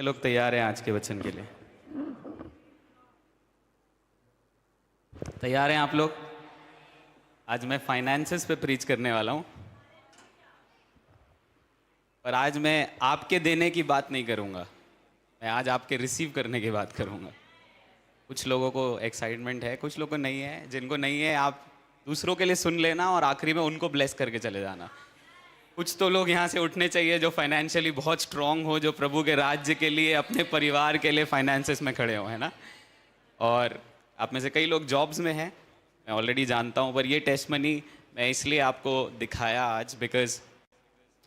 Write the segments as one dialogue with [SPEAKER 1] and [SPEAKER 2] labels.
[SPEAKER 1] ये लोग तैयार हैं आज के वचन के लिए? तैयार हैं आप लोग? आज मैं फाइनेंसेस पे प्रीच करने वाला हूँ, पर आज मैं आपके देने की बात नहीं करूँगा। मैं आज आपके रिसीव करने की बात करूँगा। कुछ लोगों को एक्साइटमेंट है, कुछ लोगों को नहीं है। जिनको नहीं है, आप दूसरों के लिए सुन लेना और आखिरी में उनको ब्लेस करके चले जाना। कुछ तो लोग यहाँ से उठने चाहिए जो फाइनेंशियली बहुत स्ट्रांग हो, जो प्रभु के राज्य के लिए, अपने परिवार के लिए फाइनेंसेस में खड़े हो, है ना। और आप में से कई लोग जॉब्स में हैं, मैं ऑलरेडी जानता हूँ, पर ये टेस्टमनी मैं इसलिए आपको दिखाया आज बिकॉज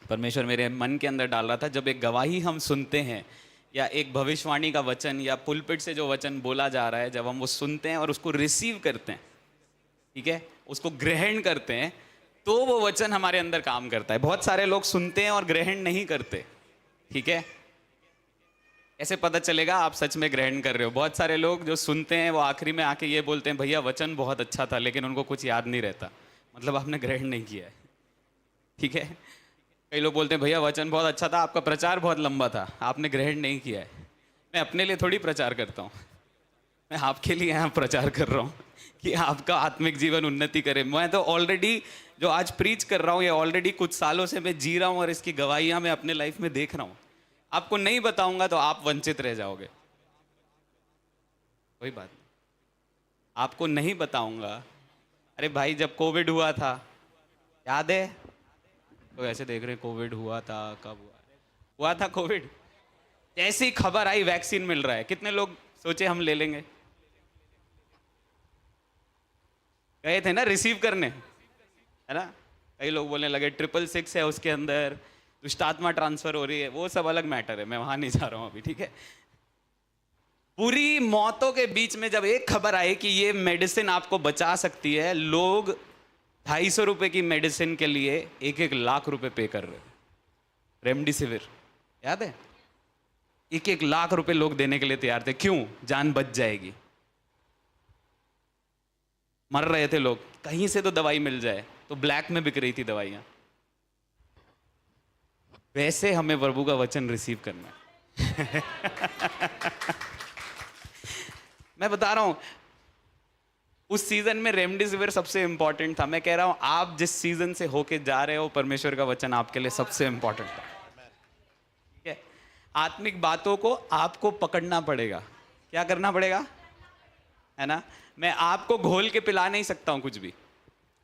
[SPEAKER 1] परमेश्वर मेरे मन के अंदर डाल रहा था। जब एक गवाही हम सुनते हैं या एक भविष्यवाणी का वचन या पुलपिट से जो वचन बोला जा रहा है, जब हम वो सुनते हैं और उसको रिसीव करते हैं, ठीक है, उसको ग्रहण करते हैं, तो वो वचन हमारे अंदर काम करता है। बहुत सारे लोग सुनते हैं और ग्रहण नहीं करते, ठीक है। ऐसे पता चलेगा आप सच में ग्रहण कर रहे हो? बहुत सारे लोग जो सुनते हैं वो आखिरी में आके ये बोलते हैं, भैया वचन बहुत अच्छा था, लेकिन उनको कुछ याद नहीं रहता, मतलब आपने ग्रहण नहीं किया है, ठीक है। कई लोग बोलते हैं, भैया वचन बहुत अच्छा था, आपका प्रचार बहुत लंबा था, आपने ग्रहण नहीं किया है। मैं अपने लिए थोड़ी प्रचार करता हूँ, मैं आपके लिए यहाँ प्रचार कर रहा हूँ कि आपका आत्मिक जीवन उन्नति करे। मैं तो ऑलरेडी जो आज प्रीच कर रहा हूँ, ये ऑलरेडी कुछ सालों से मैं जी रहा हूँ और इसकी गवाहियाँ मैं अपने लाइफ में देख रहा हूँ। आपको नहीं बताऊंगा तो आप वंचित रह जाओगे, कोई बात नहीं। आपको नहीं बताऊंगा। अरे भाई, जब कोविड हुआ था, याद है? तो ऐसे देख रहे, कोविड हुआ था, कब हुआ था कोविड? जैसी खबर आई वैक्सीन मिल रहा है, कितने लोग सोचे हम ले लेंगे? गए थे ना रिसीव करने, है ना। कई लोग बोलने लगे 666 है उसके अंदर, दुष्टात्मा ट्रांसफर हो रही है। वो सब अलग मैटर है, मैं वहां नहीं जा रहा हूं अभी, ठीक है। पूरी मौतों के बीच में जब एक खबर आई कि ये मेडिसिन आपको बचा सकती है, लोग 250 रुपए की मेडिसिन के लिए 1-1 लाख रुपए पे कर रहे। रेमडेसिविर, याद है? 1-1 लाख रुपए लोग देने के लिए तैयार थे। क्यों? जान बच जाएगी। मर रहे थे लोग, कहीं से तो दवाई मिल जाए, तो ब्लैक में बिक रही थी दवाइयां। वैसे हमें प्रभु का वचन रिसीव करना है। मैं बता रहा हूं, उस सीजन में रेमडेसिविर सबसे इंपॉर्टेंट था। मैं कह रहा हूं, आप जिस सीजन से होके जा रहे हो, परमेश्वर का वचन आपके लिए सबसे इंपॉर्टेंट था, ठीक है। आत्मिक बातों को आपको पकड़ना पड़ेगा। क्या करना पड़ेगा, है ना। मैं आपको घोल के पिला नहीं सकता हूं कुछ भी।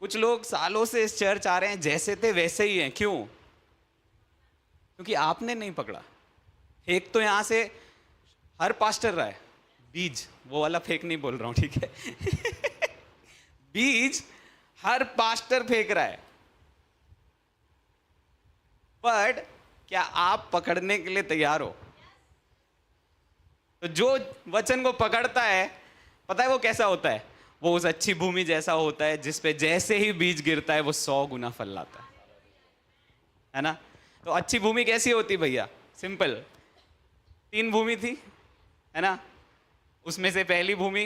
[SPEAKER 1] कुछ लोग सालों से इस चर्च आ रहे हैं, जैसे थे वैसे ही हैं। क्यों? क्योंकि आपने नहीं पकड़ा। फेक तो यहां से हर पास्टर रहा है, बीज, वो वाला फेक नहीं बोल रहा हूं, ठीक है। बीज हर पास्टर फेंक रहा है, बट क्या आप पकड़ने के लिए तैयार हो? तो जो वचन को पकड़ता है, पता है वो कैसा होता है? वो उस अच्छी भूमि जैसा होता है जिसपे जैसे ही बीज गिरता है वो 100 गुना फल लाता है ना। तो अच्छी भूमि कैसी होती भैया? सिंपल, 3 भूमि थी, है ना। उसमें से पहली भूमि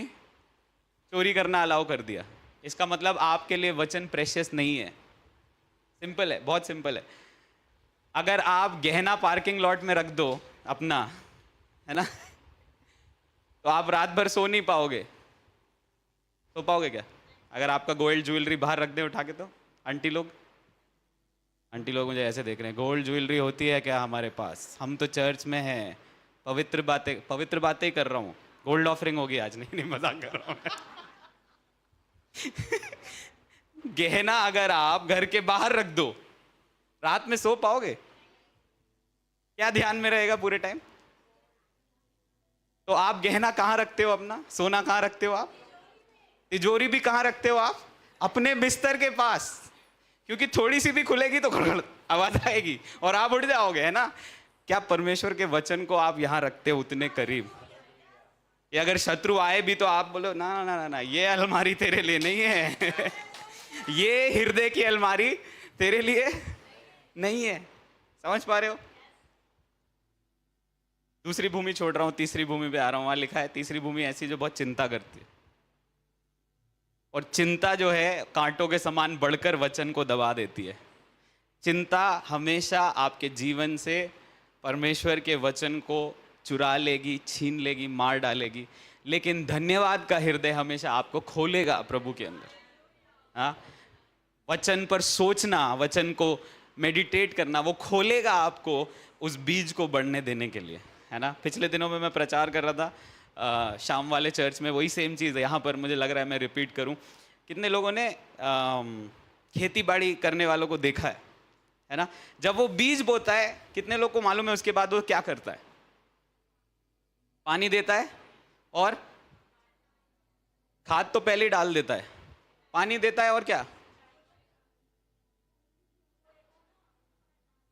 [SPEAKER 1] चोरी करना अलाउ कर दिया। इसका मतलब आपके लिए वचन प्रेशियस नहीं है। सिंपल है, बहुत सिंपल है। अगर आप गहना पार्किंग लॉट में रख दो अपना, है ना, तो आप रात भर सो नहीं पाओगे। सो पाओगे क्या? अगर आपका गोल्ड ज्वेलरी बाहर रख दे उठा के, तो आंटी लोग मुझे ऐसे देख रहे हैं, गोल्ड ज्वेलरी होती है क्या हमारे पास? हम तो चर्च में हैं, पवित्र बातें ही कर रहा हूँ। गोल्ड ऑफरिंग होगी आज। नहीं, मजाक कर रहा हूँ। गहना अगर आप घर के बाहर रख दो, रात में सो पाओगे? क्या ध्यान में रहेगा पूरे टाइम? तो आप गहना कहां रखते हो अपना? सोना कहां रखते हो आप? तिजोरी भी कहां रखते हो आप? अपने बिस्तर के पास, क्योंकि थोड़ी सी भी खुलेगी तो आवाज आएगी और आप उठ जाओगे, है ना। क्या परमेश्वर के वचन को आप यहां रखते हो उतने करीब? ये अगर शत्रु आए भी तो आप बोलो, ना ना ना ना, ये अलमारी तेरे लिए नहीं है। ये हृदय की अलमारी तेरे लिए नहीं है। समझ पा रहे हो? दूसरी भूमि छोड़ रहा हूं, तीसरी भूमि पे आ रहा हूं। वहां लिखा है तीसरी भूमि ऐसी जो बहुत चिंता करती है, और चिंता जो है कांटों के समान बढ़कर वचन को दबा देती है। चिंता हमेशा आपके जीवन से परमेश्वर के वचन को चुरा लेगी, छीन लेगी, मार डालेगी, लेकिन धन्यवाद का हृदय हमेशा आपको खोलेगा प्रभु के अंदर। हाँ, वचन पर सोचना, वचन को मेडिटेट करना, वो खोलेगा आपको उस बीज को बढ़ने देने के लिए, है ना। पिछले दिनों में मैं प्रचार कर रहा था शाम वाले चर्च में, वही सेम चीज़ है यहाँ पर, मुझे लग रहा है मैं रिपीट करूँ। कितने लोगों ने खेती बाड़ी करने वालों को देखा है ना। जब वो बीज बोता है, कितने लोग को मालूम है उसके बाद वो क्या करता है? पानी देता है और खाद तो पहले ही डाल देता है, पानी देता है और क्या,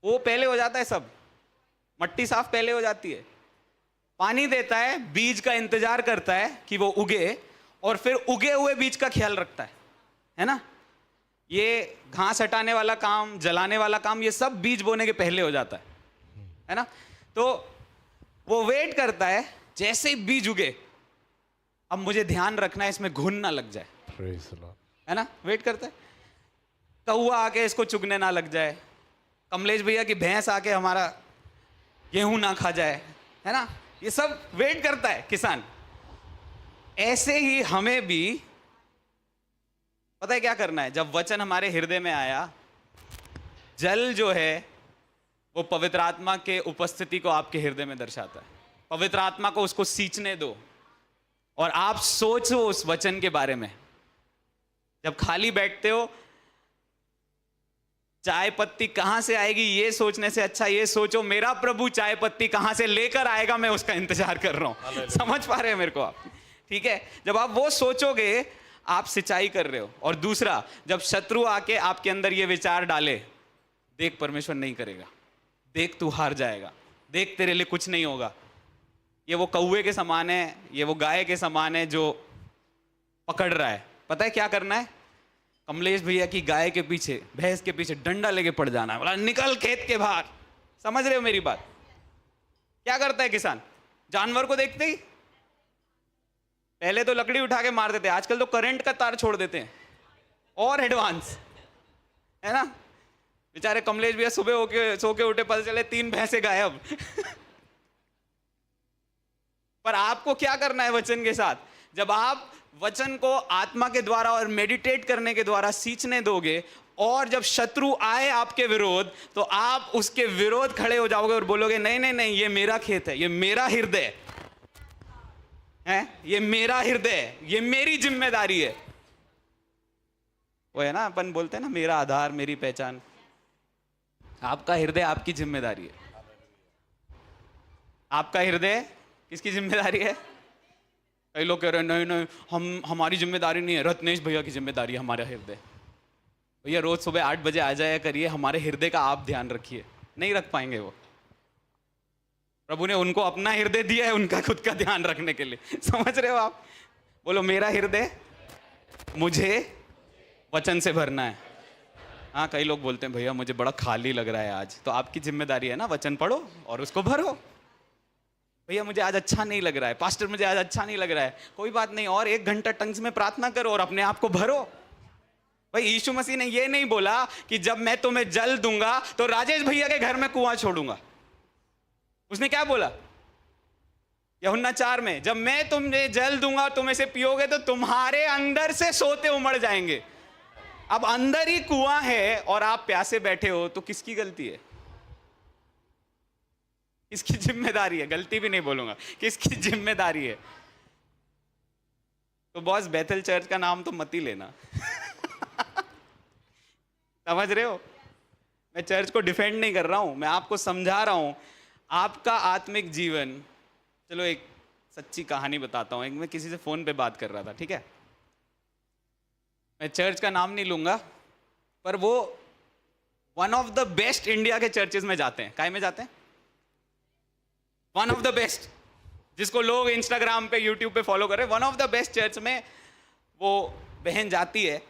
[SPEAKER 1] वो पहले हो जाता है, सब मट्टी साफ पहले हो जाती है। पानी देता है, बीज का इंतजार करता है कि वो उगे, और फिर उगे हुए बीज का ख्याल रखता है ना। ये घास हटाने वाला काम, जलाने वाला काम, ये सब बीज बोने के पहले हो जाता है ना। तो वो वेट करता है, जैसे ही बीज उगे, अब मुझे ध्यान रखना है इसमें घुन ना लग जाए, है ना। वेट करता है, कौवा आके इसको चुगने ना लग जाए, कमलेश भैया की भैंस आके हमारा गेहूं ना खा जाए, है ना। ये सब वेट करता है किसान। ऐसे ही हमें भी पता है क्या करना है। जब वचन हमारे हृदय में आया, जल जो है वो पवित्र आत्मा के उपस्थिति को आपके हृदय में दर्शाता है। पवित्र आत्मा को उसको सींचने दो और आप सोचो उस वचन के बारे में। जब खाली बैठते हो, चाय पत्ती कहां से आएगी ये सोचने से अच्छा ये सोचो मेरा प्रभु चाय पत्ती कहां से लेकर आएगा, मैं उसका इंतजार कर रहा हूं। समझ पा रहे हैं मेरे को आप? ठीक है, जब आप वो सोचोगे, आप सिंचाई कर रहे हो। और दूसरा, जब शत्रु आके आपके अंदर ये विचार डाले, देख परमेश्वर नहीं करेगा, देख तू हार जाएगा, देख तेरे लिए कुछ नहीं होगा, ये वो कौवे के समान है, ये वो गाय के समान है जो पकड़ रहा है। पता है क्या करना है? कमलेश भैया की गाय के पीछे, भैंस के पीछे डंडा लेके पड़ जाना है, बोला निकल खेत के बाहर। समझ रहे हो मेरी बात? क्या करता है किसान? जानवर को देखते ही पहले तो लकड़ी उठा के मार देते, आजकल तो करंट का तार छोड़ देते हैं, और एडवांस, है ना। बेचारे कमलेश भैया सुबह होके सो के उठे, पता चले 3 भैंसे गायब। पर आपको क्या करना है वचन के साथ? जब आप वचन को आत्मा के द्वारा और मेडिटेट करने के द्वारा सींचने दोगे, और जब शत्रु आए आपके विरोध, तो आप उसके विरोध खड़े हो जाओगे और बोलोगे नहीं नहीं नहीं, ये मेरा खेत है, ये मेरा हृदय है, ये मेरा हृदय, ये मेरी जिम्मेदारी है। वो है ना, अपन बोलते हैं ना, मेरा आधार मेरी पहचान। आपका हृदय आपकी जिम्मेदारी है। आपका हृदय किसकी जिम्मेदारी है? कई लोग कह रहे हैं नहीं नहीं, हमारी जिम्मेदारी नहीं है, रत्नेश भैया की जिम्मेदारी है हमारा हृदय। भैया रोज सुबह 8 बजे आ जाया करिए, हमारे हृदय का आप ध्यान रखिए। नहीं रख पाएंगे वो। प्रभु ने उनको अपना हृदय दिया है उनका खुद का ध्यान रखने के लिए। समझ रहे हो आप? बोलो मेरा हृदय मुझे वचन से भरना है। हाँ, कई लोग बोलते हैं भैया मुझे बड़ा खाली लग रहा है आज, तो आपकी जिम्मेदारी है ना, वचन पढ़ो और उसको भरो। भैया मुझे आज अच्छा नहीं लग रहा है, पास्टर मुझे आज अच्छा नहीं लग रहा है, कोई बात नहीं, और 1 घंटा टंग्स में प्रार्थना करो और अपने आप को भरो। भाई यीशु मसीह ने ये नहीं बोला कि जब मैं तुम्हें जल दूंगा तो राजेश भैया के घर में कुआं छोड़ूंगा। उसने क्या बोला यूहन्ना 4 में? जब मैं तुम्हें जल दूंगा तुम इसे पियोगे तो तुम्हारे अंदर से सोते उमड़ जाएंगे। अब अंदर ही कुआं है और आप प्यासे बैठे हो, तो किसकी गलती है? किसकी जिम्मेदारी है? गलती भी नहीं बोलूंगा, किसकी जिम्मेदारी है? तो बॉस बैथल चर्च का नाम तो मत ही लेना। समझ रहे हो? मैं चर्च को डिफेंड नहीं कर रहा हूं, मैं आपको समझा रहा हूं आपका आत्मिक जीवन। चलो एक सच्ची कहानी बताता हूं। एक मैं किसी से फोन पे बात कर रहा था, ठीक है, मैं चर्च का नाम नहीं लूंगा, पर वो one of the best India के चर्चेस में जाते हैं। काय में जाते हैं? वन ऑफ द बेस्ट, जिसको लोग इंस्टाग्राम पे यूट्यूब पे फॉलो कर रहे हैं, one of the best church में वो बहन जाती है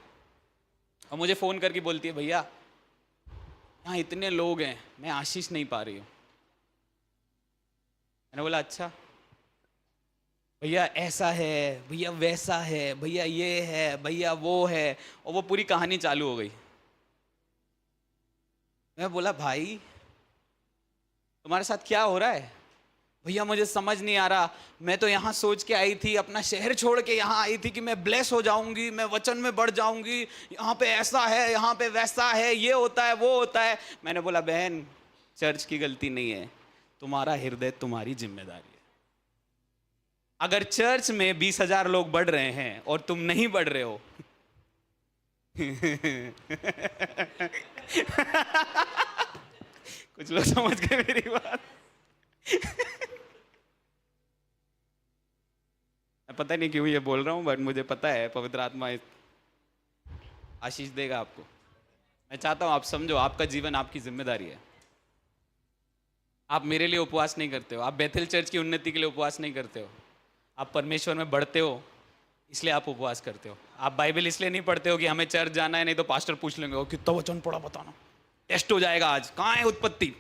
[SPEAKER 1] और मुझे फोन करके बोलती है भैया यहाँ इतने लोग हैं, मैं आशीष नहीं पा रही हूँ। मैंने बोला अच्छा भैया ऐसा है, भैया वैसा है, भैया ये है, भैया वो है, और वो पूरी कहानी चालू हो गई। मैं बोला भाई तुम्हारे साथ क्या हो रहा है? भैया मुझे समझ नहीं आ रहा, मैं तो यहाँ सोच के आई थी, अपना शहर छोड़ के यहाँ आई थी कि मैं ब्लेस हो जाऊंगी, मैं वचन में बढ़ जाऊंगी, यहाँ पे ऐसा है, यहाँ पे वैसा है, ये होता है, वो होता है। मैंने बोला बहन, चर्च की गलती नहीं है, तुम्हारा हृदय तुम्हारी जिम्मेदारी है। अगर चर्च में 20,000 लोग बढ़ रहे हैं और तुम नहीं बढ़ रहे हो कुछ लोग समझ गए मेरी बात। मैं पता नहीं क्यों ये बोल रहा हूं, बट मुझे पता है पवित्र आत्मा आशीष देगा आपको। मैं चाहता हूं आप समझो, आपका जीवन आपकी जिम्मेदारी है। आप मेरे लिए उपवास नहीं करते हो, आप बेथेल चर्च की उन्नति के लिए उपवास नहीं करते हो, आप परमेश्वर में बढ़ते हो इसलिए आप उपवास करते हो। आप बाइबल इसलिए नहीं पढ़ते हो कि हमें चर्च जाना है, नहीं तो पास्टर पूछ लेंगे वो कितना वचन पढ़ा बताना, टेस्ट हो जाएगा आज, कहाँ है उत्पत्ति।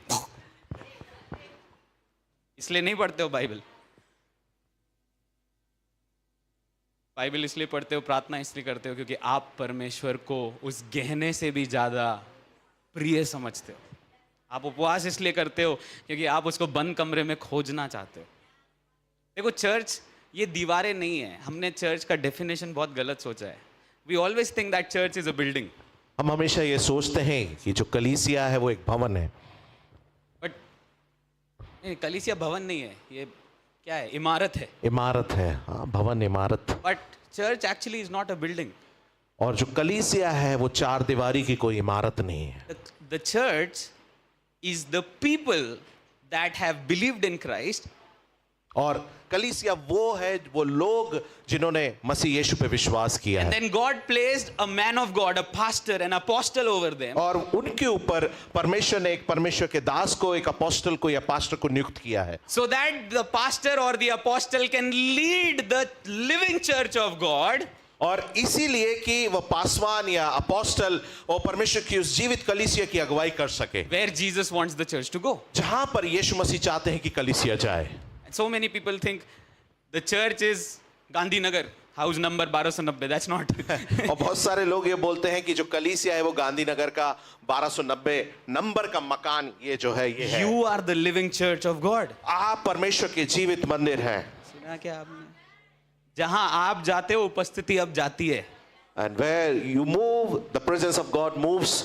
[SPEAKER 1] इसलिए नहीं पढ़ते हो बाइबल। बाइबल इसलिए पढ़ते हो, प्रार्थना इसलिए करते हो क्योंकि आप परमेश्वर को उस गहने से भी ज्यादा प्रिय समझते हो। आप उपवास इसलिए करते हो क्योंकि आप उसको बंद कमरे में खोजना चाहते हो। देखो, चर्च ये दीवारें नहीं है। हमने चर्च का डेफिनेशन बहुत गलत सोचा है। We always think that church is a building.
[SPEAKER 2] हम हमेशा ये सोचते हैं कि जो कलीसिया है वो एक भवन है,
[SPEAKER 1] बट नहीं, कलीसिया भवन नहीं है, ये क्या है, इमारत है।
[SPEAKER 2] इमारत है, हाँ, भवन इमारत।
[SPEAKER 1] But church actually is not a building.
[SPEAKER 2] और जो कलीसिया है वो चार दीवारी की कोई इमारत नहीं है।
[SPEAKER 1] The church is the people that have believed in Christ.
[SPEAKER 2] और कलीसिया वो है, वो लोग जिन्होंने मसीह यीशु पे विश्वास किया है।
[SPEAKER 1] Then God placed a man of God, a pastor, an apostle over them.
[SPEAKER 2] और उनके ऊपर परमेश्वर ने एक परमेश्वर के दास को, एक अपोस्टल को या पास्टर को नियुक्त किया है,
[SPEAKER 1] So that the pastor or the apostle can lead the living church of God.
[SPEAKER 2] और इसीलिए कि वो पासवान या अपोस्टल और परमेश्वर की उस जीवित कलीसिया की अगुवाई कर सके,
[SPEAKER 1] Where Jesus wants the church to go.
[SPEAKER 2] जहां पर यीशु मसीह चाहते हैं कि कलीसिया जाए।
[SPEAKER 1] So many people think the church is Gandhinagar, house number 1290. That's not.
[SPEAKER 2] और बहुत सारे लोग ये बोलते हैं कि जो कलीसिया है वो गांधीनगर का 1290 नंबर का मकान ये जो है ये है।
[SPEAKER 1] You are the living church of God.
[SPEAKER 2] आप परमेश्वर के जीवित मंदिर हैं।
[SPEAKER 1] सुना क्या आपने? जहां आप जाते हो उपस्थिति अब जाती है।
[SPEAKER 2] And where you move, the presence of God moves.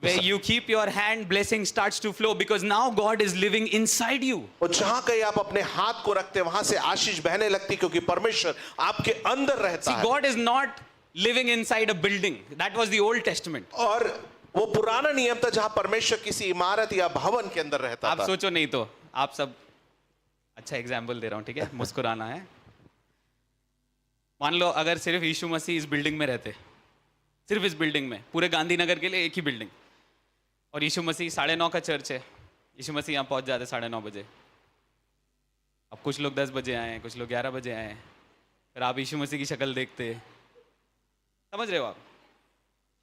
[SPEAKER 1] Where you keep your hand, blessing starts to flow because now God is living inside you.
[SPEAKER 2] और जहां कहीं आप अपने हाथ को रखते वहां से आशीष बहने लगती क्योंकि परमेश्वर आपके अंदर रहता
[SPEAKER 1] See,
[SPEAKER 2] है।
[SPEAKER 1] God is not living inside a building. That was the Old Testament.
[SPEAKER 2] और वो पुराना नियम था जहां परमेश्वर किसी इमारत या भवन के अंदर रहता
[SPEAKER 1] आप
[SPEAKER 2] था।
[SPEAKER 1] सोचो नहीं तो, आप सब अच्छा एग्जाम्पल दे रहा हूं, ठीक है, मुस्कुराना है। मान लो अगर सिर्फ यीशु मसीह इस बिल्डिंग में रहते, सिर्फ इस बिल्डिंग में, पूरे गांधीनगर के लिए एक ही बिल्डिंग, और यीशु मसीह 9:30 का चर्च है, यीशु मसीह यहाँ पहुँच जाते 9:30 बजे। अब कुछ लोग 10 बजे आए, कुछ लोग 11 बजे आए, फिर आप यीशु मसीह की शक्ल देखते, समझ रहे हो आप?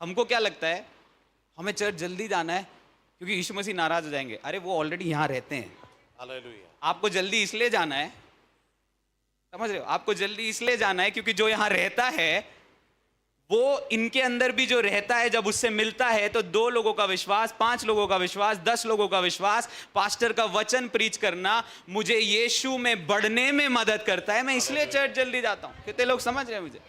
[SPEAKER 1] हमको क्या लगता है, हमें चर्च जल्दी जाना है क्योंकि यीशु मसीह नाराज हो जाएंगे। अरे वो ऑलरेडी यहाँ रहते हैं।
[SPEAKER 2] हालेलुया।
[SPEAKER 1] आपको जल्दी इसलिए जाना है, समझ रहे हो, आपको जल्दी इसलिए जाना है क्योंकि जो यहाँ रहता है वो इनके अंदर भी जो रहता है, जब उससे मिलता है तो 2 लोगों का विश्वास, 5 लोगों का विश्वास, 10 लोगों का विश्वास, पास्टर का वचन प्रीच करना मुझे यीशु में बढ़ने में मदद करता है। मैं इसलिए चर्च जल्दी जाता हूं। कितने लोग समझ रहे हैं मुझे?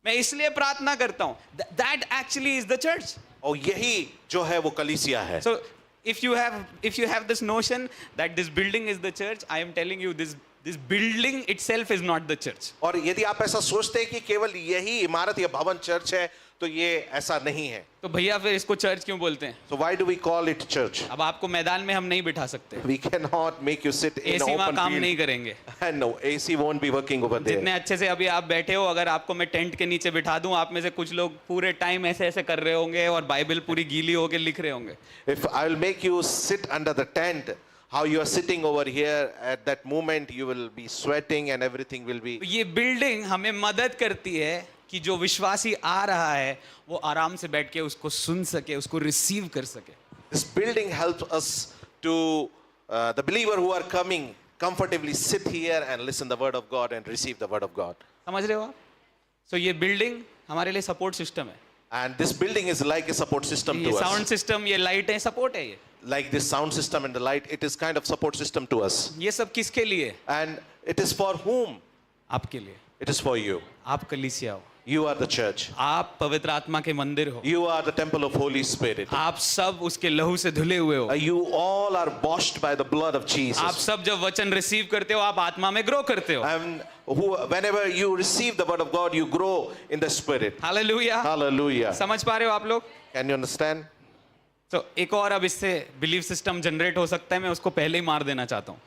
[SPEAKER 1] मैं इसलिए प्रार्थना करता हूं। That actually is the church.
[SPEAKER 2] और यही जो है वो कलीसिया है।
[SPEAKER 1] So if you have this notion that this building is the church, I am telling you this building itself is not the church.
[SPEAKER 2] और यदि आप ऐसा सोचते हैं कि केवल यही इमारत या भवन चर्च है तो ये ऐसा नहीं है।
[SPEAKER 1] तो भैया फिर इसको चर्च क्यों बोलते हैं?
[SPEAKER 2] So why do we call it church?
[SPEAKER 1] अब आपको मैदान में हम नहीं बिठा सकते,
[SPEAKER 2] We cannot make you sit in
[SPEAKER 1] AC वहां
[SPEAKER 2] open
[SPEAKER 1] काम नहीं
[SPEAKER 2] field.
[SPEAKER 1] करेंगे।
[SPEAKER 2] And no, AC won't be working over there.
[SPEAKER 1] जितने अच्छे से अभी आप बैठे हो, अगर आपको मैं टेंट के नीचे बिठा दूं, आप में से कुछ लोग पूरे टाइम ऐसे ऐसे कर रहे होंगे और बाइबल पूरी गीली होके लिख रहे होंगे।
[SPEAKER 2] If I will make you sit under the tent, how you are sitting over here, at that moment you will be sweating and everything will be.
[SPEAKER 1] तो ये बिल्डिंग हमें मदद करती है कि जो विश्वासी आ रहा है वो आराम से बैठ के उसको सुन सके, उसको रिसीव कर सके।
[SPEAKER 2] This building helps us to the believer who are coming comfortably sit here and listen the word of God and receive the word of God.
[SPEAKER 1] समझ रहे हो आप? So ये बिल्डिंग हमारे लिए सपोर्ट सिस्टम है।
[SPEAKER 2] And this building is like a support system
[SPEAKER 1] ये
[SPEAKER 2] to
[SPEAKER 1] sound
[SPEAKER 2] us.
[SPEAKER 1] System, ये लाइट है, सपोर्ट है ये।
[SPEAKER 2] like this sound system and the light, it is kind of support system to us.
[SPEAKER 1] ये सब किसके लिए?
[SPEAKER 2] And it is for whom?
[SPEAKER 1] आपके लिए.
[SPEAKER 2] It is for you.
[SPEAKER 1] आप कलीसिया हो.
[SPEAKER 2] You are the church.
[SPEAKER 1] आप पवित्र आत्मा के मंदिर हो.
[SPEAKER 2] You are the temple of Holy Spirit.
[SPEAKER 1] आप सब उसके लहू से धुले हुए हो.
[SPEAKER 2] You all are washed by the blood of
[SPEAKER 1] आप
[SPEAKER 2] Jesus.
[SPEAKER 1] सब जब वचन रिसीव करते हो आप आत्मा में ग्रो करते हो.
[SPEAKER 2] And whenever you receive the word of God, you grow in the Spirit.
[SPEAKER 1] Hallelujah.
[SPEAKER 2] Hallelujah.
[SPEAKER 1] समझ पा रहे हो आप लोग?
[SPEAKER 2] Can you understand?
[SPEAKER 1] तो एक और अब इससे बिलीफ सिस्टम जनरेट हो सकता है, मैं उसको पहले ही मार देना चाहता हूँ.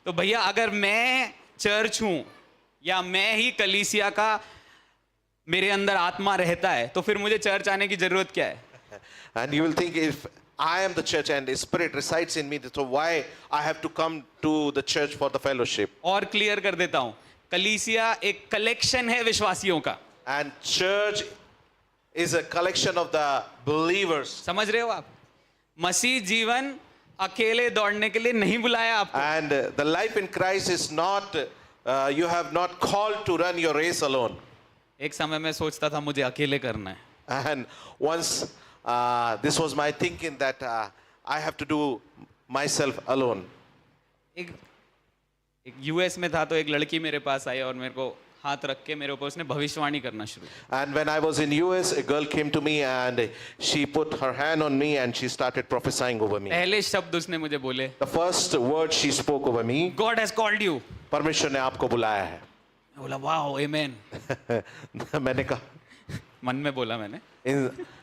[SPEAKER 1] तो भैया अगर मैं चर्च हूँ या मैं ही कलीसिया का मेरे अंदर आत्मा रहता है तो फिर मुझे चर्च आने की जरूरत क्या है?
[SPEAKER 2] And you will think, if I am the church and the Spirit resides in me, so why I have to come to the church for the fellowship?
[SPEAKER 1] और क्लियर कर देता हूँ, कलीसिया एक कलेक्शन है विश्वासियों का.
[SPEAKER 2] And church is a collection of the believers.
[SPEAKER 1] समझ रहे हो आप? मसीह जीवन अकेले दौड़ने के लिए नहीं बुलाया आपको.
[SPEAKER 2] And the life in Christ is not, you have not called to run your race alone.
[SPEAKER 1] एक समय में सोचता था मुझे अकेले करना है.
[SPEAKER 2] And once this was my thinking that I have to do myself alone.
[SPEAKER 1] एक यूएस में था तो एक लड़की मेरे पास आई और मेरे को हाथ रख के मेरे ऊपर उसने भविष्यवाणी करना शुरू किया.
[SPEAKER 2] And when I was in US, a girl came to me and she put her hand on me and she started prophesying over me.
[SPEAKER 1] पहले शब्द उसने मुझे बोले,
[SPEAKER 2] The first word she spoke over me,
[SPEAKER 1] God has called you.
[SPEAKER 2] परमेश्वर ने आपको बुलाया है.
[SPEAKER 1] मैं बोला वाओ आमेन.
[SPEAKER 2] मैंने कहा,
[SPEAKER 1] मन में बोला मैंने.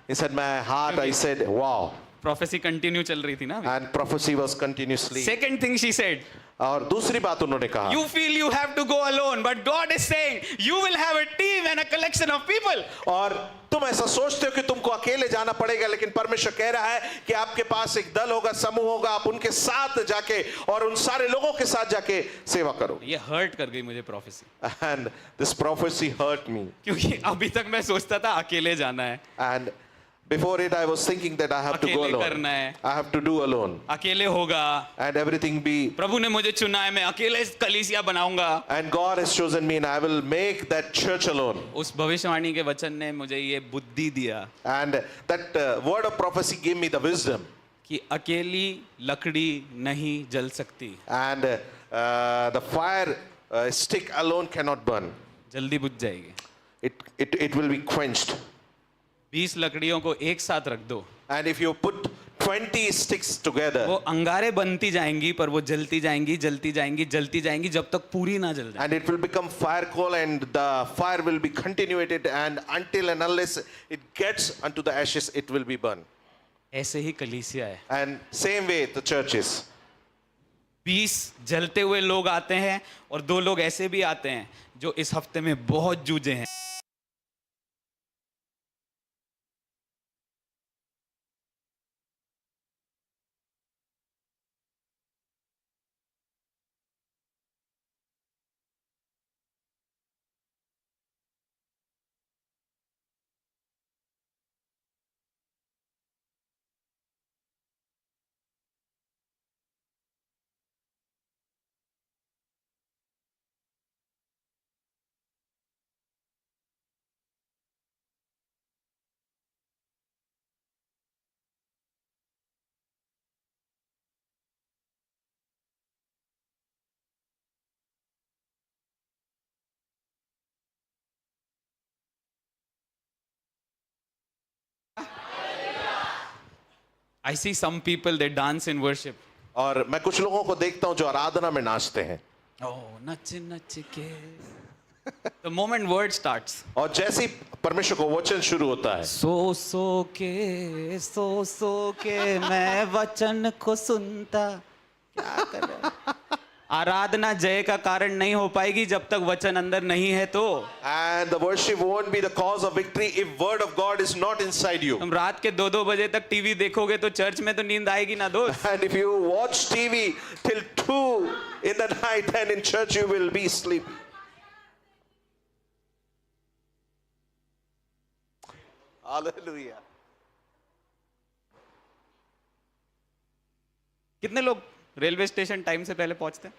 [SPEAKER 2] inside my heart I said, wow.
[SPEAKER 1] Prophecy continue चल रही थी ना.
[SPEAKER 2] And prophecy was continuously.
[SPEAKER 1] Second thing she said,
[SPEAKER 2] और दूसरी बात उन्होंने कहा,
[SPEAKER 1] you feel you have to go alone but God is saying you will have a team and a collection of people.
[SPEAKER 2] और तुम ऐसा सोचते हो कि तुमको अकेले जाना पड़ेगा, लेकिन परमेश्वर कह रहा है कि आपके पास एक दल होगा, समूह होगा, आप उनके साथ जाके और उन सारे लोगों के साथ जाके सेवा करो.
[SPEAKER 1] ये हर्ट कर गई मुझे prophecy.
[SPEAKER 2] And this prophecy hurt me.
[SPEAKER 1] क्योंकि अभी तक मैं सोचता था अकेले जाना है,
[SPEAKER 2] And before it I was thinking that I have to go
[SPEAKER 1] अकेले
[SPEAKER 2] alone.
[SPEAKER 1] करना है,
[SPEAKER 2] I have to do alone.
[SPEAKER 1] अकेले होगा.
[SPEAKER 2] And everything be.
[SPEAKER 1] प्रभु ने मुझे चुना है, मैं अकेले कलीसिया बनाऊंगा.
[SPEAKER 2] And God has chosen me and I will make that church alone.
[SPEAKER 1] उस भविष्यवाणी के वचन ने मुझे ये बुद्धि दिया
[SPEAKER 2] And that word of prophecy gave me the wisdom.
[SPEAKER 1] कि अकेली लकड़ी नहीं जल सकती.
[SPEAKER 2] And the fire stick alone cannot burn.
[SPEAKER 1] जल्दी बुझ जाएगी.
[SPEAKER 2] It will be quenched.
[SPEAKER 1] 20 लकड़ियों को एक साथ रख दो,
[SPEAKER 2] And if you put 20 sticks together,
[SPEAKER 1] वो अंगारे बनती जाएंगी पर वो जलती जाएंगी जलती जाएंगी जलती जाएंगी जब तक पूरी ना जल जाए.
[SPEAKER 2] and it will become fire coal and the fire will be continuated, and until and unless it gets unto the ashes, it will be burned.
[SPEAKER 1] ऐसे ही कलीसिया है.
[SPEAKER 2] And same way the church is.
[SPEAKER 1] 20 जलते हुए लोग आते हैं और 2 लोग ऐसे भी आते हैं जो इस हफ्ते में बहुत जूझे हैं. I see some people they dance in worship.
[SPEAKER 2] और मैं कुछ लोगों को देखता हूँ जो आराधना में नाचते हैं.
[SPEAKER 1] Oh, नच नच के. The moment word starts.
[SPEAKER 2] और जैसे ही परमेश्वर को वचन शुरू होता है,
[SPEAKER 1] सो के मैं वचन को सुनता. क्या कर रहे हैं? आराधना जय का कारण नहीं हो पाएगी जब तक वचन अंदर नहीं है तो.
[SPEAKER 2] and the worship won't be the cause of victory if word of God is not inside you.
[SPEAKER 1] तुम रात के 2-2 बजे तक टीवी देखोगे तो चर्च में तो नींद आएगी ना दोस्त.
[SPEAKER 2] And if you watch TV till 2 in the night, then in church you will be sleepy. Hallelujah.
[SPEAKER 1] कितने लोग रेलवे स्टेशन टाइम से पहले पहुंचते हैं?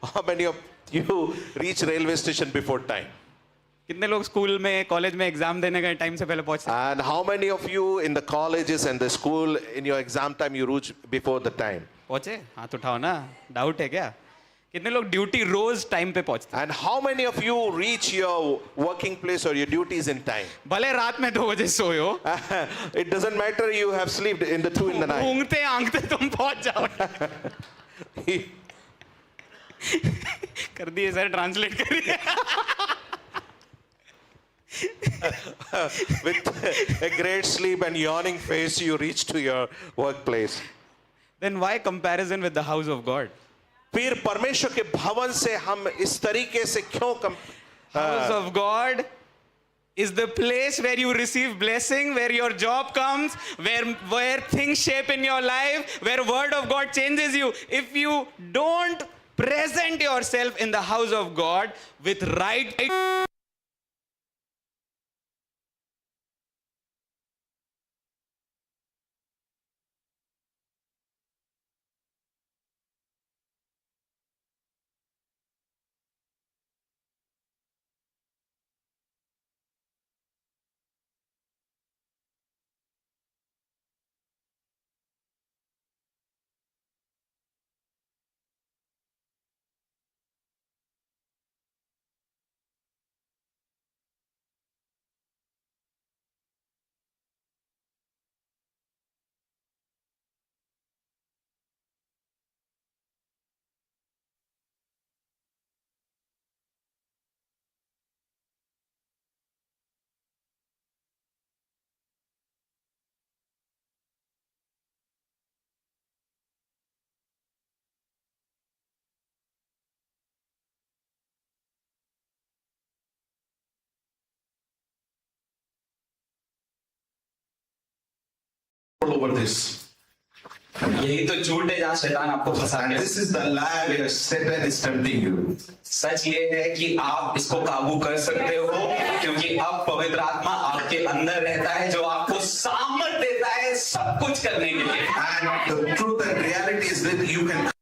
[SPEAKER 2] How many of you reach railway station before time?
[SPEAKER 1] कितने लोग स्कूल में कॉलेज में एग्जाम देने का टाइम से पहले पहुंचते हैं?
[SPEAKER 2] And how many of you in the colleges and the school in your exam time you reach before the time?
[SPEAKER 1] पहुंचे? हाथ उठाओ ना, डाउट है क्या? कितने लोग ड्यूटी रोज टाइम पे पहुंचते हैं?
[SPEAKER 2] And how many of you reach your working place or your duties in time?
[SPEAKER 1] भले रात में 2 बजे सोए हो,
[SPEAKER 2] It doesn't matter you have slept in the 2 in the night.
[SPEAKER 1] ऊँगते आंगते तुम पहुंच जाओ। कर दिए सर, ट्रांसलेट करिए।
[SPEAKER 2] With a great sleep and yawning face you reach to your workplace.
[SPEAKER 1] Then why comparison with the house of God?
[SPEAKER 2] फिर परमेश्वर के भवन से हम इस तरीके से क्यों
[SPEAKER 1] House of God is the place where you receive blessing, where your job comes, where things shape in your life, where word of God changes you. If you don't present yourself in the house of God with right
[SPEAKER 3] over this.
[SPEAKER 1] यही तो झूठ है जहाँ शैतान आपको फंसा
[SPEAKER 3] And
[SPEAKER 1] रहा है।
[SPEAKER 3] this is the lie where Satan is tempting you.
[SPEAKER 1] सच ये है कि आप इसको काबू कर सकते हो, क्योंकि अब पवित्र आत्मा आपके अंदर रहता है, जो आपको सामर्थ देता है सब कुछ करने के लिए।
[SPEAKER 3] And the truth and reality is that you can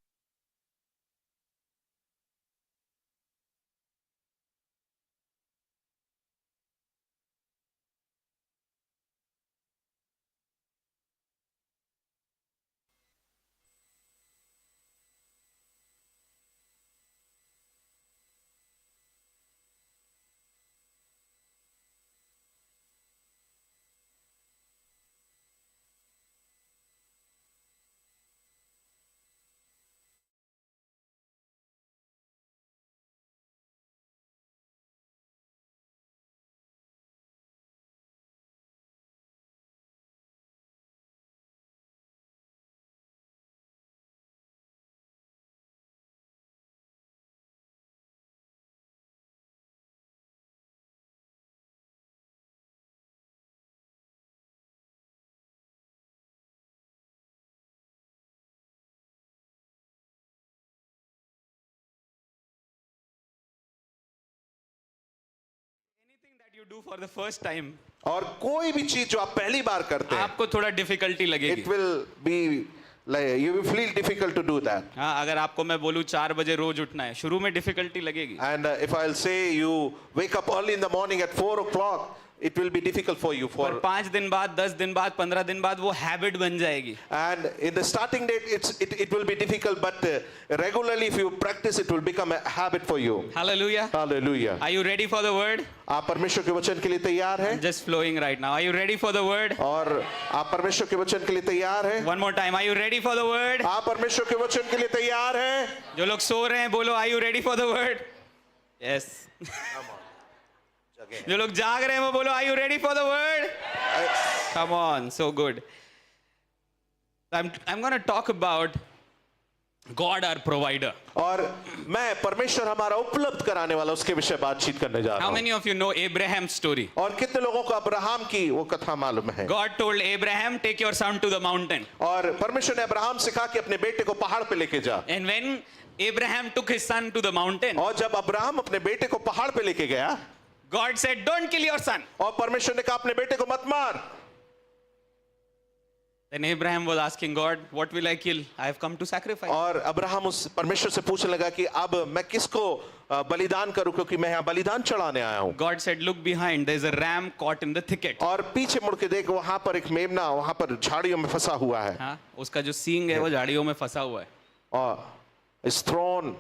[SPEAKER 1] Anything that you do for the first time,
[SPEAKER 2] और कोई भी चीज जो आप पहली बार करते हैं,
[SPEAKER 1] आपको थोड़ा डिफिकल्टी लगेगी।
[SPEAKER 2] it will be like you will feel difficult to do that.
[SPEAKER 1] हाँ, अगर आपको मैं बोलूँ 4 बजे रोज उठना है, शुरू में डिफिकल्टी लगेगी।
[SPEAKER 2] And if I'll say you wake up early in the morning at 4 o'clock, it will be difficult for you.
[SPEAKER 1] और 5 दिन बाद, 10 दिन बाद, 15 दिन बाद वो हैबिट बन जाएगी।
[SPEAKER 2] And in the starting date, it will be difficult, but regularly if you practice, it will become a habit for you.
[SPEAKER 1] Hallelujah.
[SPEAKER 2] Hallelujah.
[SPEAKER 1] Are you ready for the word?
[SPEAKER 2] आप परमेश्वर के वचन के लिए तैयार हैं?
[SPEAKER 1] Just flowing right now. Are you ready for the word?
[SPEAKER 2] और आप परमेश्वर के वचन के लिए तैयार हैं?
[SPEAKER 1] One more time. Are you ready for the word?
[SPEAKER 2] आप परमेश्वर के वचन के लिए तैयार हैं?
[SPEAKER 1] जो लोग सो रहे हैं बोलो, Are you ready for the word? Yes. जो लोग जाग रहे हैं वो बोलो, Are you ready for the word? Come on, so good. I'm going to talk about God our provider.
[SPEAKER 2] और मैं परमेश्वर हमारा उपलब्ध कराने वाला उसके विषय बातचीत करने जा रहा
[SPEAKER 1] How
[SPEAKER 2] हूँ।
[SPEAKER 1] many of you know Abraham's story?
[SPEAKER 2] और कितने लोगों को अब्राहम की वो कथा मालूम है?
[SPEAKER 1] God told Abraham, take your son to the mountain.
[SPEAKER 2] और परमेश्वर ने अब्राहम से कहा कि अपने बेटे को पहाड़ पे लेके जा।
[SPEAKER 1] And when Abraham took his son to the mountain,
[SPEAKER 2] और जब अब्राहम अपने बेटे को पहाड़ पे लेके गया,
[SPEAKER 1] God said, don't kill your son.
[SPEAKER 2] और परमेश्वर ने कहा अपने बेटे को मत मार।
[SPEAKER 1] Then Abraham was asking God, what will I kill? I have come to sacrifice.
[SPEAKER 2] और अब्राहम उस परमेश्वर से पूछने लगा कि अब मैं किसको बलिदान करूं, क्योंकि मैं यहाँ बलिदान चढ़ाने आया हूं।
[SPEAKER 1] God said, look behind, there's a ram caught in the thicket.
[SPEAKER 2] और पीछे मुड़ के देख, वहां पर एक मेमना वहां पर झाड़ियों में फंसा हुआ है।
[SPEAKER 1] हाँ, उसका जो सींग है वो झाड़ियों में फंसा हुआ है.
[SPEAKER 2] और his thorn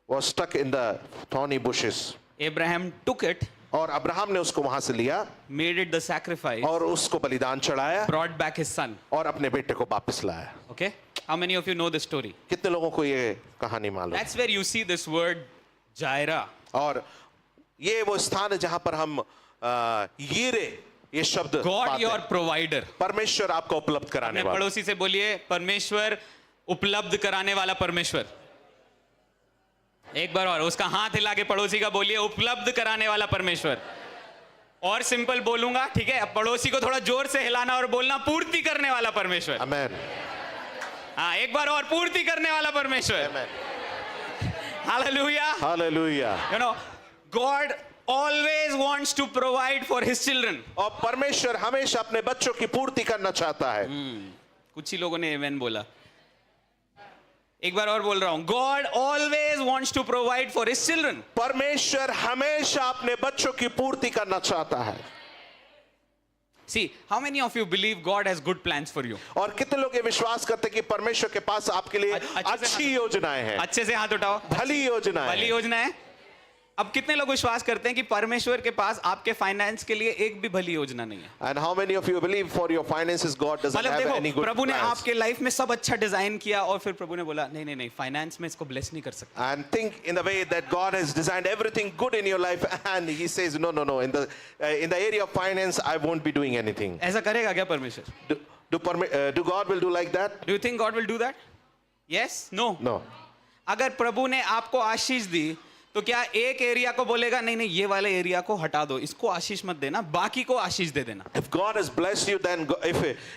[SPEAKER 2] was stuck in the thorny bushes.
[SPEAKER 1] Abraham took it,
[SPEAKER 2] और अब्राहम ने उसको वहां से लिया
[SPEAKER 1] made it the sacrifice,
[SPEAKER 2] और उसको बलिदान चढ़ाया
[SPEAKER 1] brought back his son.
[SPEAKER 2] और अपने बेटे को वापस लाया।
[SPEAKER 1] Okay? How many of you know this story?
[SPEAKER 2] कितने लोगों को ये कहानी मालूम?
[SPEAKER 1] That's where you see this word Jaira.
[SPEAKER 2] और ये वो स्थान है जहां पर हम यीरे ये शब्द
[SPEAKER 1] God
[SPEAKER 2] पाते
[SPEAKER 1] your
[SPEAKER 2] हैं।
[SPEAKER 1] provider.
[SPEAKER 2] परमेश्वर आपको उपलब्ध कराने
[SPEAKER 1] अपने
[SPEAKER 2] वाला।
[SPEAKER 1] पड़ोसी से बोलिए, परमेश्वर उपलब्ध कराने वाला परमेश्वर. एक बार और उसका हाथ हिला के पड़ोसी का बोलिए, उपलब्ध कराने वाला परमेश्वर. और सिंपल बोलूंगा, ठीक है? अब पड़ोसी को थोड़ा जोर से हिलाना और बोलना, पूर्ति करने वाला परमेश्वर.
[SPEAKER 2] आमेन।
[SPEAKER 1] हाँ, एक बार और, पूर्ति करने वाला परमेश्वर.
[SPEAKER 2] Amen.
[SPEAKER 1] Hallelujah.
[SPEAKER 2] Hallelujah.
[SPEAKER 1] You know, God always wants to provide for his children.
[SPEAKER 2] और परमेश्वर हमेशा अपने बच्चों की पूर्ति करना चाहता है।
[SPEAKER 1] कुछ ही लोगों ने आमेन बोला. एक बार और बोल रहा हूं, God always wants to provide for his children.
[SPEAKER 2] परमेश्वर हमेशा अपने बच्चों की पूर्ति करना चाहता है।
[SPEAKER 1] See, how many of you believe God has good plans for you?
[SPEAKER 2] और कितने लोग ये विश्वास करते हैं कि परमेश्वर के पास आपके लिए अच्छी योजनाएं हैं,
[SPEAKER 1] अच्छे से हाथ उठाओ.
[SPEAKER 2] भली योजनाएं
[SPEAKER 1] भली
[SPEAKER 2] हैं।
[SPEAKER 1] योजना है. अब कितने लोग विश्वास करते हैं कि परमेश्वर के पास आपके फाइनेंस के लिए एक भी भली योजना नहीं है?
[SPEAKER 2] And how many of you believe for your finances God doesn't
[SPEAKER 1] मतलब
[SPEAKER 2] have any
[SPEAKER 1] देखो,
[SPEAKER 2] good
[SPEAKER 1] प्रभु ने
[SPEAKER 2] plans?
[SPEAKER 1] आपके लाइफ में सब अच्छा डिजाइन किया और फिर प्रभु ने बोला, नहीं नहीं नहीं, फाइनेंस में इसको ब्लेस नहीं कर सकता.
[SPEAKER 2] And think in the way that God has designed everything good in your life, and He says, no, no, no. In the area of finance, I won't be doing anything.
[SPEAKER 1] ऐसा करेगा क्या परमेश्वर?
[SPEAKER 2] Do God will do like that?
[SPEAKER 1] Do you think God will do that? Yes? No?
[SPEAKER 2] No.
[SPEAKER 1] अगर प्रभु ने आपको आशीष दी तो क्या एक एरिया को बोलेगा, नहीं नहीं ये वाले एरिया को हटा दो, इसको आशीष मत देना, बाकी को आशीष दे देना?
[SPEAKER 2] If God has blessed you, then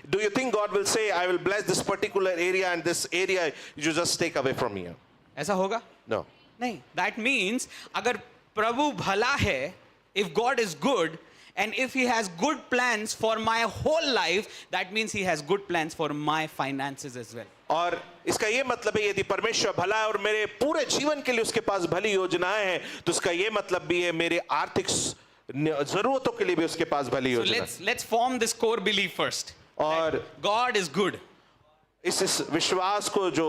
[SPEAKER 2] do you think God will say, I will bless this particular area and this area you just take away from here?
[SPEAKER 1] ऐसा होगा?
[SPEAKER 2] No.
[SPEAKER 1] नहीं. That means अगर प्रभु भला है, if God is good and if he has good plans for my whole life, that means he has good plans for my finances as well.
[SPEAKER 2] और इसका ये मतलब है, यदि परमेश्वर भला है और मेरे पूरे जीवन के लिए उसके पास भली योजनाएं हैं, तो इसका ये मतलब भी है मेरे आर्थिक जरूरतों के लिए भी उसके पास भली
[SPEAKER 1] So
[SPEAKER 2] योजना।
[SPEAKER 1] let's form this core belief first.
[SPEAKER 2] और
[SPEAKER 1] God is good.
[SPEAKER 2] इस विश्वास को जो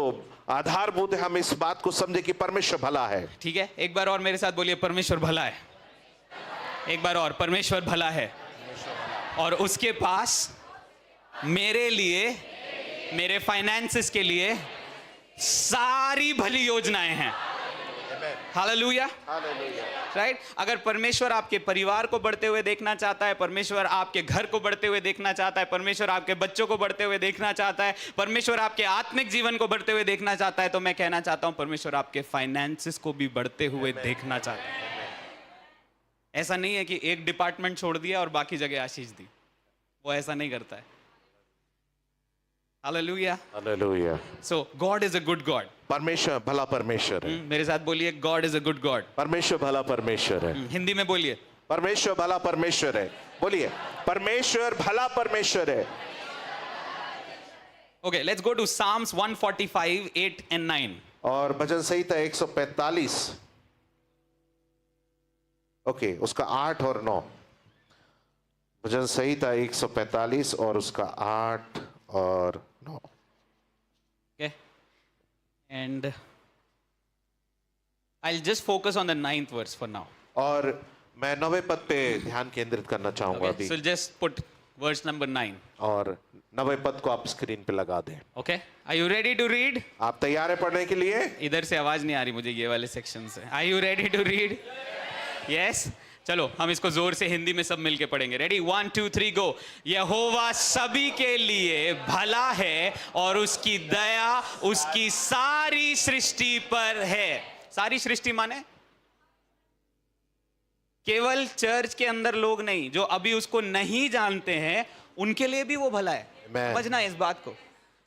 [SPEAKER 2] आधारभूत है, हम इस बात को समझे कि परमेश्वर भला है।
[SPEAKER 1] ठीक है? एक बार और मेरे साथ बोलिए, परमेश्वर भला है. एक बार और, परमेश्वर भला है और उसके पास मेरे लिए, मेरे फाइनेंसेस के लिए सारी भली योजनाएं हैं. हालेलुया. राइट? अगर परमेश्वर आपके परिवार को बढ़ते हुए देखना चाहता है, परमेश्वर आपके घर को बढ़ते हुए देखना चाहता है, परमेश्वर आपके बच्चों को बढ़ते हुए देखना चाहता है, परमेश्वर आपके आत्मिक जीवन को बढ़ते हुए देखना चाहता है, तो मैं कहना चाहता हूं परमेश्वर आपके फाइनेंसेस को भी बढ़ते हुए देखना चाहता है. ऐसा नहीं है कि एक डिपार्टमेंट छोड़ दिया और बाकी जगह आशीष दी. वो ऐसा नहीं करता है. Hallelujah.
[SPEAKER 2] Hallelujah.
[SPEAKER 1] So God is a good God.
[SPEAKER 2] परमेश्वर भला परमेश्वर है।
[SPEAKER 1] मेरे साथ बोलिए, God is a good God.
[SPEAKER 2] परमेश्वर भला परमेश्वर है।
[SPEAKER 1] हिंदी में बोलिए,
[SPEAKER 2] परमेश्वर भला परमेश्वर है। बोलिए, परमेश्वर भला परमेश्वर है।
[SPEAKER 1] Okay, let's go to Psalms 145, 8 and 9.
[SPEAKER 2] और भजन संहिता 145, ओके, उसका 8 और 9। भजन संहिता 145 और उसका 8 और 9।
[SPEAKER 1] Okay, and I'll just focus on the 9th verse for now.
[SPEAKER 2] और मैं 9वें पद पे ध्यान केंद्रित करना चाहूंगा
[SPEAKER 1] Okay,
[SPEAKER 2] अभी।
[SPEAKER 1] so just put verse number 9.
[SPEAKER 2] और 9वें पद को आप स्क्रीन पे लगा दें।
[SPEAKER 1] Okay, are you ready to read?
[SPEAKER 2] आप तैयार हैं पढ़ने के लिए?
[SPEAKER 1] इधर से आवाज नहीं आ रही मुझे ये वाले सेक्शन से. Are you ready to read? Yes? चलो हम इसको जोर से हिंदी में सब मिलके पढ़ेंगे. रेडी? 1 2 3 गो. यहोवा सभी के लिए भला है और उसकी दया उसकी सारी सृष्टि पर है. सारी सृष्टि माने केवल चर्च के अंदर लोग नहीं, जो अभी उसको नहीं जानते हैं उनके लिए भी वो भला है. समझना इस बात को.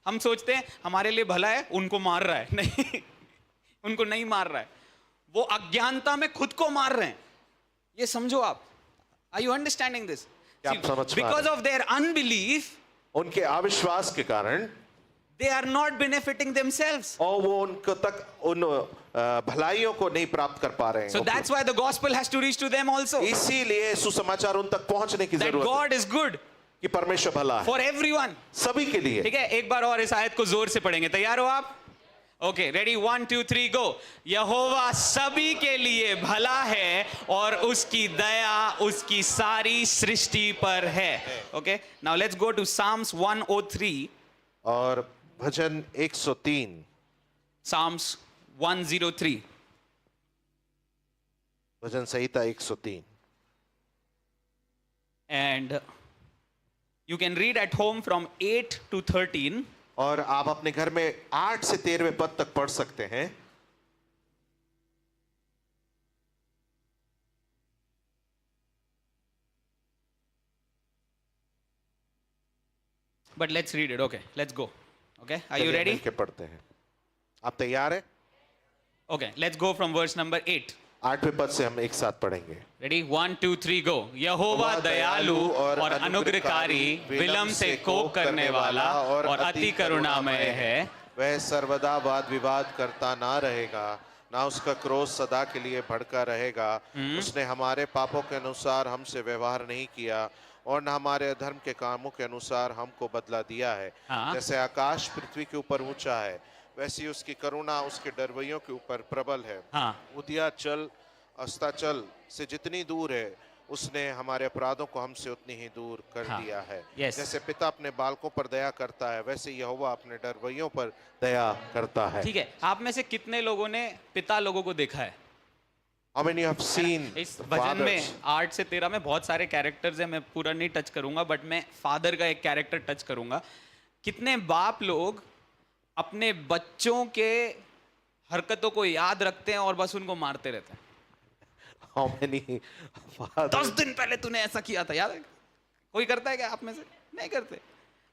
[SPEAKER 1] हम सोचते हैं हमारे लिए भला है, उनको मार रहा है. नहीं, उनको नहीं मार रहा है, वो अज्ञानता में खुद को मार रहे हैं. ये समझो आप. Are you understanding this?
[SPEAKER 2] क्या आप समझ पा रहे हैं?
[SPEAKER 1] Because of their unbelief,
[SPEAKER 2] उनके अविश्वास के कारण
[SPEAKER 1] they are not benefiting themselves.
[SPEAKER 2] और वो उनको तक उन भलाइयों को नहीं प्राप्त कर पा रहे हैं।
[SPEAKER 1] So that's why the gospel has to reach to them also.
[SPEAKER 2] इसीलिए सुसमाचार उन तक पहुंचने की
[SPEAKER 1] That
[SPEAKER 2] जरूरत है
[SPEAKER 1] God is good
[SPEAKER 2] कि परमेश्वर भला है
[SPEAKER 1] for everyone.
[SPEAKER 2] सभी के लिए।
[SPEAKER 1] ठीक है, एक बार और इस आयत को जोर से पढ़ेंगे। तैयार हो आप? ओके, रेडी, 1 2 3 गो। यहोवा सभी के लिए भला है और उसकी दया उसकी सारी सृष्टि पर है। Okay, now let's go to Psalms 103.
[SPEAKER 2] और भजन 103,
[SPEAKER 1] Psalms 103.
[SPEAKER 2] Bhajan Samhita 103।
[SPEAKER 1] And you can read at home from 8 to 13.
[SPEAKER 2] और आप अपने घर में 8 से 13वें पद तक पढ़ सकते हैं।
[SPEAKER 1] But let's read it. Okay, let's go. Okay, are you
[SPEAKER 2] चलिए
[SPEAKER 1] ready?
[SPEAKER 2] मिलके पढ़ते हैं। आप तैयार हैं?
[SPEAKER 1] Okay, let's go from verse number 8.
[SPEAKER 2] 8वें पद से हम एक साथ पढ़ेंगे।
[SPEAKER 1] रेडी, 1 2 3 गो। यहोवा दयालु और अनुग्रहकारी, विलंब से कोप करने वाला और अति करुणामय है।
[SPEAKER 2] वह सर्वदा वाद विवाद करता ना रहेगा, ना उसका क्रोध सदा के लिए भड़का रहेगा। उसने हमारे पापों के अनुसार हमसे व्यवहार नहीं किया और न हमारे अधर्म के कामों के अनुसार हमको बदला दिया है।
[SPEAKER 1] हाँ।
[SPEAKER 2] जैसे आकाश पृथ्वी के ऊपर ऊंचा है, वैसी उसकी करुणा उसके डरवैयों के ऊपर प्रबल है।
[SPEAKER 1] हाँ।
[SPEAKER 2] उदयाचल अस्ताचल से जितनी दूर है, उसने हमारे अपराधों को हमसे उतनी ही दूर कर
[SPEAKER 1] हाँ।
[SPEAKER 2] दिया है।
[SPEAKER 1] Yes.
[SPEAKER 2] जैसे पिता अपने बालकों पर दया करता है, वैसे यहोवा अपने डरवैयों पर दया करता है।
[SPEAKER 1] ठीक है, आप में से कितने लोगों ने पिता लोगों को देखा है?
[SPEAKER 2] How many have seen
[SPEAKER 1] इस भजन में
[SPEAKER 2] fathers?
[SPEAKER 1] 8 से 13 में बहुत सारे कैरेक्टर्स हैं, मैं पूरा नहीं टच करूंगा, बट मैं फादर का एक कैरेक्टर टच करूंगा। कितने बाप लोग अपने बच्चों के हरकतों को याद रखते हैं और बस उनको मारते रहते हैं?
[SPEAKER 2] How many
[SPEAKER 1] 10
[SPEAKER 2] fathers?
[SPEAKER 1] दिन पहले तूने ऐसा किया था, याद है? कोई करता है क्या आप में से? नहीं करते।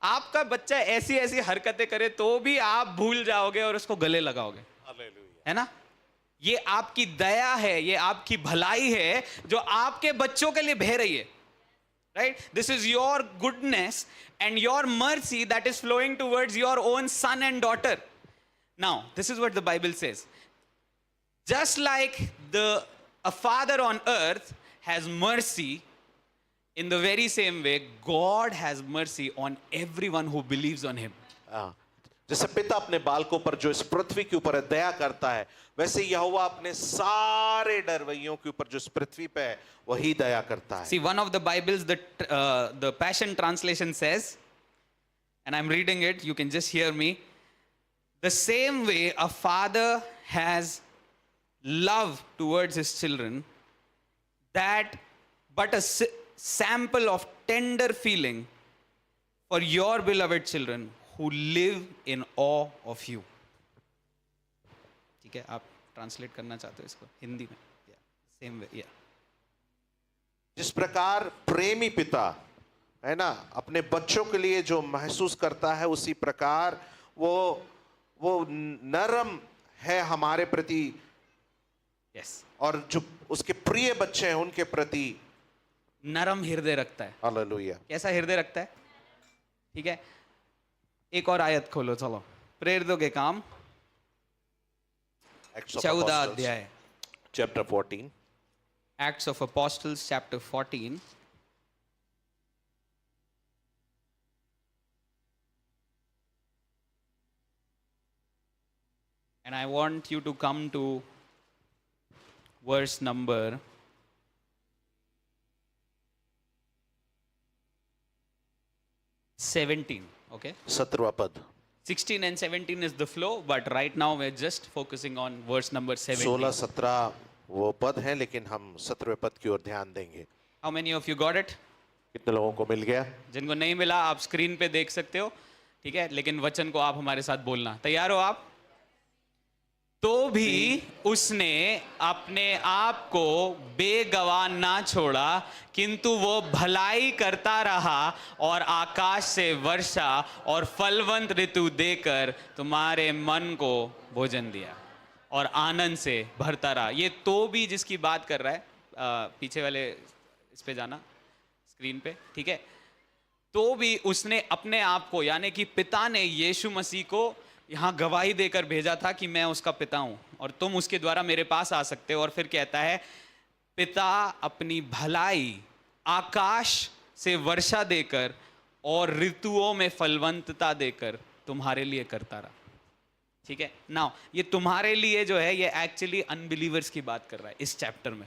[SPEAKER 1] आपका बच्चा ऐसी ऐसी हरकतें करे तो भी आप भूल जाओगे और उसको गले लगाओगे, है ना? ये आपकी दया है, ये आपकी भलाई है जो आपके बच्चों के लिए बह रही है, right? This is your goodness and your mercy that is flowing towards your own son and daughter. Now, this is what the Bible says. Just like a father on earth has mercy, in the very same way, God has mercy on everyone who believes on Him.
[SPEAKER 2] हाँ, जैसे पिता अपने बालकों पर जो इस पृथ्वी के ऊपर दया करता है, वैसे यहोवा अपने सारे डरवैयों के ऊपर जो इस पृथ्वी पे है वही दया करता है।
[SPEAKER 1] See, one of the Bibles, the Passion Translation says, and I'm reading it, you can just hear me. The same way a father has love towards his children, that but a sample of tender feeling for your beloved children who live in awe of you. ठीक है, आप translate करना चाहते हो इसको हिंदी में? Same way, या
[SPEAKER 2] जिस प्रकार प्रेमी पिता है ना अपने बच्चों के लिए जो महसूस करता है, उसी प्रकार वो नरम है हमारे प्रति,
[SPEAKER 1] यस,
[SPEAKER 2] और जो उसके प्रिय बच्चे हैं उनके प्रति
[SPEAKER 1] नरम हृदय रखता है।
[SPEAKER 2] हालेलुया।
[SPEAKER 1] कैसा हृदय रखता है? ठीक है, एक और आयत खोलो, चलो, प्रेरितों के काम 14 अध्याय,
[SPEAKER 2] chapter 14,
[SPEAKER 1] Acts of Apostles chapter 14. And I want you to come to verse number 17. Okay,
[SPEAKER 2] 17वां पद।
[SPEAKER 1] 16 and 17 is the flow, but right now we're just focusing on verse number 17.
[SPEAKER 2] 16-17 वो पद है, लेकिन हम 17वें पद की ओर ध्यान देंगे।
[SPEAKER 1] How many of you got it?
[SPEAKER 2] कितने लोगों को मिल गया?
[SPEAKER 1] जिनको नहीं मिला आप स्क्रीन पे देख सकते हो, ठीक है, लेकिन वचन को आप हमारे साथ बोलना। तैयार हो आप? तो भी उसने अपने आप को बेगवाह ना छोड़ा, किंतु वो भलाई करता रहा और आकाश से वर्षा और फलवंत ऋतु देकर तुम्हारे मन को भोजन दिया और आनंद से भरता रहा। ये तो भी जिसकी बात कर रहा है, पीछे वाले इस पे जाना, स्क्रीन पे, ठीक है। तो भी उसने अपने आप को, यानी कि पिता ने यीशु मसीह को यहाँ गवाही देकर भेजा था कि मैं उसका पिता हूं और तुम उसके द्वारा मेरे पास आ सकते हो। और फिर कहता है, पिता अपनी भलाई आकाश से वर्षा देकर और ऋतुओं में फलवंतता देकर तुम्हारे लिए करता रहा। ठीक है, नाउ ये तुम्हारे लिए जो है, ये एक्चुअली अनबिलीवर्स की बात कर रहा है इस चैप्टर में।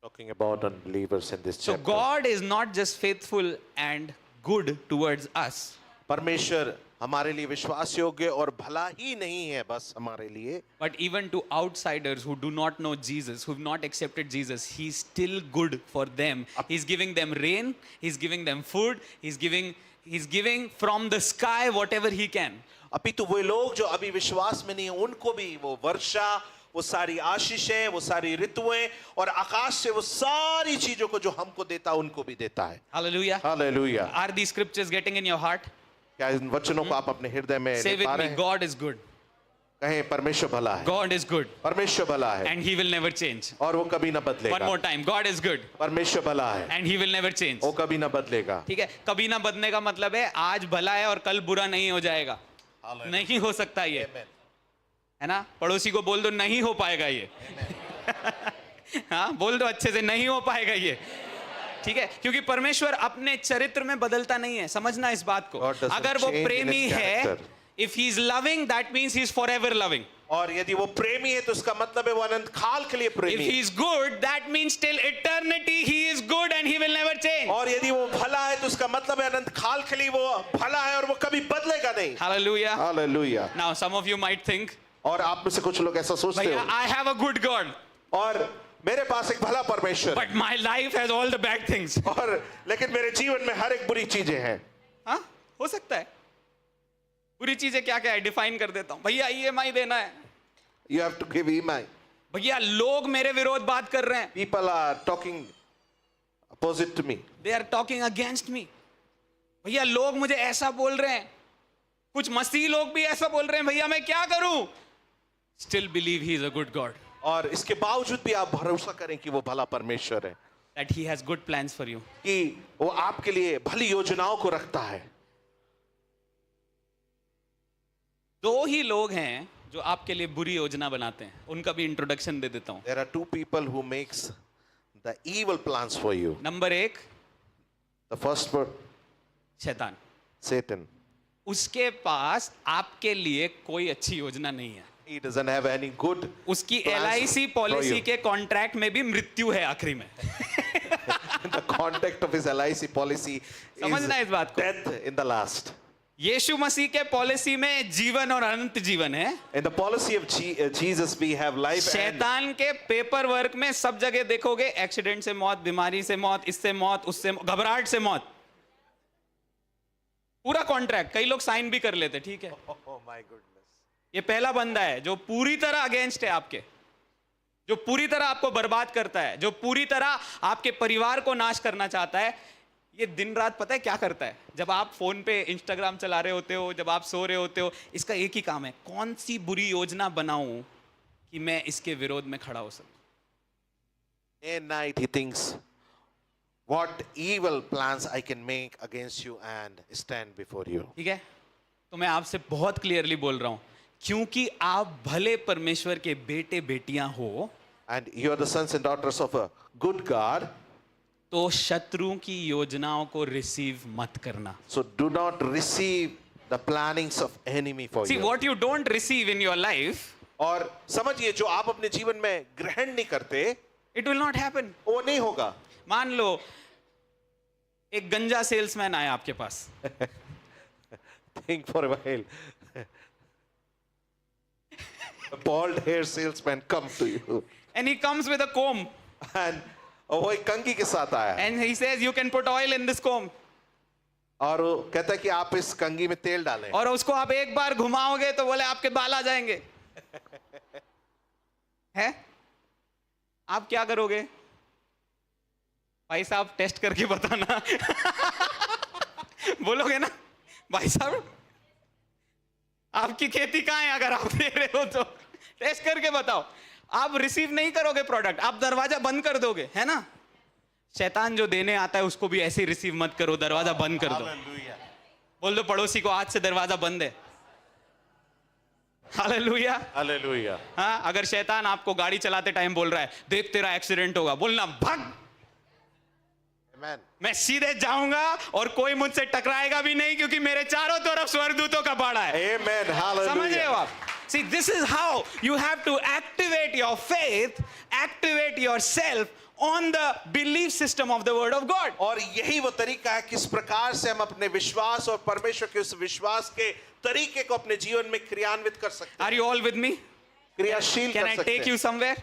[SPEAKER 2] Talking about unbelievers in this
[SPEAKER 1] So
[SPEAKER 2] chapter.
[SPEAKER 1] God is not just faithful and good towards us,
[SPEAKER 2] परमेश्वर हमारे लिए विश्वास योग्य और भला ही नहीं है बस हमारे लिए,
[SPEAKER 1] but even to outsiders who do not know Jesus, who have not accepted Jesus, He's still good for them. He's giving them rain, He's giving them food, He's giving from the sky whatever He can.
[SPEAKER 2] अपितु वे लोग जो अभी विश्वास में नहीं है उनको भी वो वर्षा, वो सारी आशीषें, वो सारी ऋतुएं और आकाश से वो सारी चीजों को जो हमको देता उनको भी देता है।
[SPEAKER 1] Hallelujah.
[SPEAKER 2] Hallelujah.
[SPEAKER 1] Are these scriptures getting in your heart?
[SPEAKER 2] क्या इन वचनों को आप अपने हृदय में
[SPEAKER 1] Say
[SPEAKER 2] ले
[SPEAKER 1] with
[SPEAKER 2] पा
[SPEAKER 1] me,
[SPEAKER 2] रहे हैं?
[SPEAKER 1] God is good.
[SPEAKER 2] कहें परमेश्वर भला है,
[SPEAKER 1] God is good
[SPEAKER 2] परमेश्वर भला है
[SPEAKER 1] and He will never change.
[SPEAKER 2] और वो कभी ना
[SPEAKER 1] One
[SPEAKER 2] बदलेगा।
[SPEAKER 1] more time, God is good
[SPEAKER 2] परमेश्वर भला है,
[SPEAKER 1] and He will never change.
[SPEAKER 2] वो कभी ना बदलेगा।
[SPEAKER 1] ठीक है, कभी ना बदलने का मतलब है आज भला है और कल बुरा नहीं हो जाएगा। नहीं हो सकता ये, है ना? पड़ोसी को बोल दो नहीं हो पाएगा ये। हाँ, बोल दो अच्छे से, नहीं हो पाएगा ये। ठीक है, क्योंकि परमेश्वर अपने चरित्र में बदलता नहीं है। समझना इस बात को।
[SPEAKER 2] God doesn't
[SPEAKER 1] अगर वो
[SPEAKER 2] change in his
[SPEAKER 1] प्रेमी है,
[SPEAKER 2] character.
[SPEAKER 1] if he is loving, that means he is forever loving.
[SPEAKER 2] और यदि वो प्रेमी है तो उसका मतलब है वो अनंत काल के लिए
[SPEAKER 1] If
[SPEAKER 2] प्रेमी
[SPEAKER 1] he
[SPEAKER 2] है।
[SPEAKER 1] is good, that means till eternity he is good and he will never change.
[SPEAKER 2] और यदि वो भला है तो उसका मतलब है अनंत काल के लिए वो भला है और वो कभी बदलेगा नहीं।
[SPEAKER 1] Hallelujah.
[SPEAKER 2] Hallelujah.
[SPEAKER 1] Now some of you might think,
[SPEAKER 2] और आप में से कुछ लोग ऐसा सोचते
[SPEAKER 1] भैया,
[SPEAKER 2] हो,
[SPEAKER 1] I have a good God,
[SPEAKER 2] और मेरे पास एक भला परमेश्वर है,
[SPEAKER 1] but my life has all the bad things.
[SPEAKER 2] और लेकिन मेरे जीवन में हर एक बुरी चीजें हैं।
[SPEAKER 1] हाँ, हो सकता है। बुरी चीजें क्या क्या है, डिफाइन कर देता हूं। भैया EMI देना है,
[SPEAKER 2] You have to give EMI.
[SPEAKER 1] भैया लोग मेरे विरोध बात कर रहे हैं,
[SPEAKER 2] People are talking opposite to me.
[SPEAKER 1] they are talking against me. भैया लोग मुझे ऐसा बोल रहे हैं, कुछ मसीह लोग भी ऐसा बोल रहे हैं, भैया मैं क्या करूं? Still believe he is a good God,
[SPEAKER 2] और इसके बावजूद भी आप भरोसा करें कि वो भला परमेश्वर है,
[SPEAKER 1] that he has good plans for you.
[SPEAKER 2] कि वो आपके लिए भली योजनाओं को रखता है।
[SPEAKER 1] दो ही लोग हैं जो आपके लिए बुरी योजना बनाते हैं, उनका भी इंट्रोडक्शन दे देता हूं।
[SPEAKER 2] There are two people who makes the evil plans for you.
[SPEAKER 1] Number 1,
[SPEAKER 2] The first one,
[SPEAKER 1] शैतान।
[SPEAKER 2] Satan.
[SPEAKER 1] उसके पास आपके लिए कोई अच्छी योजना नहीं है।
[SPEAKER 2] He doesn't have any good
[SPEAKER 1] उसकी
[SPEAKER 2] plans
[SPEAKER 1] LIC
[SPEAKER 2] for
[SPEAKER 1] policy
[SPEAKER 2] you.
[SPEAKER 1] के कॉन्ट्रैक्ट में भी मृत्यु है आखिरी में।
[SPEAKER 2] In the context of his LIC policy is
[SPEAKER 1] समझना इस बात को।
[SPEAKER 2] death in the last.
[SPEAKER 1] यीशु मसीह के पॉलिसी में जीवन और अनंत जीवन है।
[SPEAKER 2] In the policy of Jesus we have life and
[SPEAKER 1] शैतान के पेपर वर्क में सब जगह देखोगे एक्सीडेंट से मौत, बीमारी से मौत, इससे मौत, उससे घबराहट से मौत, पूरा कॉन्ट्रैक्ट। कई लोग साइन भी कर लेते, ठीक है।
[SPEAKER 2] oh my goodness.
[SPEAKER 1] ये पहला बंदा है जो पूरी तरह अगेंस्ट है आपके, जो पूरी तरह आपको बर्बाद करता है, जो पूरी तरह आपके परिवार को नाश करना चाहता है। ये दिन रात पता है क्या करता है? जब आप फोन पे इंस्टाग्राम चला रहे होते हो, जब आप सो रहे होते हो, इसका एक ही काम है, कौन सी बुरी योजना बनाऊं कि मैं इसके विरोध में खड़ा हो सकूं।
[SPEAKER 2] Day and night he thinks what evil plans I can make against you and stand before you.
[SPEAKER 1] ठीक है, तो मैं आपसे बहुत क्लियरली बोल रहा हूं, क्योंकि आप भले परमेश्वर के बेटे बेटियां हो,
[SPEAKER 2] And you are the sons and daughters of a good God.
[SPEAKER 1] तो शत्रु की योजनाओं को रिसीव मत करना।
[SPEAKER 2] So do not receive the plannings of enemy for
[SPEAKER 1] See,
[SPEAKER 2] you.
[SPEAKER 1] what you don't receive in your life,
[SPEAKER 2] और समझिए जो आप अपने जीवन में ग्रहण नहीं करते
[SPEAKER 1] it will not happen.
[SPEAKER 2] वो नहीं होगा।
[SPEAKER 1] मान लो एक गंजा सेल्समैन आया आपके पास,
[SPEAKER 2] Think for a while. A bald hair salesman come to you
[SPEAKER 1] and he comes with a comb
[SPEAKER 2] and वो एक कंघी के साथ आया है
[SPEAKER 1] and he says you can put oil in this comb,
[SPEAKER 2] और वो कहता है कि आप इस कंघी में तेल डालें
[SPEAKER 1] और उसको आप एक बार घुमाओगे तो बोले आपके बाल आ जाएंगे। है, आप क्या करोगे? भाई साहब टेस्ट करके बताना। बोलोगे ना, भाई साहब आपकी खेती कहाँ है, अगर आप दे रहे हो तो टेस्ट करके बताओ। आप रिसीव नहीं करोगे प्रोडक्ट, आप दरवाजा बंद कर दोगे, है ना। शैतान जो देने आता है उसको भी ऐसे ही रिसीव मत करो, दरवाजा बंद कर दो। बोल दो पड़ोसी को, आज से दरवाजा बंद है। हालेलुया।
[SPEAKER 2] हालेलुया।
[SPEAKER 1] हाँ, अगर शैतान आपको गाड़ी चलाते टाइम बोल रहा है देख तेरा एक्सीडेंट होगा, बोलना भाग,
[SPEAKER 2] आमेन।
[SPEAKER 1] मैं सीधे जाऊंगा और कोई मुझसे टकराएगा भी नहीं, क्योंकि मेरे चारों तरफ स्वर्गदूतों का बाड़ा है।
[SPEAKER 2] आमेन। हालेलुया।
[SPEAKER 1] समझ रहे हो आप? See, this is how you have to activate your faith, activate yourself on the belief system of the word of God.
[SPEAKER 2] और यही वो तरीका है किस प्रकार से हम अपने विश्वास और परमेश्वर के उस विश्वास के तरीके को अपने जीवन में क्रियान्वित कर सकते
[SPEAKER 1] Are you all with me?
[SPEAKER 2] हैं, क्रियाशील
[SPEAKER 1] Can
[SPEAKER 2] कर
[SPEAKER 1] I
[SPEAKER 2] सकते
[SPEAKER 1] take you
[SPEAKER 2] हैं।
[SPEAKER 1] somewhere?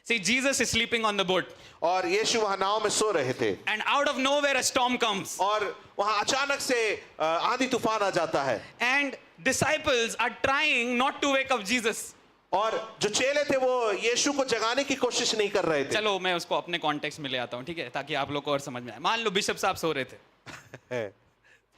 [SPEAKER 1] See, Jesus is sleeping on the boat,
[SPEAKER 2] और यीशु वहां नाव में सो रहे थे
[SPEAKER 1] and out of nowhere a storm comes,
[SPEAKER 2] और वहां अचानक से आंधी तूफान आ जाता है
[SPEAKER 1] and disciples are trying not to wake up Jesus.
[SPEAKER 2] और जो चेले थे वो यीशु को जगाने की कोशिश नहीं कर रहे थे।
[SPEAKER 1] चलो मैं उसको अपने कॉन्टेक्स्ट में ले आता हूँ, ठीक है, ताकि आप लोग को और समझ में आए। मान लो बिशप साहब सो रहे थे,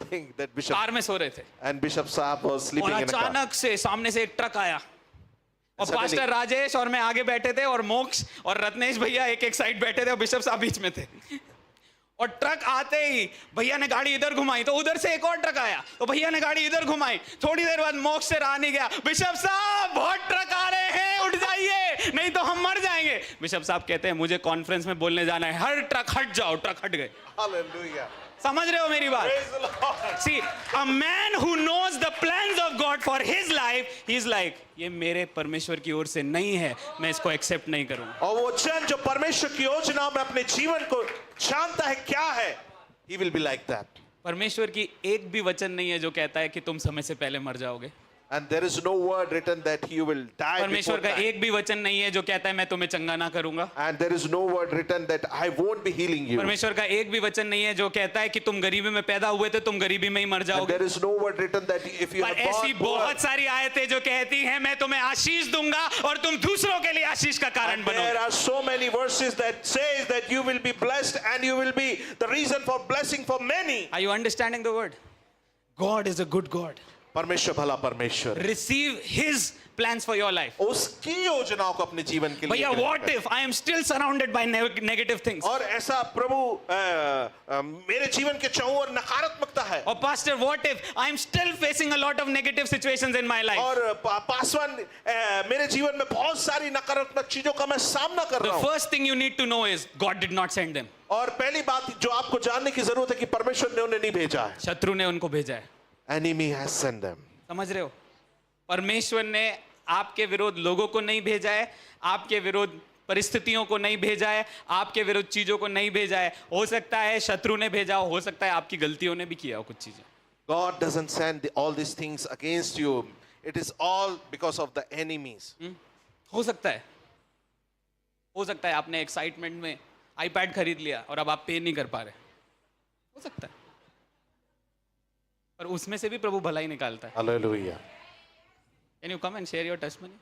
[SPEAKER 2] Think that Bishop
[SPEAKER 1] कार में सो रहे थे,
[SPEAKER 2] and Bishop Saab was sleeping
[SPEAKER 1] और
[SPEAKER 2] in a car.
[SPEAKER 1] अचानक से सामने से एक ट्रक आया, और
[SPEAKER 2] Suddenly-
[SPEAKER 1] पास्टर राजेश और मैं आगे बैठे थे, और मोक्ष और रत्नेश भैया एक एक साइड बैठे थे, और बिशप साहब बीच में थे। और ट्रक आते ही भैया ने गाड़ी इधर घुमाई, तो उधर से एक और ट्रक आया, तो भैया ने गाड़ी इधर घुमाई। थोड़ी देर बाद मोक्ष से रहा नहीं गया, बिशप साहब बहुत ट्रक आ रहे हैं, उठ जाइए नहीं तो हम मर जाएंगे। बिशप साहब कहते हैं मुझे कॉन्फ्रेंस में बोलने जाना है, हर ट्रक हट जाओ। ट्रक हट गए।
[SPEAKER 2] Hallelujah.
[SPEAKER 1] समझ रहे हो मेरी बात?
[SPEAKER 2] Praise the Lord.
[SPEAKER 1] See, a man who knows the plans of God for his life, he is like, ये मेरे परमेश्वर की ओर से नहीं है, मैं इसको एक्सेप्ट नहीं करूंगा।
[SPEAKER 2] और वो जन जो परमेश्वर की योजना में अपने जीवन को जानता है क्या है, he will be like that.
[SPEAKER 1] परमेश्वर की एक भी वचन नहीं है जो कहता है कि तुम समय से पहले मर जाओगे।
[SPEAKER 2] And there is no word written that you will die
[SPEAKER 1] परमेश्वर
[SPEAKER 2] before
[SPEAKER 1] का
[SPEAKER 2] time.
[SPEAKER 1] एक भी वचन नहीं है जो कहता है मैं तुम्हें चंगा ना करूंगा।
[SPEAKER 2] And there is no word written that I won't be healing you.
[SPEAKER 1] परमेश्वर का एक भी वचन नहीं है जो कहता है कि तुम गरीबी में पैदा हुए थे, तुम गरीबी में ही मर
[SPEAKER 2] And
[SPEAKER 1] जाओगे।
[SPEAKER 2] there is no word written that if you
[SPEAKER 1] पर
[SPEAKER 2] are
[SPEAKER 1] ऐसी
[SPEAKER 2] born poor,
[SPEAKER 1] बहुत सारी आयतें जो कहती हैं मैं तुम्हें आशीष दूंगा और तुम दूसरों के लिए आशीष का कारण
[SPEAKER 2] and there
[SPEAKER 1] बनोगे।
[SPEAKER 2] are so many verses that says that you will be blessed and you will be the reason for blessing for many.
[SPEAKER 1] Are you understanding the word? God is a good God.
[SPEAKER 2] परमेश्वर भला परमेश्वर है।
[SPEAKER 1] Receive his plans for your life.
[SPEAKER 2] उसकी योजनाओं को अपने जीवन के लिए
[SPEAKER 1] भैया
[SPEAKER 2] ग्रहण
[SPEAKER 1] what
[SPEAKER 2] करें।
[SPEAKER 1] if I am still surrounded by negative things?
[SPEAKER 2] और ऐसा प्रभु मेरे जीवन के चारों ओर नकारात्मकता है
[SPEAKER 1] Or pastor, what if I am still facing a lot of negative situations in my life?
[SPEAKER 2] और पासवान मेरे जीवन में बहुत सारी नकारात्मक चीजों का मैं सामना कर
[SPEAKER 1] The
[SPEAKER 2] रहा हूँ।
[SPEAKER 1] first thing you need to know is God did not send them.
[SPEAKER 2] और पहली बात जो आपको जानने की जरूरत है कि परमेश्वर ने उन्हें नहीं भेजा है।
[SPEAKER 1] शत्रु ने उनको भेजा है।
[SPEAKER 2] Enemy has sent them.
[SPEAKER 1] समझ रहे हो? परमेश्वर ने आपके विरोध लोगों को नहीं भेजा है, आपके विरोध परिस्थितियों को नहीं भेजा है, आपके विरुद्ध चीजों को नहीं भेजा है। हो सकता है शत्रु ने भेजा हो सकता है आपकी गलतियों ने भी किया हो कुछ चीजें।
[SPEAKER 2] God doesn't send all these things against you. It is all because of the enemies.
[SPEAKER 1] हो सकता है, हो सकता है आपने एक्साइटमेंट में आईपैड खरीद लिया और अब आप पे नहीं कर पा रहे, हो सकता है, पर उसमें से भी प्रभु भलाई निकालता है।
[SPEAKER 2] Hallelujah.
[SPEAKER 1] Can you come and share your testimony?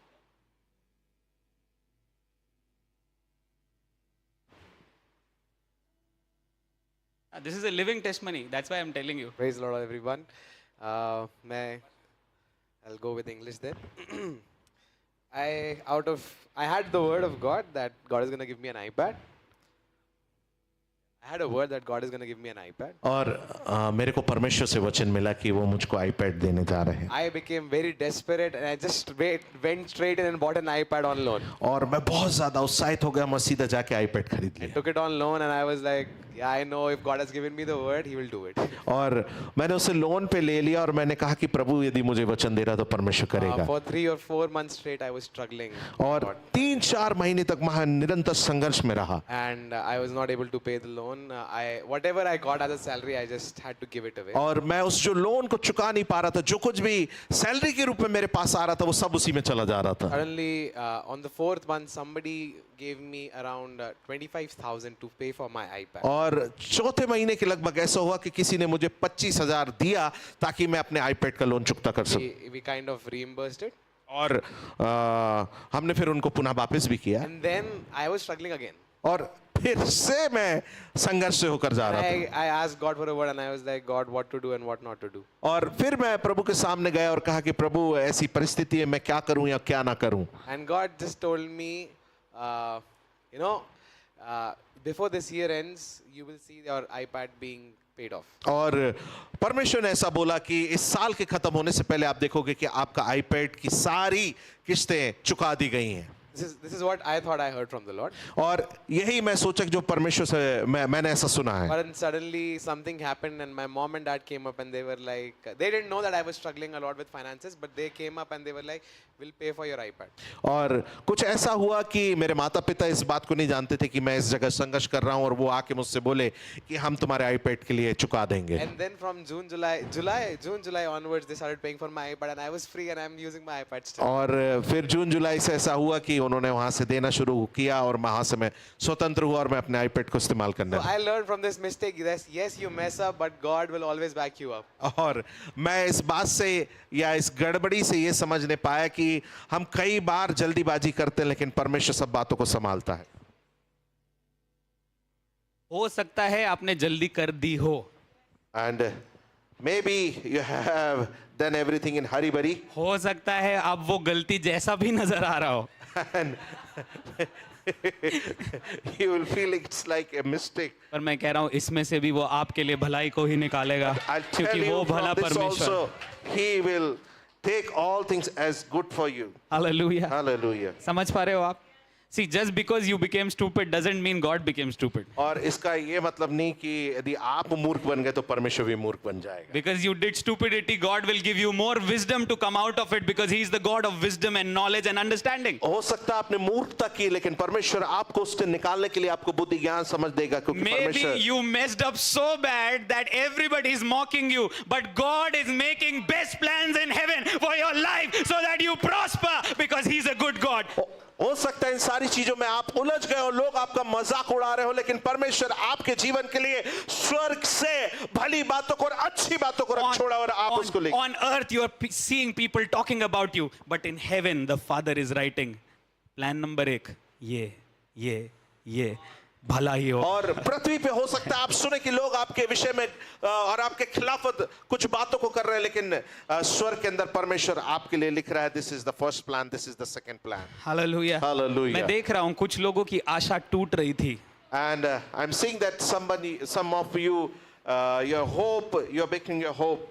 [SPEAKER 1] This is a living testimony. That's why I'm telling you.
[SPEAKER 4] Praise the Lord, everyone. I'll go with English then. I had the word of God that God is going to give me an iPad. I had a word that God is going to give me an iPad.
[SPEAKER 2] और मेरे को परमेश्वर से वचन मिला कि वो मुझको आईपैड देने जा रहे हैं।
[SPEAKER 4] I became very desperate and I just went straight in and bought an iPad on loan.
[SPEAKER 2] और मैं बहुत ज्यादा उत्साहित हो गया, मैं सीधा जाके आईपैड खरीद लिया।
[SPEAKER 4] Took it on loan and I was like, yeah, I know if God has given me the word, He will do it.
[SPEAKER 2] और मैंने उसे लोन पे ले लिया और मैंने कहा कि प्रभु यदि मुझे वचन दे रहा तो परमेश्वर करेगा।
[SPEAKER 4] For 3 or 4 months straight, I was struggling.
[SPEAKER 2] और 3-4 महीने तक मैं निरंतर संघर्ष में रहा।
[SPEAKER 4] And I was not able to pay the loan. Whatever I got as a salary, I just had to give it away.
[SPEAKER 2] और मैं उस जो लोन को चुका नहीं पा रहा था, जो कुछ भी सैलरी के रूप में मेरे पास आ रहा था वो सब उसी में चला जा रहा था।
[SPEAKER 4] Suddenly, on the 4th month, somebody gave me around 25,000 to pay for my iPad.
[SPEAKER 2] और चौथे महीने के लगभग ऐसा हुआ कि किसी ने मुझे 25,000 दिया ताकि मैं अपने आईपैड का लोन चुकता कर सकूं।
[SPEAKER 4] We kind of reimbursed it.
[SPEAKER 2] और हमने फिर उनको पुनः वापस भी किया
[SPEAKER 4] And then I was struggling again.
[SPEAKER 2] और फिर से मैं संघर्ष से होकर जा रहा था।
[SPEAKER 4] I asked God for a word and I was like, God, what to do and what not to do.
[SPEAKER 2] और फिर मैं प्रभु के सामने गया और कहा कि प्रभु ऐसी परिस्थिति है, मैं क्या करूं या क्या ना करूं।
[SPEAKER 4] And God just told me, you know, before this year ends, you will see your iPad being paid off.
[SPEAKER 2] और परमेश्वर ने ऐसा बोला कि इस साल के खत्म होने से पहले आप देखोगे कि आपका आईपैड की सारी किस्तें चुका दी गई हैं।
[SPEAKER 4] This is what I thought I heard from the Lord.
[SPEAKER 2] और यही मैं सोचा कि जो परमेश्वर से मैंने ऐसा सुना है।
[SPEAKER 4] But then suddenly something happened and my mom and dad came up and they were like, they didn't know that I was struggling a lot with finances, but they came up and they were like, we'll pay for your iPad.
[SPEAKER 2] और कुछ ऐसा हुआ कि मेरे माता पिता इस बात को नहीं जानते थे कि मैं इस जगह संघर्ष कर रहा हूं और वो आके मुझसे बोले कि हम तुम्हारे आईपैड के लिए चुका देंगे।
[SPEAKER 4] And then from June, July onwards, they started paying for my iPad and I was free and I'm using my iPad still.
[SPEAKER 2] और फिर जून जुलाई से ऐसा हुआ कि उन्होंने वहां से देना शुरू किया और वहां से मैं स्वतंत्र हुआ और मैं अपने आईपैड को इस्तेमाल करने
[SPEAKER 4] So
[SPEAKER 2] लगा।
[SPEAKER 4] I learned from this mistake that yes, you mess up, but God will always back you up.
[SPEAKER 2] और मैं इस बात से या इस गड़बड़ी से ये समझने पाया कि हम कई बार जल्दीबाजी करते हैं लेकिन परमेश्वर सब बातों को संभालता है।
[SPEAKER 1] हो सकता है आपने जल्दी कर दी हो,
[SPEAKER 2] And maybe you have done everything in hurry burry
[SPEAKER 1] हो सकता है अब वो गलती जैसा भी नजर आ रहा हो,
[SPEAKER 2] and you will feel it's like a mistake.
[SPEAKER 1] पर मैं कह रहा हूं इसमें से भी वो आपके लिए भलाई को ही निकालेगा,
[SPEAKER 2] I'll tell
[SPEAKER 1] क्योंकि वो
[SPEAKER 2] you
[SPEAKER 1] भला
[SPEAKER 2] from this
[SPEAKER 1] परमेश्वर।
[SPEAKER 2] also, He will take all things as good for you.
[SPEAKER 1] Hallelujah.
[SPEAKER 2] Hallelujah.
[SPEAKER 1] समझ पा रहे हो आप? See, just because you became stupid doesn't mean God became stupid.
[SPEAKER 2] और इसका ये मतलब नहीं कि यदि आप मूर्ख बन गए तो परमेश्वर भी मूर्ख बन जाएगा।
[SPEAKER 1] Because you did stupidity, God will give you more wisdom to come out of it because He is the God of wisdom and knowledge and understanding.
[SPEAKER 2] हो सकता है आपने मूर्खता की लेकिन परमेश्वर आपको उससे निकालने के लिए आपको बुद्धि ज्ञान समझ देगा क्योंकि
[SPEAKER 1] Maybe
[SPEAKER 2] परमेश्वर
[SPEAKER 1] you messed up so bad that everybody is mocking you, but God is making best plans in heaven for your life so that you prosper because He's a good God.
[SPEAKER 2] हो सकता है इन सारी चीजों में आप उलझ गए हो, लोग आपका मजाक उड़ा रहे हो, लेकिन परमेश्वर आपके जीवन के लिए स्वर्ग से भली बातों को और अच्छी बातों को रख छोड़ा और आप उसको ले।
[SPEAKER 1] On earth you are seeing people talking about you, but in heaven the Father is writing plan number 1, ये भला ही हो।
[SPEAKER 2] और पृथ्वी पे हो सकता है आप सुने कि लोग आपके विषय में और आपके खिलाफ कुछ बातों को कर रहे हैं, लेकिन स्वर्ग के अंदर परमेश्वर आपके लिए लिख रहा है this is the first plan, this is the second plan.
[SPEAKER 1] Hallelujah.
[SPEAKER 2] Hallelujah.
[SPEAKER 1] मैं देख रहा हूँ कुछ लोगों की आशा टूट रही थी।
[SPEAKER 2] And I'm seeing that some of you, your hope, you're making your hope.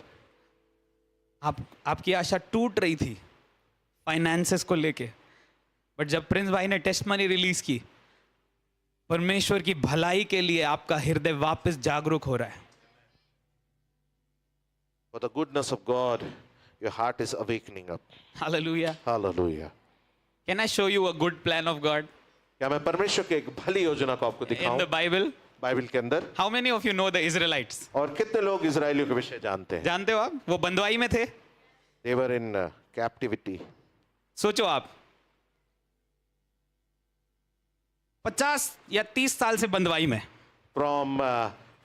[SPEAKER 1] आपकी आशा टूट रही थी फाइनेंसेस को लेके, बट जब प्रिंस भाई ने टेस्टमनी रिलीज की, परमेश्वर की भलाई के लिए आपका हृदय वापस जागरूक हो रहा है।
[SPEAKER 2] For the goodness of God, your heart is awakening up.
[SPEAKER 1] Hallelujah.
[SPEAKER 2] Hallelujah.
[SPEAKER 1] Can I show you a good plan of God
[SPEAKER 2] क्या मैं परमेश्वर की एक भली योजना को आपको
[SPEAKER 1] in
[SPEAKER 2] दिखाऊं
[SPEAKER 1] the Bible?
[SPEAKER 2] बाइबल के अंदर?
[SPEAKER 1] How many of you know the Israelites?
[SPEAKER 2] और कितने लोग इजरायलियों के विषय जानते हैं?
[SPEAKER 1] जानते हो आप? वो बंदवाई में थे।
[SPEAKER 2] They were in captivity.
[SPEAKER 1] सोचो आप 50 या 30 साल से बंदवाई में,
[SPEAKER 2] From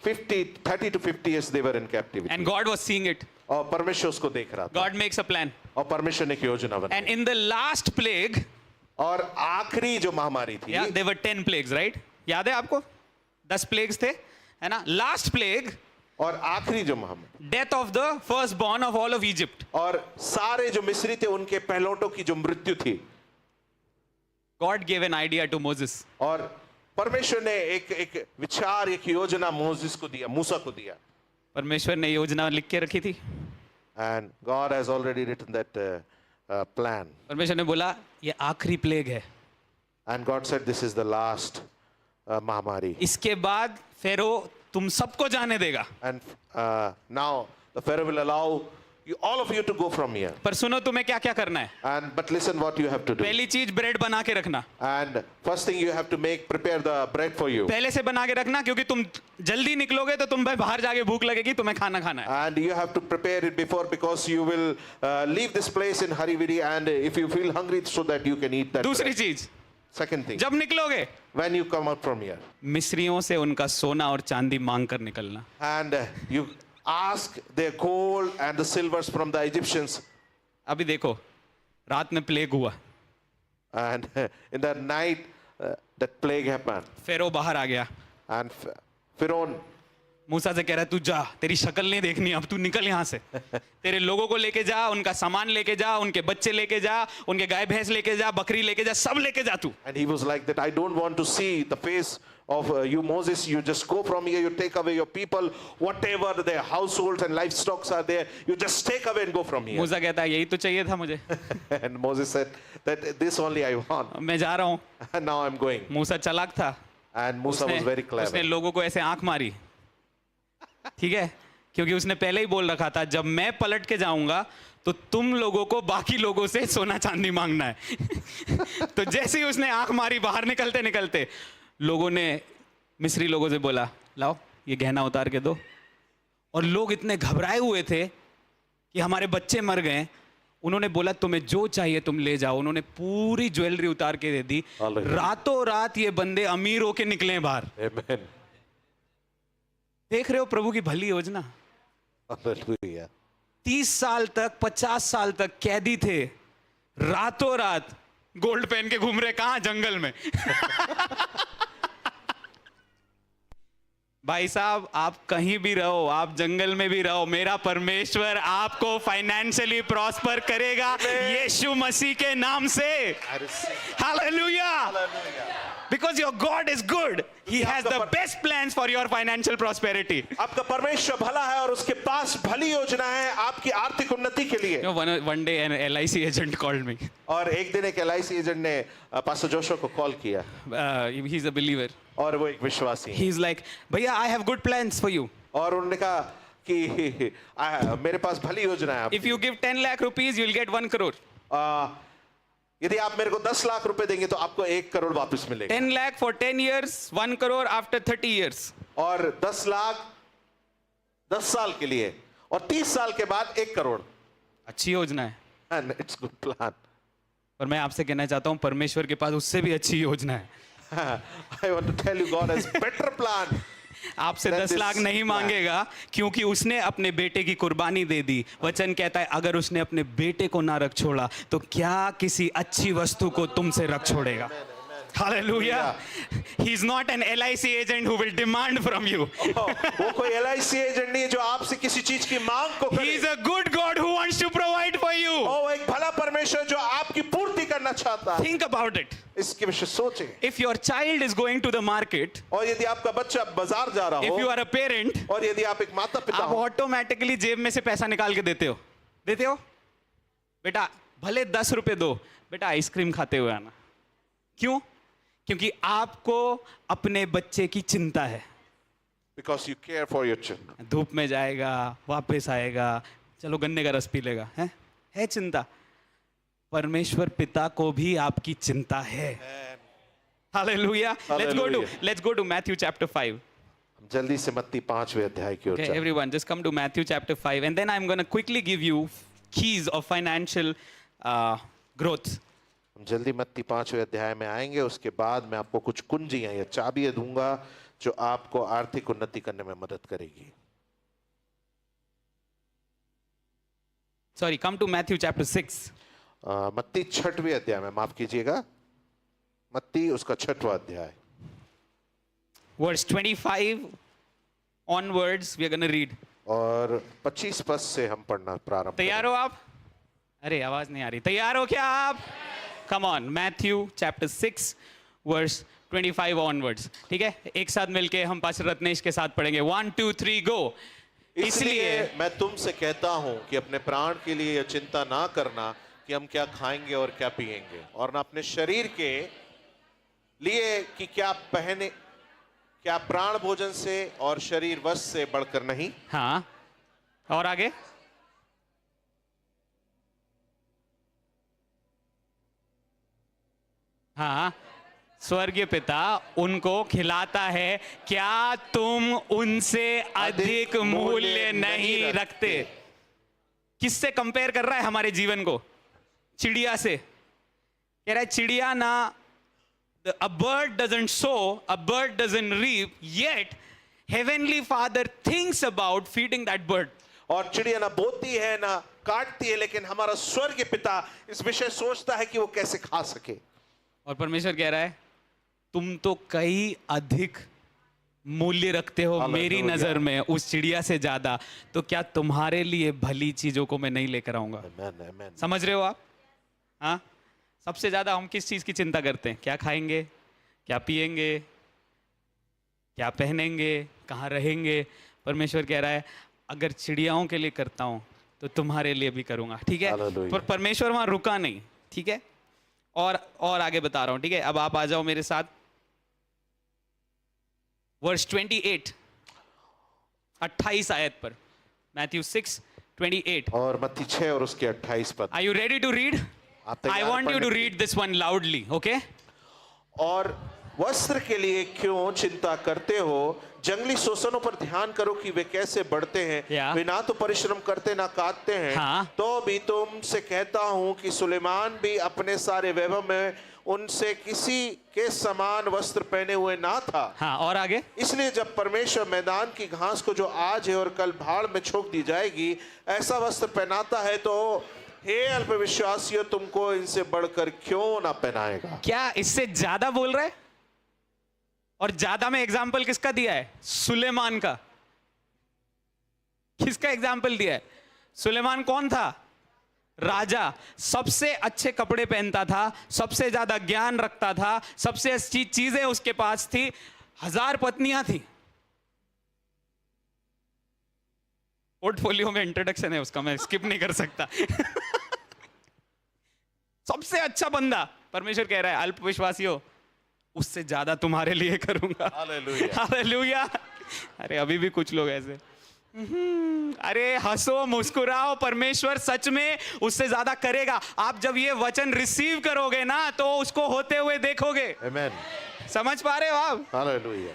[SPEAKER 2] 30 to 50 years they were in captivity.
[SPEAKER 1] and God was seeing it.
[SPEAKER 2] और परमेश्वर उसको देख रहा था।
[SPEAKER 1] God makes a plan,
[SPEAKER 2] और परमेश्वर ने एक योजना
[SPEAKER 1] and
[SPEAKER 2] बनाई।
[SPEAKER 1] in the last plague,
[SPEAKER 2] और आखिरी जो महामारी थी,
[SPEAKER 1] yeah, there were 10 plagues, right? याद है आपको? 10 plagues थे, है ना? Last plague,
[SPEAKER 2] और आखिरी जो महामारी,
[SPEAKER 1] death of the firstborn of all of Egypt.
[SPEAKER 2] और सारे जो मिस्री थे उनके पहलौठों की जो मृत्यु थी।
[SPEAKER 1] God gave an idea to Moses.
[SPEAKER 2] और परमेश्वर ने एक विचार, एक योजना मोसेस को दिया, मूसा को दिया।
[SPEAKER 1] परमेश्वर ने योजना लिख के रखी थी।
[SPEAKER 2] And God has already written that plan.
[SPEAKER 1] परमेश्वर ने बोला ये आखिरी प्लेग है,
[SPEAKER 2] And God said this is the last महामारी.
[SPEAKER 1] इसके बाद फेरो तुम सबको जाने देगा।
[SPEAKER 2] And now the Pharaoh will allow all of you to go from here.
[SPEAKER 1] पर सुनो तुम्हें क्या क्या करना है।
[SPEAKER 2] But listen what you have to do.
[SPEAKER 1] पहली चीज ब्रेड बना के रखना,
[SPEAKER 2] And first thing you have to prepare the bread for you.
[SPEAKER 1] पहले से बना के रखना, क्योंकि तुम जल्दी निकलोगे तो तुम भाई बाहर जाके भूख लगेगी, तुम्हें खाना खाना है।
[SPEAKER 2] And you have to prepare it before because you will leave this place in hurry and if you feel hungry so that you can eat that
[SPEAKER 1] दूसरी
[SPEAKER 2] bread.
[SPEAKER 1] चीज,
[SPEAKER 2] Second thing,
[SPEAKER 1] जब निकलोगे
[SPEAKER 2] when you come out from here
[SPEAKER 1] मिस्रियों से उनका सोना और चांदी मांग कर निकलना।
[SPEAKER 2] and you ask their gold and the silvers from the Egyptians.
[SPEAKER 1] अभी देखो रात में प्लेग हुआ,
[SPEAKER 2] And in the night that plague happened.
[SPEAKER 1] फेरो बाहर आ गया,
[SPEAKER 2] And Pharaoh
[SPEAKER 1] मूसा से कह रहा है तू जा, तेरी शक्ल नहीं देखनी, अब तू निकल यहाँ से। तेरे लोगों को लेके जा, उनका सामान लेके जा, उनके बच्चे लेके जा, उनके गाय भैंस लेके जा, बकरी लेके जा, सब लेके जा तू।
[SPEAKER 2] And he was like that, I don't want to see the face of you, Moses. You just go from here, you take away your people, whatever their households and livestock are there, you just take away and go from here.
[SPEAKER 1] मूसा कहता है यही तो चाहिए था मुझे,
[SPEAKER 2] And Moses said that this only I want.
[SPEAKER 1] मैं जा रहा हूँ।
[SPEAKER 2] And now I'm going.
[SPEAKER 1] मूसा चालाक था,
[SPEAKER 2] And Musa was very
[SPEAKER 1] उसने
[SPEAKER 2] clever.
[SPEAKER 1] लोगों को ऐसे आंख मारी, ठीक है, क्योंकि उसने पहले ही बोल रखा था जब मैं पलट के जाऊंगा तो तुम लोगों को बाकी लोगों से सोना चांदी मांगना है। तो जैसे ही उसने आंख मारी, बाहर निकलते निकलते लोगों ने मिस्री लोगों से बोला लाओ ये गहना उतार के दो। और लोग इतने घबराए हुए थे कि हमारे बच्चे मर गए। उन्होंने बोला तुम्हें जो चाहिए तुम ले जाओ। उन्होंने पूरी ज्वेलरी उतार के दे दी।
[SPEAKER 2] Hallelujah.
[SPEAKER 1] रातों रात ये बंदे अमीर होके निकले बाहर।
[SPEAKER 2] Amen.
[SPEAKER 1] देख रहे हो प्रभु की भली योजना।
[SPEAKER 2] Hallelujah.
[SPEAKER 1] 30 साल तक 50 साल तक कैदी थे, रातों रात गोल्ड पहन के घूम रहे, कहां? जंगल में। भाई साहब आप कहीं भी रहो, आप जंगल में भी रहो, मेरा परमेश्वर आपको फाइनेंशियली प्रॉस्पर करेगा यीशु मसीह के नाम से।
[SPEAKER 2] I receive.
[SPEAKER 1] Hallelujah.
[SPEAKER 2] Hallelujah.
[SPEAKER 1] Because your God is good. He has the
[SPEAKER 2] आपका
[SPEAKER 1] best plans for your financial prosperity.
[SPEAKER 2] आपका परमेश्वर भला है और उसके पास भली योजना है आपकी आर्थिक उन्नति के लिए।
[SPEAKER 1] You know, one day an LIC agent called me.
[SPEAKER 2] और एक दिन एक LIC एजेंट ने पास्टर जोशुआ को कॉल किया
[SPEAKER 1] He's a believer.
[SPEAKER 2] और वो एक विश्वासी है।
[SPEAKER 1] He's like, भैया I have good plans for you.
[SPEAKER 2] और उन्होंने कहा कि मेरे पास भली योजना है।
[SPEAKER 1] If you give 10 lakh rupees, you'll get 1 crore.
[SPEAKER 2] यदि आप मेरे को 10 लाख रुपए देंगे तो आपको 1 करोड़ वापस मिलेगा।
[SPEAKER 1] 10 lakh for 10 years, 1 crore after 30 years.
[SPEAKER 2] और 10 लाख 10 साल के लिए और 30 साल के बाद 1 करोड़।
[SPEAKER 1] अच्छी योजना है।
[SPEAKER 2] And it's good plan.
[SPEAKER 1] पर मैं आपसे कहना चाहता हूँ परमेश्वर के पास उससे भी अच्छी योजना है।
[SPEAKER 2] I want to tell you God has better plan.
[SPEAKER 1] आपसे
[SPEAKER 2] That
[SPEAKER 1] 10
[SPEAKER 2] is
[SPEAKER 1] लाख नहीं
[SPEAKER 2] plan.
[SPEAKER 1] मांगेगा क्योंकि उसने अपने बेटे की कुर्बानी दे दी। वचन कहता है अगर उसने अपने बेटे को ना रख छोड़ा तो क्या किसी अच्छी वस्तु को तुमसे रख छोड़ेगा। Hallelujah. He's not an LIC agent who will demand from you.
[SPEAKER 2] वो कोई LIC एजेंट नहीं है जो आपसे किसी चीज की मांग को करे।
[SPEAKER 1] He is a good God who wants to provide for you.
[SPEAKER 2] वो एक भला परमेश्वर जो आपकी पूर्ति करना चाहता है।
[SPEAKER 1] Think about it.
[SPEAKER 2] इसके विषय सोचें।
[SPEAKER 1] If your child is going to the market,
[SPEAKER 2] और यदि आपका बच्चा बाजार जा रहा
[SPEAKER 1] if you
[SPEAKER 2] हो
[SPEAKER 1] are a parent,
[SPEAKER 2] और यदि आप एक माता पिता
[SPEAKER 1] आप
[SPEAKER 2] हो
[SPEAKER 1] ऑटोमेटिकली जेब में से पैसा निकाल के देते हो बेटा भले 10 रुपए दो, बेटा आइसक्रीम खाते हुए आना। क्यों? क्योंकि आपको अपने बच्चे की चिंता है।
[SPEAKER 2] because you care for your children.
[SPEAKER 1] धूप में जाएगा, वापस आएगा, चलो गन्ने का रस पी लेगा, है चिंता। परमेश्वर पिता को भी आपकी चिंता है। Hallelujah. Let's go to Matthew chapter 5.
[SPEAKER 2] जल्दी से मत्ती 5वें अध्याय की ओर
[SPEAKER 1] Okay,
[SPEAKER 2] चलें।
[SPEAKER 1] everyone, just come to Matthew chapter 5, and then I'm going to quickly give you keys of financial growth.
[SPEAKER 2] हम जल्दी मत्ती 5वें अध्याय में आएंगे। उसके बाद मैं आपको कुछ कुंजियां या चाबियां दूंगा जो आपको आर्थिक उन्नति करने में मदद करेगी।
[SPEAKER 1] Sorry, come to Matthew chapter 6.
[SPEAKER 2] मत्ती 6वें अध्याय में, माफ कीजिएगा, मत्ती उसका 6वां अध्याय,
[SPEAKER 1] Verse 25 onwards, we are going to read.
[SPEAKER 2] और 25 पद से हम पढ़ना प्रारंभ
[SPEAKER 1] तैयार हो आप? अरे आवाज नहीं आ रही। तैयार हो क्या आप? Come on, Matthew chapter 6 verse 25 onwards. ठीक है, एक साथ मिलके हम पास्टर रत्नेश के साथ पढ़ेंगे। 1 2 3 go.
[SPEAKER 2] इसलिए मैं तुमसे कहता हूं कि अपने प्राण के लिए यह चिंता ना करना कि हम क्या खाएंगे और क्या पिएंगे, और ना अपने शरीर के लिए कि क्या पहने, क्या प्राण भोजन से और शरीर वस्त्र से बढ़कर नहीं।
[SPEAKER 1] हाँ, और आगे? हाँ, स्वर्गीय पिता उनको खिलाता है, क्या तुम उनसे अधिक मूल्य नहीं रखते? किससे कंपेयर कर रहा है हमारे जीवन को? चिड़िया से। कह रहा है चिड़िया ना, a bird doesn't sow, a bird doesn't reap, yet heavenly Father thinks about feeding that bird.
[SPEAKER 2] और चिड़िया ना बोती है ना काटती है, लेकिन हमारा स्वर्गीय पिता इस विषय सोचता है कि वो कैसे खा सके।
[SPEAKER 1] और परमेश्वर कह रहा है तुम तो कई अधिक मूल्य रखते हो मेरी नजर में उस चिड़िया से ज्यादा, तो क्या तुम्हारे लिए भली चीजों को मैं नहीं लेकर आऊंगा?
[SPEAKER 2] Amen, amen.
[SPEAKER 1] समझ रहे हो आप? हाँ, सबसे ज्यादा हम किस चीज की चिंता करते हैं? क्या खाएंगे, क्या पिएंगे, क्या पहनेंगे, कहाँ रहेंगे? परमेश्वर कह रहा है अगर चिड़ियाओं के लिए करता हूं तो तुम्हारे लिए भी करूंगा, ठीक है?
[SPEAKER 2] Hallelujah.
[SPEAKER 1] पर परमेश्वर वहां रुका नहीं, ठीक है? और आगे बता रहा हूं, ठीक है? अब आप आ जाओ मेरे साथ वर्स 28, 28 आयत पर, मैथ्यू 6:28।
[SPEAKER 2] और मत्ती 6 और उसके 28 पद।
[SPEAKER 1] Are you ready to read?
[SPEAKER 2] आप तैयार
[SPEAKER 1] I
[SPEAKER 2] हैं
[SPEAKER 1] want you
[SPEAKER 2] पढ़ने
[SPEAKER 1] to
[SPEAKER 2] के लिए?
[SPEAKER 1] read this one loudly, okay?
[SPEAKER 2] और वस्त्र के लिए क्यों चिंता करते हो? जंगली शोषणों पर ध्यान करो कि वे कैसे बढ़ते हैं।
[SPEAKER 1] या।
[SPEAKER 2] वे ना तो परिश्रम करते ना काटते हैं।
[SPEAKER 1] हाँ।
[SPEAKER 2] तो भी तुमसे कहता हूं कि सुलेमान भी अपने सारे वैभव में उनसे किसी के समान वस्त्र पहने हुए ना था।
[SPEAKER 1] हाँ, और आगे?
[SPEAKER 2] इसलिए जब परमेश्वर मैदान की घास को जो आज है और कल भाड़ में झोंक दी जाएगी ऐसा वस्त्र पहनाता है, तो हे अल्पविश्वासियों तुमको इनसे बढ़कर क्यों ना पहनाएगा?
[SPEAKER 1] क्या इससे ज्यादा बोल रहा है? और ज्यादा में एग्जाम्पल किसका दिया है? सुलेमान का। किसका एग्जाम्पल दिया है? सुलेमान कौन था? राजा। सबसे अच्छे कपड़े पहनता था, सबसे ज्यादा ज्ञान रखता था, सबसे अच्छी चीजें उसके पास थी, 1000 पत्नियां थी। पोर्टफोलियो में इंट्रोडक्शन है उसका, मैं स्किप नहीं कर सकता। सबसे अच्छा बंदा। परमेश्वर कह रहा है अल्पविश्वासियों उससे ज्यादा तुम्हारे लिए करूंगा।
[SPEAKER 2] हालेलुया।
[SPEAKER 1] हालेलुया। अरे अभी भी कुछ लोग ऐसे अरे हंसो मुस्कुराओ, परमेश्वर सच में उससे ज्यादा करेगा। आप जब ये वचन रिसीव करोगे ना तो उसको होते हुए देखोगे।
[SPEAKER 2] आमेन।
[SPEAKER 1] समझ पा रहे हो आप?
[SPEAKER 2] हालेलुया।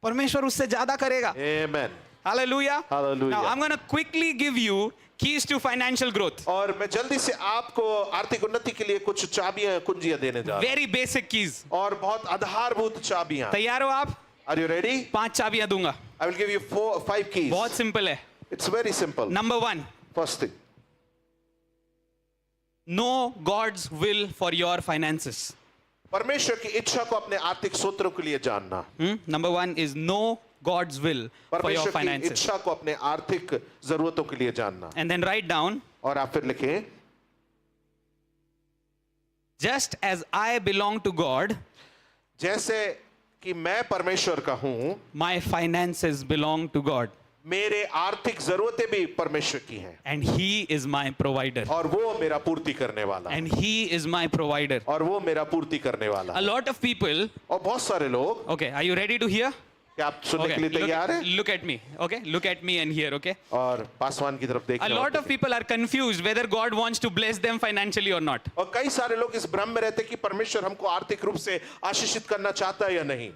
[SPEAKER 1] परमेश्वर उससे ज्यादा करेगा।
[SPEAKER 2] आमेन।
[SPEAKER 1] Hallelujah.
[SPEAKER 2] Hallelujah.
[SPEAKER 1] Now I'm going to quickly give you keys to financial growth.
[SPEAKER 2] और मैं जल्दी से आपको आर्थिक उन्नति के लिए कुछ चाबियां कुंजियां देने जा रहा हूं।
[SPEAKER 1] Very basic keys.
[SPEAKER 2] और बहुत आधारभूत चाबियां।
[SPEAKER 1] तैयार हो आप?
[SPEAKER 2] Are you ready?
[SPEAKER 1] 5 चाबियां दूंगा।
[SPEAKER 2] I will give you 5 keys.
[SPEAKER 1] बहुत सिंपल है।
[SPEAKER 2] It's very simple.
[SPEAKER 1] Number 1,
[SPEAKER 2] First thing,
[SPEAKER 1] know God's will for your finances.
[SPEAKER 2] परमेश्वर की इच्छा को अपने आर्थिक सूत्रों के लिए जानना।
[SPEAKER 1] Number 1 is know God's will for your
[SPEAKER 2] परमेश्वर की
[SPEAKER 1] finances.
[SPEAKER 2] इच्छा को अपने आर्थिक जरूरतों के लिए जानना।
[SPEAKER 1] And then write down,
[SPEAKER 2] और आप फिर लिखें,
[SPEAKER 1] just as I belong to God,
[SPEAKER 2] जैसे कि मैं परमेश्वर का हूं,
[SPEAKER 1] my finances belong to God.
[SPEAKER 2] मेरे आर्थिक जरूरतें भी परमेश्वर की हैं।
[SPEAKER 1] And He is my provider.
[SPEAKER 2] और वो मेरा पूर्ति करने वाला है।
[SPEAKER 1] And He is my provider.
[SPEAKER 2] और वो मेरा पूर्ति करने वाला
[SPEAKER 1] A
[SPEAKER 2] है।
[SPEAKER 1] lot of people,
[SPEAKER 2] और बहुत सारे लोग,
[SPEAKER 1] okay, are you ready to hear?
[SPEAKER 2] क्या आप सुनने के लिए तैयार हैं?
[SPEAKER 1] look at me, okay? Look at me and hear, okay?
[SPEAKER 2] और पासवान की तरफ
[SPEAKER 1] A
[SPEAKER 2] देखना।
[SPEAKER 1] lot of people are confused whether God wants to bless them financially or not.
[SPEAKER 2] और कई सारे लोग इस भ्रम में रहते हैं कि परमेश्वर हमको आर्थिक रूप से आशीषित करना चाहता है या नहीं।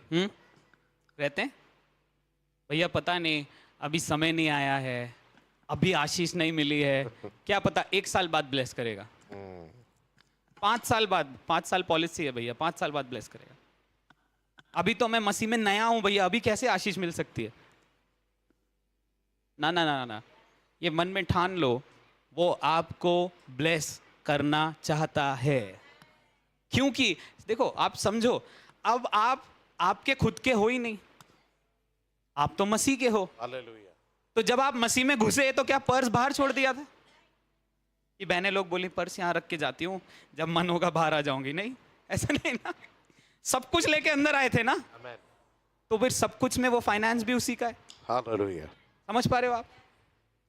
[SPEAKER 1] रहते हैं? भैया पता नहीं, अभी समय नहीं आया है, अभी आशीष नहीं मिली है, क्या पता 1 साल बाद ब्लेस करेगा, 5 साल बाद, 5 साल पॉलिसी है भैया, 5 साल बाद ब्लेस करेगा। अभी तो मैं मसीह में नया हूं भैया, अभी कैसे आशीष मिल सकती है? ना ना ना ना, ये मन में ठान लो, वो आपको ब्लेस करना चाहता है। क्योंकि देखो, आप समझो, अब आप आपके खुद के हो ही नहीं, आप तो मसीह के हो।
[SPEAKER 2] हालेलुया।
[SPEAKER 1] तो जब आप मसीह में घुसे तो क्या पर्स बाहर छोड़ दिया था? कि बहनें लोग बोली पर्स यहां रख के जाती हूं, जब मन होगा बाहर आ जाऊंगी? नहीं, ऐसा नहीं ना, सब कुछ लेके अंदर आए थे ना।
[SPEAKER 2] आमेन।
[SPEAKER 1] तो फिर सब कुछ में वो फाइनेंस भी उसी का है।
[SPEAKER 2] हालेलुया।
[SPEAKER 1] समझ पा रहे हो आप?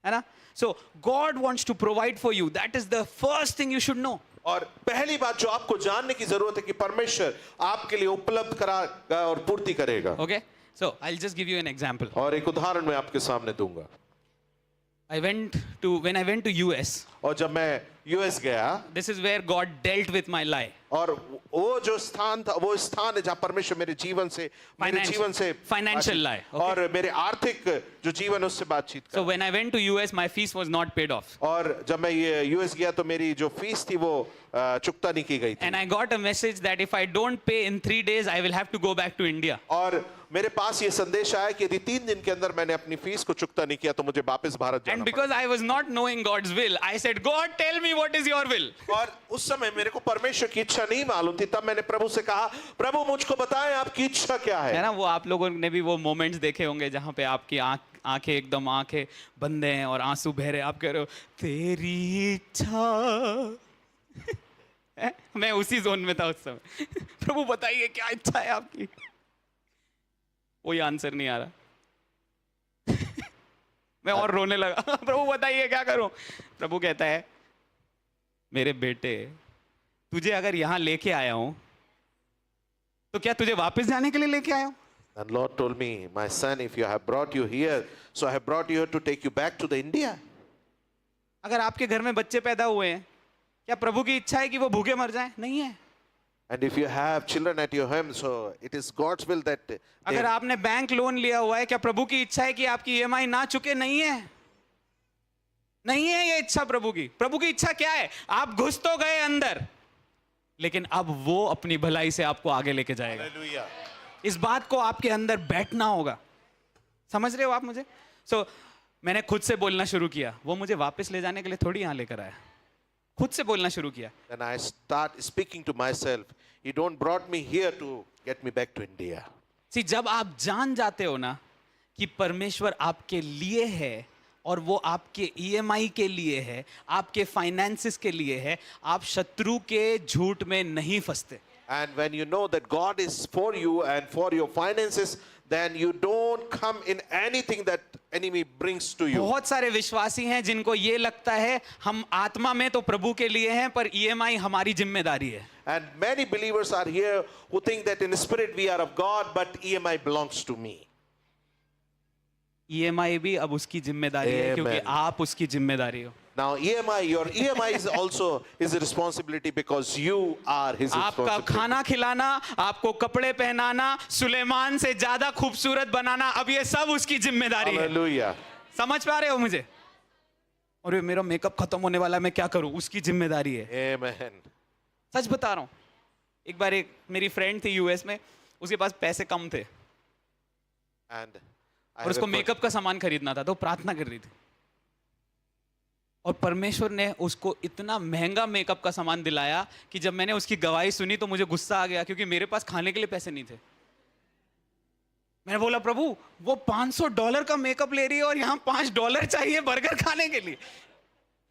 [SPEAKER 1] है ना? So God wants to provide for you, that is the first thing you should know.
[SPEAKER 2] और पहली बात जो आपको जानने की जरूरत है कि परमेश्वर आपके लिए उपलब्ध कराएगा और पूर्ति करेगा।
[SPEAKER 1] Okay, so I will just give you an example.
[SPEAKER 2] और एक उदाहरण मैं आपके सामने दूंगा।
[SPEAKER 1] When I went to US,
[SPEAKER 2] और जब मैं यूएस गया,
[SPEAKER 1] this is where God dealt with my life.
[SPEAKER 2] और वो जो स्थान था, वो स्थान है जहाँ परमेश्वर मेरे जीवन से
[SPEAKER 1] Financial lie, okay.
[SPEAKER 2] और मेरे आर्थिक जो जीवन उससे बातचीत
[SPEAKER 1] So
[SPEAKER 2] कर।
[SPEAKER 1] when I went to US, my fees was not paid off.
[SPEAKER 2] और जब मैं ये यूएस गया तो मेरी जो फीस थी वो चुकता नहीं की गई थी।
[SPEAKER 1] And I got a message that if I don't pay in 3 days, I will have to go back to India.
[SPEAKER 2] और मेरे पास ये संदेश आया कि यदि 3 दिन के अंदर मैंने अपनी फीस को चुकता नहीं किया तो मुझे वापस भारत जाना
[SPEAKER 1] And because I was not knowing God's will, I said, God, tell me what is your will.
[SPEAKER 2] पड़ा। और उस समय मेरे को परमेश्वर की इच्छा नहीं मालूम थी, तब मैंने प्रभु से कहा, प्रभु मुझको बताएं आपकी इच्छा क्या
[SPEAKER 1] है
[SPEAKER 2] है।
[SPEAKER 1] ना, वो आप लोगों ने भी वो मोमेंट्स देखे होंगे जहां पे आपकी आंखें एकदम आंखें बंद हैं और आंसू बह रहे हैं, आप कह रहे हो तेरी इच्छा। मैं उसी जोन में था उस समय। प्रभु बताइए क्या इच्छा है आपकी। कोई आंसर नहीं आ रहा। मैं और रोने लगा। प्रभु बताइए क्या करूं। प्रभु कहता है, मेरे बेटे, तुझे अगर यहां लेके आया हूं तो क्या तुझे वापस जाने के लिए लेके आया हूं?
[SPEAKER 2] And Lord told me, my son, if you have brought you here, so I have brought you here to take you back to the India.
[SPEAKER 1] अगर आपके घर में बच्चे पैदा हुए हैं, क्या प्रभु की इच्छा है कि वो भूखे मर जाएं? नहीं है।
[SPEAKER 2] And if you have children at your home, so it is God's will that they,
[SPEAKER 1] अगर आपने बैंक लोन लिया हुआ है, क्या प्रभु की इच्छा है कि आपकी ईएमआई ना चुके? नहीं है। नहीं है ये इच्छा प्रभु की। प्रभु की इच्छा क्या है? आप घुस तो गए अंदर, लेकिन अब वो अपनी भलाई से आपको आगे लेके जाएगा।
[SPEAKER 2] Hallelujah.
[SPEAKER 1] इस बात को आपके अंदर बैठना होगा। समझ रहे हो आप मुझे? सो मैंने खुद से बोलना शुरू किया। वो मुझे वापस ले जाने के लिए थोड़ी यहां लेकर आया, खुद से बोलना शुरू किया।
[SPEAKER 2] Then I start speaking to myself, He don't brought me here to get me back to India.
[SPEAKER 1] सी, जब आप जान जाते हो ना कि परमेश्वर आपके लिए है और वो आपके ईएमआई के लिए है, आपके फाइनेंसेस के लिए है, आप शत्रु के झूठ में नहीं फंसते।
[SPEAKER 2] And when you know that God is for you and for your finances, then you don't come in anything that enemy brings to you.
[SPEAKER 1] बहुत सारे विश्वासी हैं जिनको ये लगता है हम आत्मा में तो प्रभु के लिए हैं, पर ईएमआई हमारी जिम्मेदारी है।
[SPEAKER 2] And many believers are here who think that in spirit we are of God, but EMI belongs to me.
[SPEAKER 1] EMI भी अब उसकी जिम्मेदारी है, क्योंकि
[SPEAKER 2] Amen.
[SPEAKER 1] आप उसकी जिम्मेदारी हो।
[SPEAKER 2] Now your EMI is also his responsibility because you are his
[SPEAKER 1] आपका
[SPEAKER 2] responsibility.
[SPEAKER 1] खाना खिलाना, आपको कपड़े पहनाना, सुलेमान से ज्यादा खूबसूरत बनाना, अब ये सब उसकी जिम्मेदारी है।
[SPEAKER 2] Hallelujah.
[SPEAKER 1] समझ पा रहे हो मुझे? और ये मेरा मेकअप खत्म होने वाला है, मैं क्या करूं? उसकी जिम्मेदारी है।
[SPEAKER 2] Amen.
[SPEAKER 1] सच बता रहा हूं। एक बार एक मेरी फ्रेंड थी यूएस में, उसके पास पैसे कम थे
[SPEAKER 2] And I
[SPEAKER 1] और
[SPEAKER 2] have
[SPEAKER 1] उसको
[SPEAKER 2] a
[SPEAKER 1] मेकअप का सामान खरीदना था, तो प्रार्थना कर रही थी और परमेश्वर ने उसको इतना महंगा मेकअप का सामान दिलाया कि जब मैंने उसकी गवाही सुनी तो मुझे गुस्सा आ गया, क्योंकि मेरे पास खाने के लिए पैसे नहीं थे। मैंने बोला, प्रभु वो $500 का मेकअप ले रही है और यहाँ $5 चाहिए बर्गर खाने के लिए।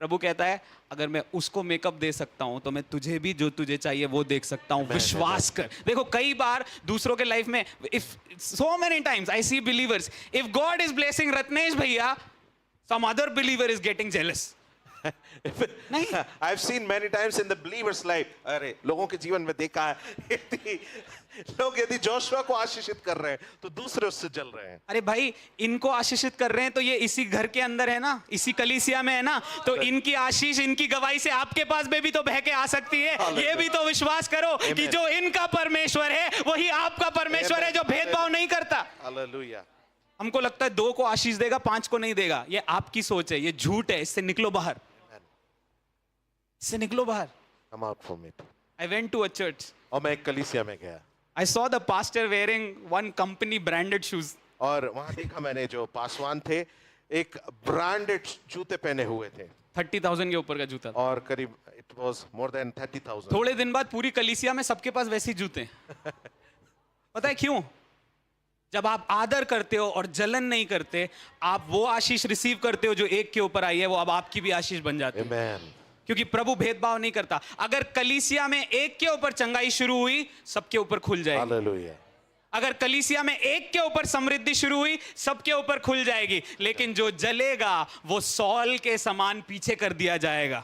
[SPEAKER 1] प्रभु कहता है, अगर मैं उसको मेकअप दे सकता हूं तो मैं तुझे भी जो तुझे चाहिए वो देख सकता हूं। विश्वास कर। देखो, कई बार दूसरों के लाइफ में, if so many times I see believers, if God is blessing Ratnesh भैया, some other believer is getting jealous. नहीं।
[SPEAKER 2] I've seen many times in the believer's life, अरे लोगों के जीवन में देखा है, लोग यदि जोशुआ को आशीषित कर रहे हैं तो दूसरे उससे जल रहे हैं।
[SPEAKER 1] अरे भाई, इनको आशीषित कर रहे हैं तो ये इसी घर के अंदर है ना, इसी कलीसिया में है ना, तो इनकी आशीष, इनकी गवाही से आपके पास में भी तो बह के आ सकती है। ये भी तो विश्वास करो कि जो इनका परमेश्वर है वही आपका परमेश्वर है, जो भेदभाव नहीं करता।
[SPEAKER 2] Hallelujah.
[SPEAKER 1] हमको लगता है 2 को आशीष देगा, 5 को नहीं देगा। ये आपकी सोच है, ये झूठ है। इससे निकलो बाहर, इससे निकलो बाहर।
[SPEAKER 2] Come out from it.
[SPEAKER 1] I went to a church.
[SPEAKER 2] और मैं एक कलीसिया में गया
[SPEAKER 1] I saw the pastor wearing one company branded shoes.
[SPEAKER 2] और वहां देखा मैंने जो पासवान थे एक ब्रांडेड जूते पहने हुए थे
[SPEAKER 1] 30,000 के ऊपर का जूता था।
[SPEAKER 2] और करीब इट वाज मोर देन 30,000।
[SPEAKER 1] थोड़े दिन बाद पूरी कलीसिया में सबके पास वैसे ही जूते हैं। पता है क्यों? जब आप आदर करते हो और जलन नहीं करते, आप वो आशीष रिसीव करते हो जो एक के ऊपर आई है, वो अब आपकी भी आशीष बन जाती है।
[SPEAKER 2] Amen.
[SPEAKER 1] क्योंकि प्रभु भेदभाव नहीं करता। अगर कलीसिया में एक के ऊपर चंगाई शुरू हुई, सबके ऊपर खुल जाएगी।
[SPEAKER 2] Hallelujah.
[SPEAKER 1] अगर कलीसिया में एक के ऊपर समृद्धि शुरू हुई, सबके ऊपर खुल जाएगी। लेकिन जो जलेगा वो सॉल के समान पीछे कर दिया जाएगा,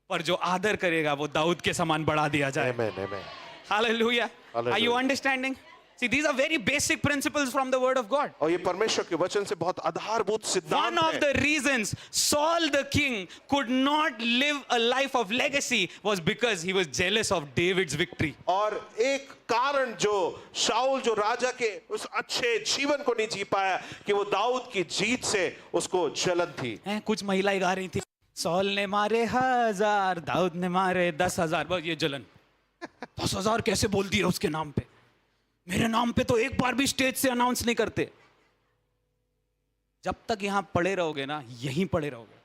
[SPEAKER 1] पर जो आदर करेगा वो दाऊद के समान बढ़ा दिया जाएगा।
[SPEAKER 2] Amen. Amen.
[SPEAKER 1] Hallelujah. Are you
[SPEAKER 2] Hallelujah.
[SPEAKER 1] understanding? See, these are very basic principles from the word of God.
[SPEAKER 2] और ये परमेश्वर के वचन से बहुत आधारभूत सिद्धांत
[SPEAKER 1] One of
[SPEAKER 2] है।
[SPEAKER 1] the reasons Saul the king could not live a life of legacy was because he was jealous of David's victory.
[SPEAKER 2] और एक कारण जो शाऊल जो राजा के उस अच्छे जीवन को नहीं जी पाया कि वो दाऊद की जीत से उसको जलन थी।
[SPEAKER 1] कुछ महिलाएं गा रही थी, सॉल ने मारे 1000, दाऊद ने मारे 10,000। बस ये जलन, 10,000 कैसे बोल दिया उसके नाम पे? मेरे नाम पे तो एक बार भी स्टेज से अनाउंस नहीं करते। जब तक यहां पड़े रहोगे ना, यहीं पड़े रहोगे।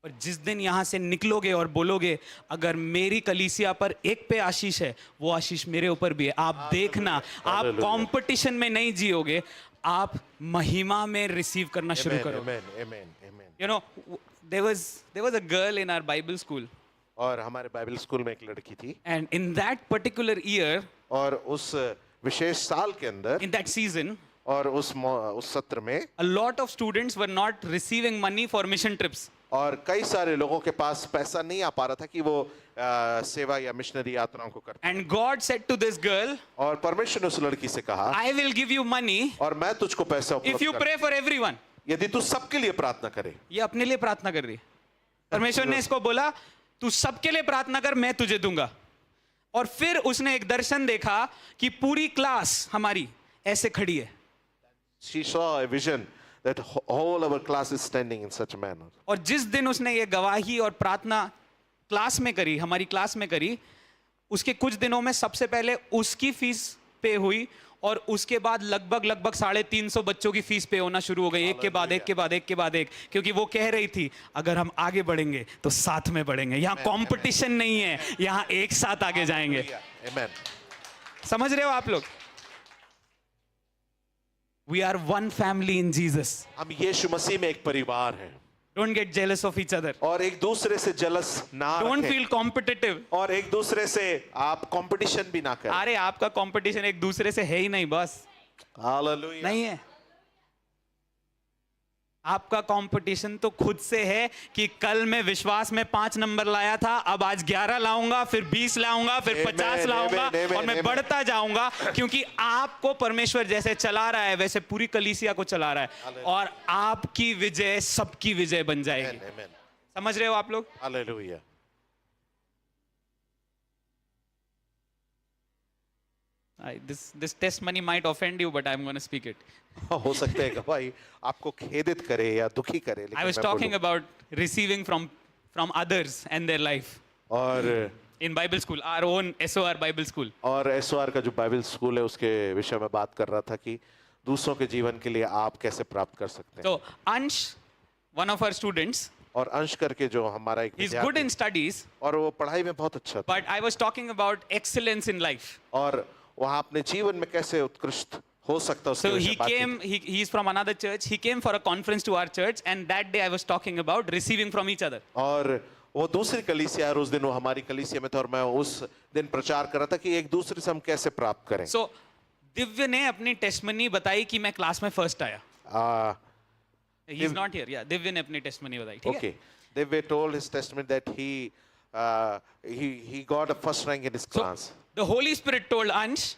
[SPEAKER 1] और जिस दिन यहां से निकलोगे और बोलोगे अगर मेरी कलीसिया पर एक पे आशीष है, वो आशीष मेरे ऊपर भी है, आप देखना, आप कंपटीशन में नहीं जियोगे, आप महिमा में रिसीव करना शुरू करोगे। You know, there was a girl in our Bible school,
[SPEAKER 2] और हमारे बाइबल स्कूल में एक लड़की थी,
[SPEAKER 1] and in that particular year,
[SPEAKER 2] और उस विशेष साल के अंदर,
[SPEAKER 1] in that season,
[SPEAKER 2] और उस सत्र में
[SPEAKER 1] a lot of students were not receiving money for mission trips.
[SPEAKER 2] और कई सारे लोगों के पास पैसा नहीं आ पा रहा था कि वो सेवा या मिशनरी यात्राओं को करते।
[SPEAKER 1] And God said to this girl,
[SPEAKER 2] और परमेश्वर ने उस लड़की से कहा,
[SPEAKER 1] I will give you money
[SPEAKER 2] और मैं तुझको पैसा
[SPEAKER 1] if
[SPEAKER 2] उपलब्ध
[SPEAKER 1] you
[SPEAKER 2] कर,
[SPEAKER 1] pray for everyone.
[SPEAKER 2] यदि तू सबके लिए प्रार्थना करे।
[SPEAKER 1] ये अपने लिए प्रार्थना कर रही है। परमेश्वर ने इसको बोला तू सबके लिए प्रार्थना कर, मैं तुझे दूंगा। और फिर उसने एक दर्शन देखा कि पूरी क्लास हमारी ऐसे खड़ी है,
[SPEAKER 2] She saw a vision that whole our class is standing in such a manner.
[SPEAKER 1] और जिस दिन उसने ये गवाही और प्रार्थना क्लास में करी, हमारी क्लास में करी, उसके कुछ दिनों में सबसे पहले उसकी फीस पे हुई, और उसके बाद लगभग 350 बच्चों की फीस पे होना शुरू हो गई, एक के बाद एक के बाद एक के बाद एक, क्योंकि वो कह रही थी अगर हम आगे बढ़ेंगे तो साथ में बढ़ेंगे, यहाँ कंपटीशन नहीं है, यहाँ एक साथ आगे जाएंगे।
[SPEAKER 2] Amen.
[SPEAKER 1] समझ रहे हो आप लोग? We are one family in Jesus.
[SPEAKER 2] हम यीशु मसीह में एक परिवार हैं,
[SPEAKER 1] Don't get jealous of each other.
[SPEAKER 2] और एक दूसरे से जलस ना
[SPEAKER 1] Don't
[SPEAKER 2] रखें,
[SPEAKER 1] feel competitive.
[SPEAKER 2] और एक दूसरे से आप कंपटीशन भी ना करें।
[SPEAKER 1] अरे आपका कंपटीशन एक दूसरे से है ही नहीं, बस
[SPEAKER 2] हालेलुया।
[SPEAKER 1] नहीं है। आपका कंपटीशन तो खुद से है कि कल मैं विश्वास में 5 नंबर लाया था, अब आज 11 लाऊंगा, फिर 20 लाऊंगा, फिर
[SPEAKER 2] Amen,
[SPEAKER 1] 50 लाऊंगा,
[SPEAKER 2] amen,
[SPEAKER 1] और मैं
[SPEAKER 2] amen.
[SPEAKER 1] बढ़ता जाऊंगा, क्योंकि आपको परमेश्वर जैसे चला रहा है वैसे पूरी कलीसिया को चला रहा है, और आपकी विजय सबकी विजय बन जाएगी।
[SPEAKER 2] Amen.
[SPEAKER 1] समझ रहे हो आप लोग?
[SPEAKER 2] Hallelujah.
[SPEAKER 1] This testimony might offend you, but I'm going to speak it.
[SPEAKER 2] हो सकता है गवाही आपको खेदित करे या दुखी करे, लेकिन
[SPEAKER 1] I was
[SPEAKER 2] मैं
[SPEAKER 1] talking
[SPEAKER 2] बोलूं।
[SPEAKER 1] about receiving from others and their life
[SPEAKER 2] और
[SPEAKER 1] in Bible school, our own SOR Bible school.
[SPEAKER 2] और एसओआर का जो बाइबल स्कूल है उसके विषय में बात कर रहा था कि दूसरों के जीवन के लिए आप कैसे प्राप्त कर सकते हैं।
[SPEAKER 1] So Ansh, one of our students,
[SPEAKER 2] और अंश करके जो हमारा एक
[SPEAKER 1] he's good
[SPEAKER 2] विद्यार्थी,
[SPEAKER 1] in studies,
[SPEAKER 2] और वो पढ़ाई में बहुत अच्छा था,
[SPEAKER 1] but I was talking about excellence in life.
[SPEAKER 2] और वहाँ अपने जीवन में कैसे उत्कृष्ट हो सकता है उसके
[SPEAKER 1] So
[SPEAKER 2] विषय
[SPEAKER 1] he
[SPEAKER 2] बात की।
[SPEAKER 1] came, he's from another church. He came for a conference to our church, and that day I was talking about receiving from each other.
[SPEAKER 2] और वो दूसरी कलीसिया है, और उस दिन वो हमारी कलीसिया में था, और मैं उस दिन प्रचार कर रहा था कि एक दूसरे से हम कैसे प्राप्त करें।
[SPEAKER 1] So दिव्य ने अपनी टेस्टमनी बताई कि मैं क्लास में फर्स्ट आया। He's not here. Yeah, Divya ने अपनी टेस्टमनी बताई, ठीक है?
[SPEAKER 2] Okay, Divya told his testament that he got a first rank in his
[SPEAKER 1] So
[SPEAKER 2] class.
[SPEAKER 1] the Holy Spirit told Ansh,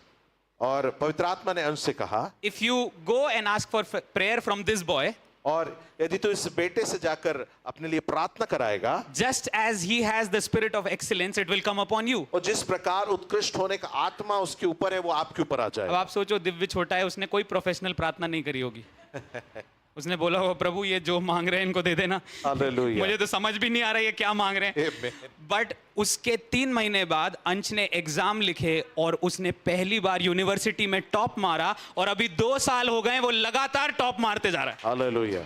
[SPEAKER 2] और पवित्र आत्मा ने अंश से कहा,
[SPEAKER 1] if you go and ask for prayer from this boy,
[SPEAKER 2] और यदि तू इस बेटे से जाकर अपने लिए प्रार्थना कराएगा,
[SPEAKER 1] just as he has the spirit of excellence, it will come upon you.
[SPEAKER 2] और जिस प्रकार उत्कृष्ट होने का आत्मा उसके ऊपर है वो आपके ऊपर आ
[SPEAKER 1] अब
[SPEAKER 2] जाएगा।
[SPEAKER 1] आप सोचो, दिव्य छोटा है, उसने कोई प्रोफेशनल प्रार्थना नहीं करी होगी। उसने बोला होगा प्रभु ये जो मांग रहे हैं इनको दे देना।
[SPEAKER 2] हालेलुया।
[SPEAKER 1] मुझे तो समझ भी नहीं आ रहा है ये क्या मांग रहे हैं।
[SPEAKER 2] Amen.
[SPEAKER 1] बट उसके 3 महीने बाद अंश ने एग्जाम लिखे और उसने पहली बार यूनिवर्सिटी में टॉप मारा, और अभी 2 साल हो गए वो लगातार टॉप मारते जा रहा है।
[SPEAKER 2] हालेलुया।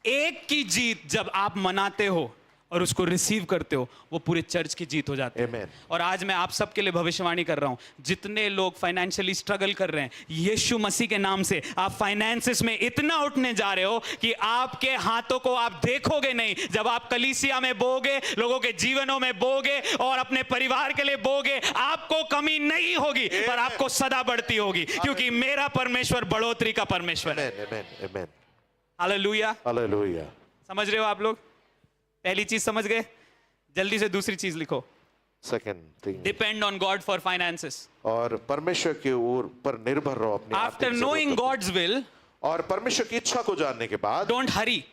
[SPEAKER 1] एक की जीत जब आप मनाते हो और उसको रिसीव करते हो, वो पूरे चर्च की जीत हो जाती है।
[SPEAKER 2] Amen.
[SPEAKER 1] और आज मैं आप सबके लिए भविष्यवाणी कर रहा हूं, जितने लोग फाइनेंशियली स्ट्रगल कर रहे हैं, यीशु मसीह के नाम से आप फाइनेंसेस में इतना उठने जा रहे हो कि आपके हाथों को आप देखोगे नहीं। जब आप कलीसिया में बोगे, लोगों के जीवनों में बोगे और अपने परिवार के लिए बोगे, आपको कमी नहीं होगी, पर आपको सदा बढ़ती होगी, क्योंकि मेरा परमेश्वर बढ़ोतरी का परमेश्वर है।
[SPEAKER 2] Amen, amen, amen.
[SPEAKER 1] Hallelujah.
[SPEAKER 2] Hallelujah.
[SPEAKER 1] समझ रहे हो आप लोग? पहली चीज समझ गए? जल्दी से दूसरी चीज लिखो।
[SPEAKER 2] Second thing.
[SPEAKER 1] Depend on God for finances.
[SPEAKER 2] और परमेश्वर के ऊपर निर्भर रहो अपने
[SPEAKER 1] आफ्टर
[SPEAKER 2] आर्थिक
[SPEAKER 1] नोइंग
[SPEAKER 2] जरूरतों
[SPEAKER 1] गॉड्स विल,
[SPEAKER 2] को। और परमेश्वर की इच्छा को जानने के बाद
[SPEAKER 1] डोंट हरी।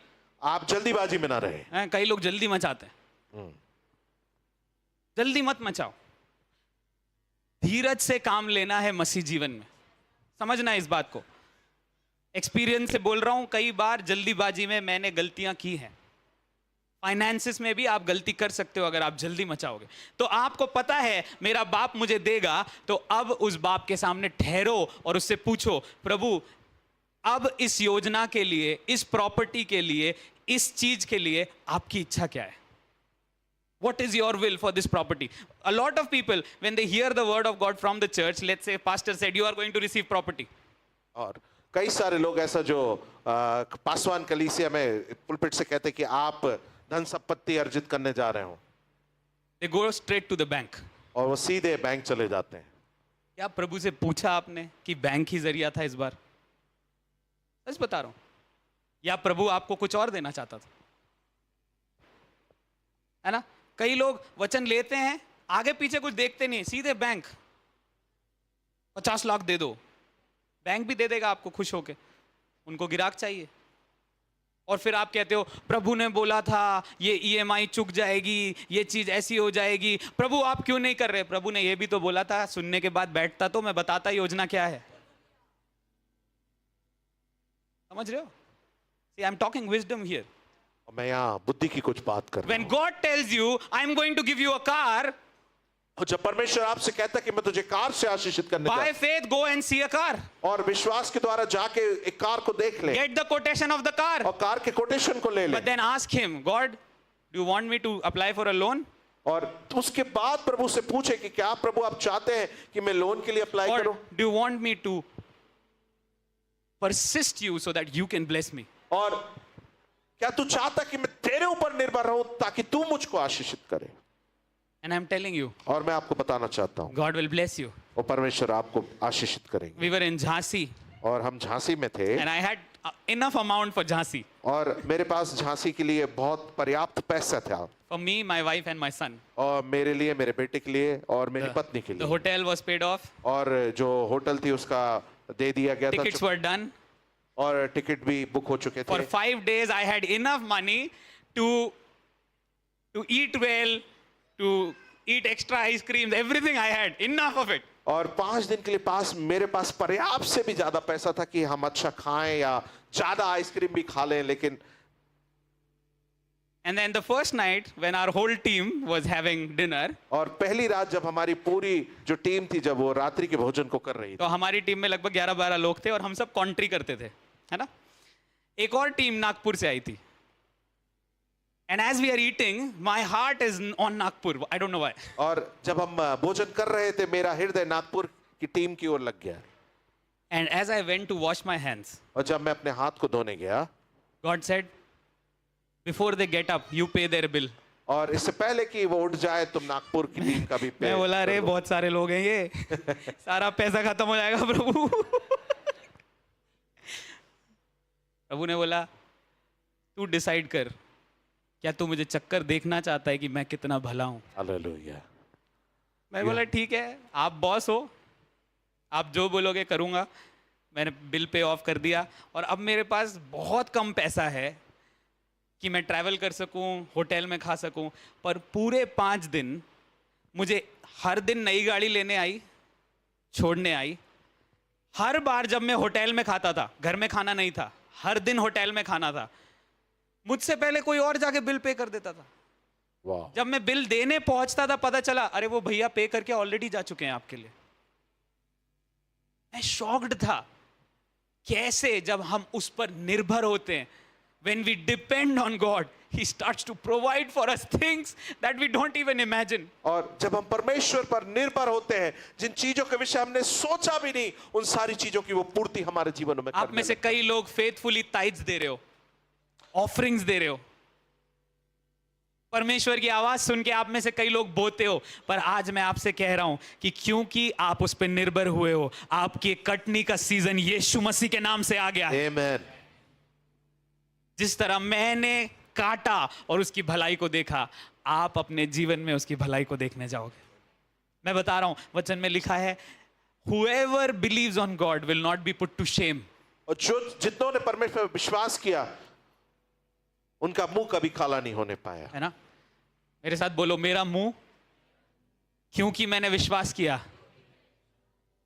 [SPEAKER 2] आप जल्दीबाजी में ना रहे।
[SPEAKER 1] कई लोग जल्दी मचाते हैं। जल्दी मत मचाओ, धीरज से काम लेना है मसीह जीवन में। समझना है इस बात को, एक्सपीरियंस से बोल रहा हूं। कई बार जल्दीबाजी में मैंने गलतियां की हैं, फाइनेंसिस में भी आप गलती कर सकते हो अगर आप जल्दी मचाओगे। तो आपको पता है मेरा बाप मुझे देगा, तो अब उस बाप के सामने ठहरो और उससे पूछो, प्रभु अब इस योजना के लिए, इस प्रॉपर्टी के लिए, इस चीज के लिए आपकी इच्छा क्या है? What is your will for this property? A lot of people, when they hear the word of God from the church, let's say pastor said you are going to receive property.
[SPEAKER 2] और कई सारे लोग ऐसा जो पासवान कलीसिया में pulpit से कहते कि आप धन संपत्ति अर्जित करने जा रहे हो,
[SPEAKER 1] They go straight to the bank.
[SPEAKER 2] और वो सीधे बैंक चले जाते हैं।
[SPEAKER 1] क्या प्रभु से पूछा आपने कि बैंक ही जरिया था इस बार? सच बता रहा हूं, या प्रभु आपको कुछ और देना चाहता था? है ना? कई लोग वचन लेते हैं, आगे पीछे कुछ देखते नहीं, सीधे बैंक, 50 लाख दे दो, बैंक भी दे देगा आपको खुश होके, उनको गिराक चाहिए। और फिर आप कहते हो प्रभु ने बोला था ये EMI चुक जाएगी, ये चीज ऐसी हो जाएगी, प्रभु आप क्यों नहीं कर रहे? प्रभु ने ये भी तो बोला था, सुनने के बाद बैठता तो मैं बताता योजना क्या है। समझ रहे हो? See, I'm talking wisdom here.
[SPEAKER 2] मैं यहाँ बुद्धि की कुछ बात कर रहा
[SPEAKER 1] When
[SPEAKER 2] हूँ।
[SPEAKER 1] God tells you, I'm going to give you a car,
[SPEAKER 2] और जब परमेश्वर आपसे कहता है कि मैं तुझे कार से आशीषित करने जा
[SPEAKER 1] by
[SPEAKER 2] रहा
[SPEAKER 1] faith go and see a car.
[SPEAKER 2] हूं, और विश्वास के द्वारा जाके एक कार को देख ले,
[SPEAKER 1] Get the quotation of the car.
[SPEAKER 2] और कार के कोटेशन को ले ले,
[SPEAKER 1] But then ask him, God, do you want me to apply for a loan?
[SPEAKER 2] और उसके बाद प्रभु से पूछे कि क्या प्रभु आप चाहते हैं कि मैं लोन के लिए अप्लाई
[SPEAKER 1] Or
[SPEAKER 2] करूं,
[SPEAKER 1] do you want me to persist you so that you can bless me?
[SPEAKER 2] और क्या तू चाहता कि मैं तेरे ऊपर निर्भर रहूं ताकि तू मुझको आशीषित करे।
[SPEAKER 1] And I'm telling you,
[SPEAKER 2] और मैं आपको बताना चाहता हूं,
[SPEAKER 1] God will bless you.
[SPEAKER 2] और परमेश्वर आपको आशीषित करेंगे।
[SPEAKER 1] We were in Jhansi
[SPEAKER 2] और हम झांसी में थे,
[SPEAKER 1] and I had enough amount for Jhansi.
[SPEAKER 2] और मेरे पास झांसी के लिए बहुत पर्याप्त पैसा था,
[SPEAKER 1] For me, my wife and my son.
[SPEAKER 2] और मेरे लिए, मेरे बेटे के लिए और मेरी पत्नी के
[SPEAKER 1] The
[SPEAKER 2] लिए,
[SPEAKER 1] hotel was paid off.
[SPEAKER 2] और जो होटल थी उसका दे दिया गया
[SPEAKER 1] Tickets
[SPEAKER 2] था,
[SPEAKER 1] were done.
[SPEAKER 2] और टिकट भी बुक हो चुके
[SPEAKER 1] For
[SPEAKER 2] थे।
[SPEAKER 1] 5 days, I had enough money to eat well, to eat extra ice creams, everything I had, enough of it.
[SPEAKER 2] और 5 दिन के लिए मेरे पास पर्याप्त से भी ज्यादा पैसा था कि हम अच्छा खाएं या ज्यादा आइसक्रीम भी खा लें, लेकिन
[SPEAKER 1] And then the first night, when our whole team was having dinner,
[SPEAKER 2] और पहली रात जब हमारी पूरी जो टीम थी, जब वो रात्रि के भोजन को कर रही थी,
[SPEAKER 1] तो हमारी टीम में लगभग 11-12 लोग थे और हम सब कॉन्ट्री करते थे, है ना? एक और टीम नागपुर से आई थी। And as we are eating, my heart is on Nagpur. I don't know why.
[SPEAKER 2] और जब हम भोजन कर रहे थे, मेरा हृदय नागपुर की टीम की ओर लग गया।
[SPEAKER 1] And as I went to wash my hands,
[SPEAKER 2] और जब मैं अपने हाथ को धोने गया,
[SPEAKER 1] God said, before they get up, you pay their bill.
[SPEAKER 2] और इससे पहले कि वो उठ जाए, तुम नागपुर की टीम का भी पे
[SPEAKER 1] मैं बोला
[SPEAKER 2] कर
[SPEAKER 1] अरे
[SPEAKER 2] लो।
[SPEAKER 1] बहुत सारे लोग हैं ये, सारा पैसा खत्म हो जाएगा प्रभु। प्रभु ने बोला तू डिसाइड कर, क्या तू मुझे चक्कर देखना चाहता है कि मैं कितना भला हूं?
[SPEAKER 2] हालेलुया।
[SPEAKER 1] मैं बोला ठीक है, आप बॉस हो, आप जो बोलोगे करूंगा। मैंने बिल पे ऑफ कर दिया और अब मेरे पास बहुत कम पैसा है कि मैं ट्रैवल कर सकूं, होटल में खा सकूं। पर पूरे 5 दिन मुझे हर दिन नई गाड़ी लेने आई, छोड़ने आई। हर बार जब मैं होटल में खाता था, घर में खाना नहीं था, हर दिन होटल में खाना था, मुझसे पहले कोई और जाके बिल पे कर देता था।
[SPEAKER 2] वाह।
[SPEAKER 1] जब मैं बिल देने पहुंचता था, पता चला अरे वो भैया पे करके ऑलरेडी जा चुके हैं आपके लिए। मैं शॉक्ड था कैसे जब हम उस पर निर्भर होते हैं, when we depend on God, He starts to provide for us things that we don't even imagine.
[SPEAKER 2] और जब हम परमेश्वर पर निर्भर होते हैं, जिन चीजों के विषय हमने सोचा भी नहीं, उन सारी चीजों की वो पूर्ति हमारे जीवनों में
[SPEAKER 1] आप में से कई लोग फेथफुली टाइट्स दे रहे हो, ऑफरिंग्स दे रहे हो, परमेश्वर की आवाज सुन के आप में से कई लोग बोते हो। पर आज मैं आपसे कह रहा हूं कि क्योंकि आप उस पर निर्भर हुए हो, आपकी कटनी का सीजन यीशु मसीह के नाम से आ गया है।
[SPEAKER 2] आमीन।
[SPEAKER 1] जिस तरह मैंने काटा और उसकी भलाई को देखा, आप अपने जीवन में उसकी भलाई को देखने जाओगे। मैं बता रहा हूं, वचन में लिखा है whoever believes on God will not be put to shame.
[SPEAKER 2] और जो जितनों ने परमेश्वर पर विश्वास किया, उनका मुंह कभी काला नहीं होने पाया।
[SPEAKER 1] है ना? मेरे साथ बोलो, मेरा मुंह क्योंकि मैंने विश्वास किया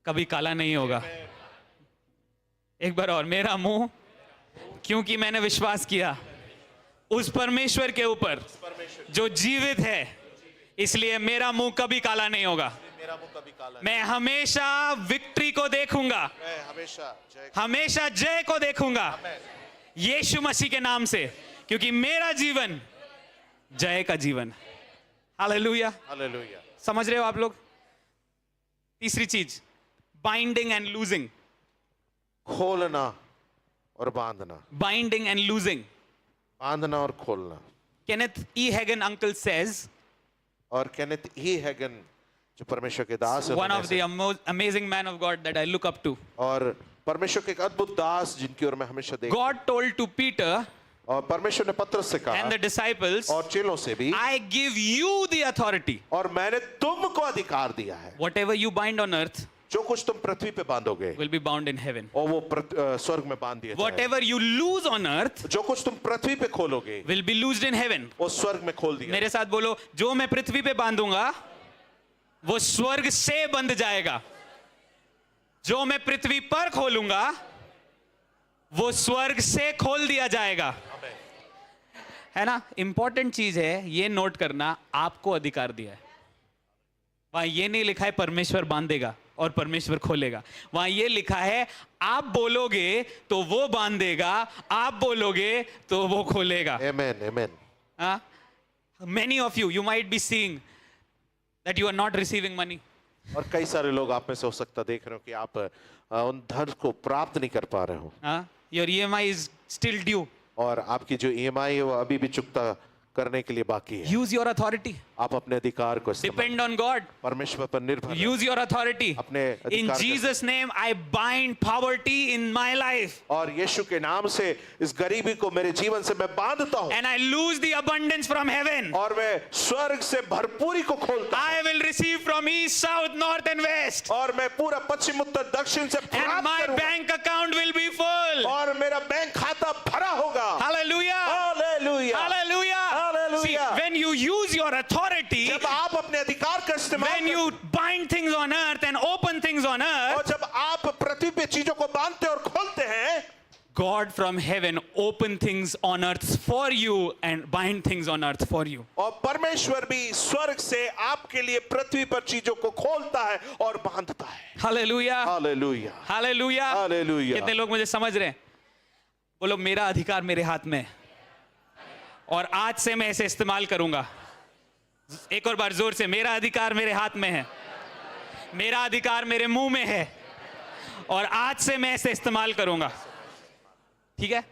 [SPEAKER 1] कभी काला नहीं होगा। एक बार और, मेरा मुंह क्योंकि मैंने विश्वास किया उस परमेश्वर के ऊपर जो जीवित है, इसलिए मेरा मुंह कभी काला नहीं होगा।
[SPEAKER 2] मेरा मुंह कभी काला
[SPEAKER 1] मैं हमेशा विक्ट्री को देखूंगा,
[SPEAKER 2] मैं
[SPEAKER 1] हमेशा जय को देखूंगा यीशु मसीह के नाम से, क्योंकि मेरा जीवन जय का जीवन। हालेलुया।
[SPEAKER 2] हालेलुया।
[SPEAKER 1] समझ रहे हो आप लोग? तीसरी चीज, बाइंडिंग एंड लूजिंग।
[SPEAKER 2] खोलना और बांधना,
[SPEAKER 1] बाइंडिंग एंड लूजिंग।
[SPEAKER 2] बांधना और खोलना।
[SPEAKER 1] Kenneth E. Hagin uncle says,
[SPEAKER 2] और केनेथ ई हैगन जो परमेश्वर के दास हैं,
[SPEAKER 1] one
[SPEAKER 2] उनमें
[SPEAKER 1] of the
[SPEAKER 2] से-
[SPEAKER 1] amazing man of God that I look up to.
[SPEAKER 2] और परमेश्वर के एक अद्भुत दास जिनकी ओर मैं हमेशा देख,
[SPEAKER 1] God told to Peter
[SPEAKER 2] और परमेश्वर ने पत्रस से कहा
[SPEAKER 1] and the disciples,
[SPEAKER 2] और चेलों से भी,
[SPEAKER 1] I give you the authority.
[SPEAKER 2] और मैंने तुमको अधिकार दिया है,
[SPEAKER 1] Whatever you bind on earth
[SPEAKER 2] जो कुछ तुम पृथ्वी पे बांधोगे
[SPEAKER 1] will be bound in heaven.
[SPEAKER 2] और वो स्वर्ग में बांध दिया जाएगा।
[SPEAKER 1] Whatever you lose on earth
[SPEAKER 2] जो कुछ तुम पृथ्वी पे खोलोगे
[SPEAKER 1] will be loosed in heaven.
[SPEAKER 2] वो स्वर्ग में खोल दिया।
[SPEAKER 1] मेरे साथ बोलो, जो मैं पृथ्वी पे बांधूंगा वो स्वर्ग से बंध जाएगा, जो मैं पृथ्वी पर खोलूंगा वो स्वर्ग से खोल दिया जाएगा। है ना? इंपॉर्टेंट चीज है ये नोट करना, आपको अधिकार दिया है। वहां ये नहीं लिखा है परमेश्वर बांधेगा और परमेश्वर खोलेगा, वहां ये लिखा है आप बोलोगे तो वो बांधेगा, आप बोलोगे तो वो खोलेगा।
[SPEAKER 2] आमेन, आमेन।
[SPEAKER 1] Many of you might be seeing that you are not receiving money.
[SPEAKER 2] और कई सारे लोग आप में से हो सकता देख रहे हो कि आप उन धन को प्राप्त नहीं कर पा रहे हो,
[SPEAKER 1] Your EMI is still due.
[SPEAKER 2] और आपकी जो ईएमआई है वो अभी भी चुकता करने के लिए बाकी है।
[SPEAKER 1] Use your authority.
[SPEAKER 2] आप अपने अधिकार को इस्तेमाल,
[SPEAKER 1] Depend on God.
[SPEAKER 2] परमेश्वर पर निर्भर रहें।
[SPEAKER 1] Use your authority.
[SPEAKER 2] अपने
[SPEAKER 1] In
[SPEAKER 2] अधिकार
[SPEAKER 1] Jesus' name, I bind poverty in my life.
[SPEAKER 2] और यीशु के नाम से इस गरीबी को मेरे जीवन से मैं बांधता हूँ,
[SPEAKER 1] And I lose the abundance from heaven.
[SPEAKER 2] और मैं स्वर्ग से भरपूरी को खोलता हूँ,
[SPEAKER 1] I will receive from east, south, north, and west.
[SPEAKER 2] और मैं पूरा पश्चिम उत्तर दक्षिण से
[SPEAKER 1] And
[SPEAKER 2] प्राप्त
[SPEAKER 1] my
[SPEAKER 2] करूँगा,
[SPEAKER 1] bank account will be full.
[SPEAKER 2] और मेरा बैंक खाता भरा होगा।
[SPEAKER 1] Hallelujah.
[SPEAKER 2] Hallelujah,
[SPEAKER 1] Hallelujah. See,
[SPEAKER 2] Hallelujah.
[SPEAKER 1] when you use your authority,
[SPEAKER 2] जब आप अपने अधिकार का इस्तेमाल
[SPEAKER 1] when you bind things on earth and open things on earth,
[SPEAKER 2] और जब आप पृथ्वी पे चीजों को बांधते और खोलते हैं,
[SPEAKER 1] God from heaven open things on earth for you and bind things on earth for you.
[SPEAKER 2] और परमेश्वर भी स्वर्ग से आपके लिए पृथ्वी पर चीजों को खोलता है और बांधता है।
[SPEAKER 1] Hallelujah.
[SPEAKER 2] Hallelujah,
[SPEAKER 1] Hallelujah.
[SPEAKER 2] हालेलुया।
[SPEAKER 1] कितने लोग मुझे समझ रहे हैं? बोलो, मेरा अधिकार मेरे हाथ में है और आज से मैं इसे इस्तेमाल करूंगा। एक और बार जोर से, मेरा अधिकार मेरे हाथ में है, मेरा अधिकार मेरे मुंह में है और आज से मैं इसे इस्तेमाल करूंगा। ठीक है?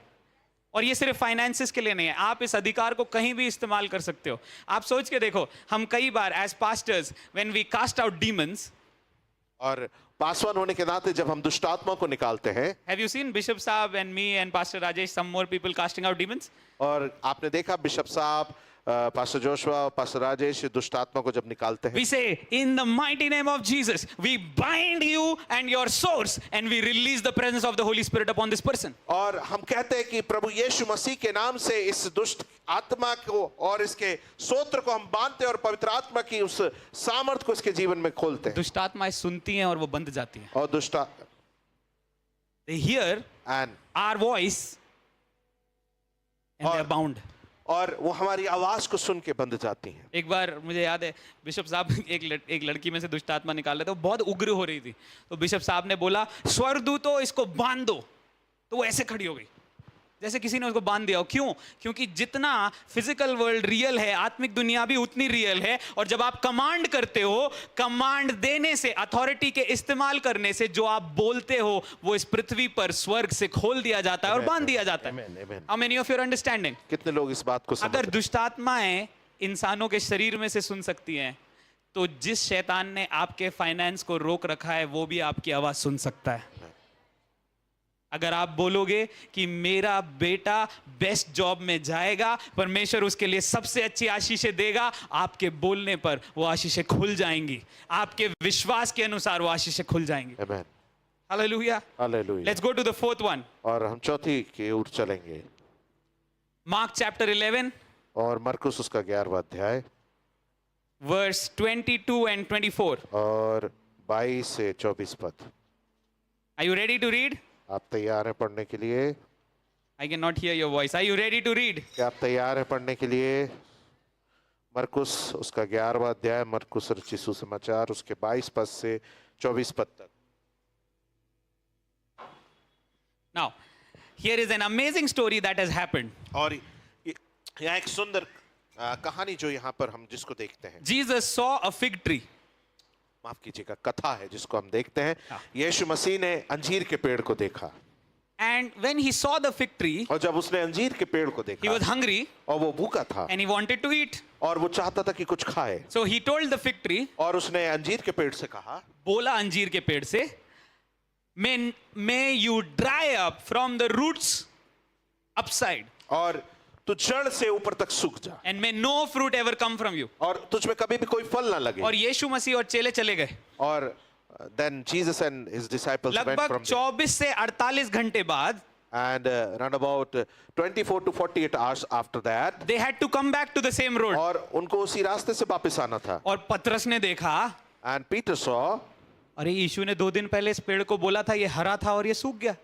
[SPEAKER 1] और ये सिर्फ फाइनेंसेस के लिए नहीं है, आप इस अधिकार को कहीं भी इस्तेमाल कर सकते हो। आप सोच के देखो, हम कई बार as pastors when we cast out demons,
[SPEAKER 2] और पासवान होने के नाते जब हम दुष्ट आत्मा को निकालते हैं,
[SPEAKER 1] have you seen Bishop Saab and me and Pastor Rajesh, some more people casting out demons?
[SPEAKER 2] और आपने देखा बिशप साहब, पास्टर जोशुआ और पास्टर राजेश दुष्ट आत्मा को जब निकालते हैं,
[SPEAKER 1] We say, in the mighty name of Jesus, we bind you and your source and we release the presence of the Holy Spirit upon this person.
[SPEAKER 2] और हम कहते हैं कि प्रभु यीशु मसीह के नाम से इस दुष्ट आत्मा को और इसके सोत्र को हम बांधते हैं और पवित्र आत्मा की उस सामर्थ को इसके जीवन में खोलते हैं।
[SPEAKER 1] दुष्ट आत्माएं सुनती हैं और वो बंद जाती हैं।
[SPEAKER 2] और दुष्ट
[SPEAKER 1] They hear
[SPEAKER 2] and
[SPEAKER 1] our voice and they are bound.
[SPEAKER 2] और वो हमारी आवाज को सुन के बंध जाती हैं।
[SPEAKER 1] एक बार मुझे याद है, बिशप साहब एक लड़की में से दुष्ट आत्मा निकाल रहे थे, वो बहुत उग्र हो रही थी, तो बिशप साहब ने बोला, स्वर्गदूतों इसको बांध दो, तो वो ऐसे खड़ी हो गई जैसे किसी ने उसको बांध दिया हो। क्यों? क्योंकि जितना फिजिकल वर्ल्ड रियल है, आत्मिक दुनिया भी उतनी रियल है। और जब आप कमांड करते हो, कमांड देने से, अथॉरिटी के इस्तेमाल करने से जो आप बोलते हो वो इस पृथ्वी पर स्वर्ग से खोल दिया जाता है और बांध दिया जाता है।
[SPEAKER 2] Amen, amen.
[SPEAKER 1] How many of you are understanding?
[SPEAKER 2] कितने लोग इस बात को समझ
[SPEAKER 1] अगर
[SPEAKER 2] रहे हैं?
[SPEAKER 1] दुष्ट आत्माएं इंसानों के शरीर में से सुन सकती हैं, तो जिस शैतान ने आपके फाइनेंस को रोक रखा है वो भी आपकी आवाज सुन सकता है। अगर आप बोलोगे कि मेरा बेटा बेस्ट जॉब में जाएगा, परमेश्वर उसके लिए सबसे अच्छी आशीषें देगा, आपके बोलने पर वो आशीषें खुल जाएंगी, आपके विश्वास के अनुसार वो आशीषें खुल जाएंगी।
[SPEAKER 2] Amen.
[SPEAKER 1] Hallelujah.
[SPEAKER 2] Hallelujah.
[SPEAKER 1] Let's go to the fourth one.
[SPEAKER 2] और हम चौथी की ओर चलेंगे,
[SPEAKER 1] मार्क चैप्टर 11
[SPEAKER 2] और मरकुस उसका 11वां अध्याय
[SPEAKER 1] वर्स 22 एंड 24।
[SPEAKER 2] और 22 से 24 पद।
[SPEAKER 1] Are you ready to read?
[SPEAKER 2] आप तैयार हैं पढ़ने के लिए?
[SPEAKER 1] I cannot hear your voice. Are you ready to read?
[SPEAKER 2] क्या आप तैयार हैं पढ़ने के लिए? मरकुस उसका 11वां अध्याय, मरकुस रचित सुसमाचार उसके 22 पद से 24 पद तक।
[SPEAKER 1] Now, here is an amazing story that has happened.
[SPEAKER 2] और यहाँ एक सुंदर कहानी जो यहाँ पर हम जिसको देखते हैं,
[SPEAKER 1] Jesus saw a fig tree.
[SPEAKER 2] माफ कीजिएगा, कथा है जिसको हम देखते हैं।
[SPEAKER 1] हाँ।
[SPEAKER 2] यीशु मसीह ने अंजीर के पेड़ को देखा,
[SPEAKER 1] And when he saw the fig tree,
[SPEAKER 2] और जब उसने अंजीर के पेड़ को
[SPEAKER 1] he
[SPEAKER 2] देखा
[SPEAKER 1] was hungry
[SPEAKER 2] और वो भूखा था
[SPEAKER 1] and he wanted to eat.
[SPEAKER 2] और वो चाहता था कि कुछ खाए,
[SPEAKER 1] So he told the fig tree,
[SPEAKER 2] और उसने अंजीर के पेड़ से कहा,
[SPEAKER 1] बोला अंजीर के पेड़ से, may you dry up from the roots upside
[SPEAKER 2] और तू जड़ से ऊपर तक सूख जा
[SPEAKER 1] and may no fruit ever come from you.
[SPEAKER 2] और तुझ में कभी भी कोई फल ना लगे।
[SPEAKER 1] और यीशु मसीह और चेले चले गए।
[SPEAKER 2] और then Jesus and his disciples went
[SPEAKER 1] लगभग
[SPEAKER 2] from there.
[SPEAKER 1] 24 से 48 घंटे बाद
[SPEAKER 2] And round about 24 to 48 hours after that,
[SPEAKER 1] they had to come back to the same road.
[SPEAKER 2] और उनको उसी रास्ते से वापस आना था।
[SPEAKER 1] और पतरस ने देखा,
[SPEAKER 2] And Peter saw,
[SPEAKER 1] अरे यीशु ने 2 दिन पहले इस पेड़ को बोला था ये हरा था और ये सूख गया।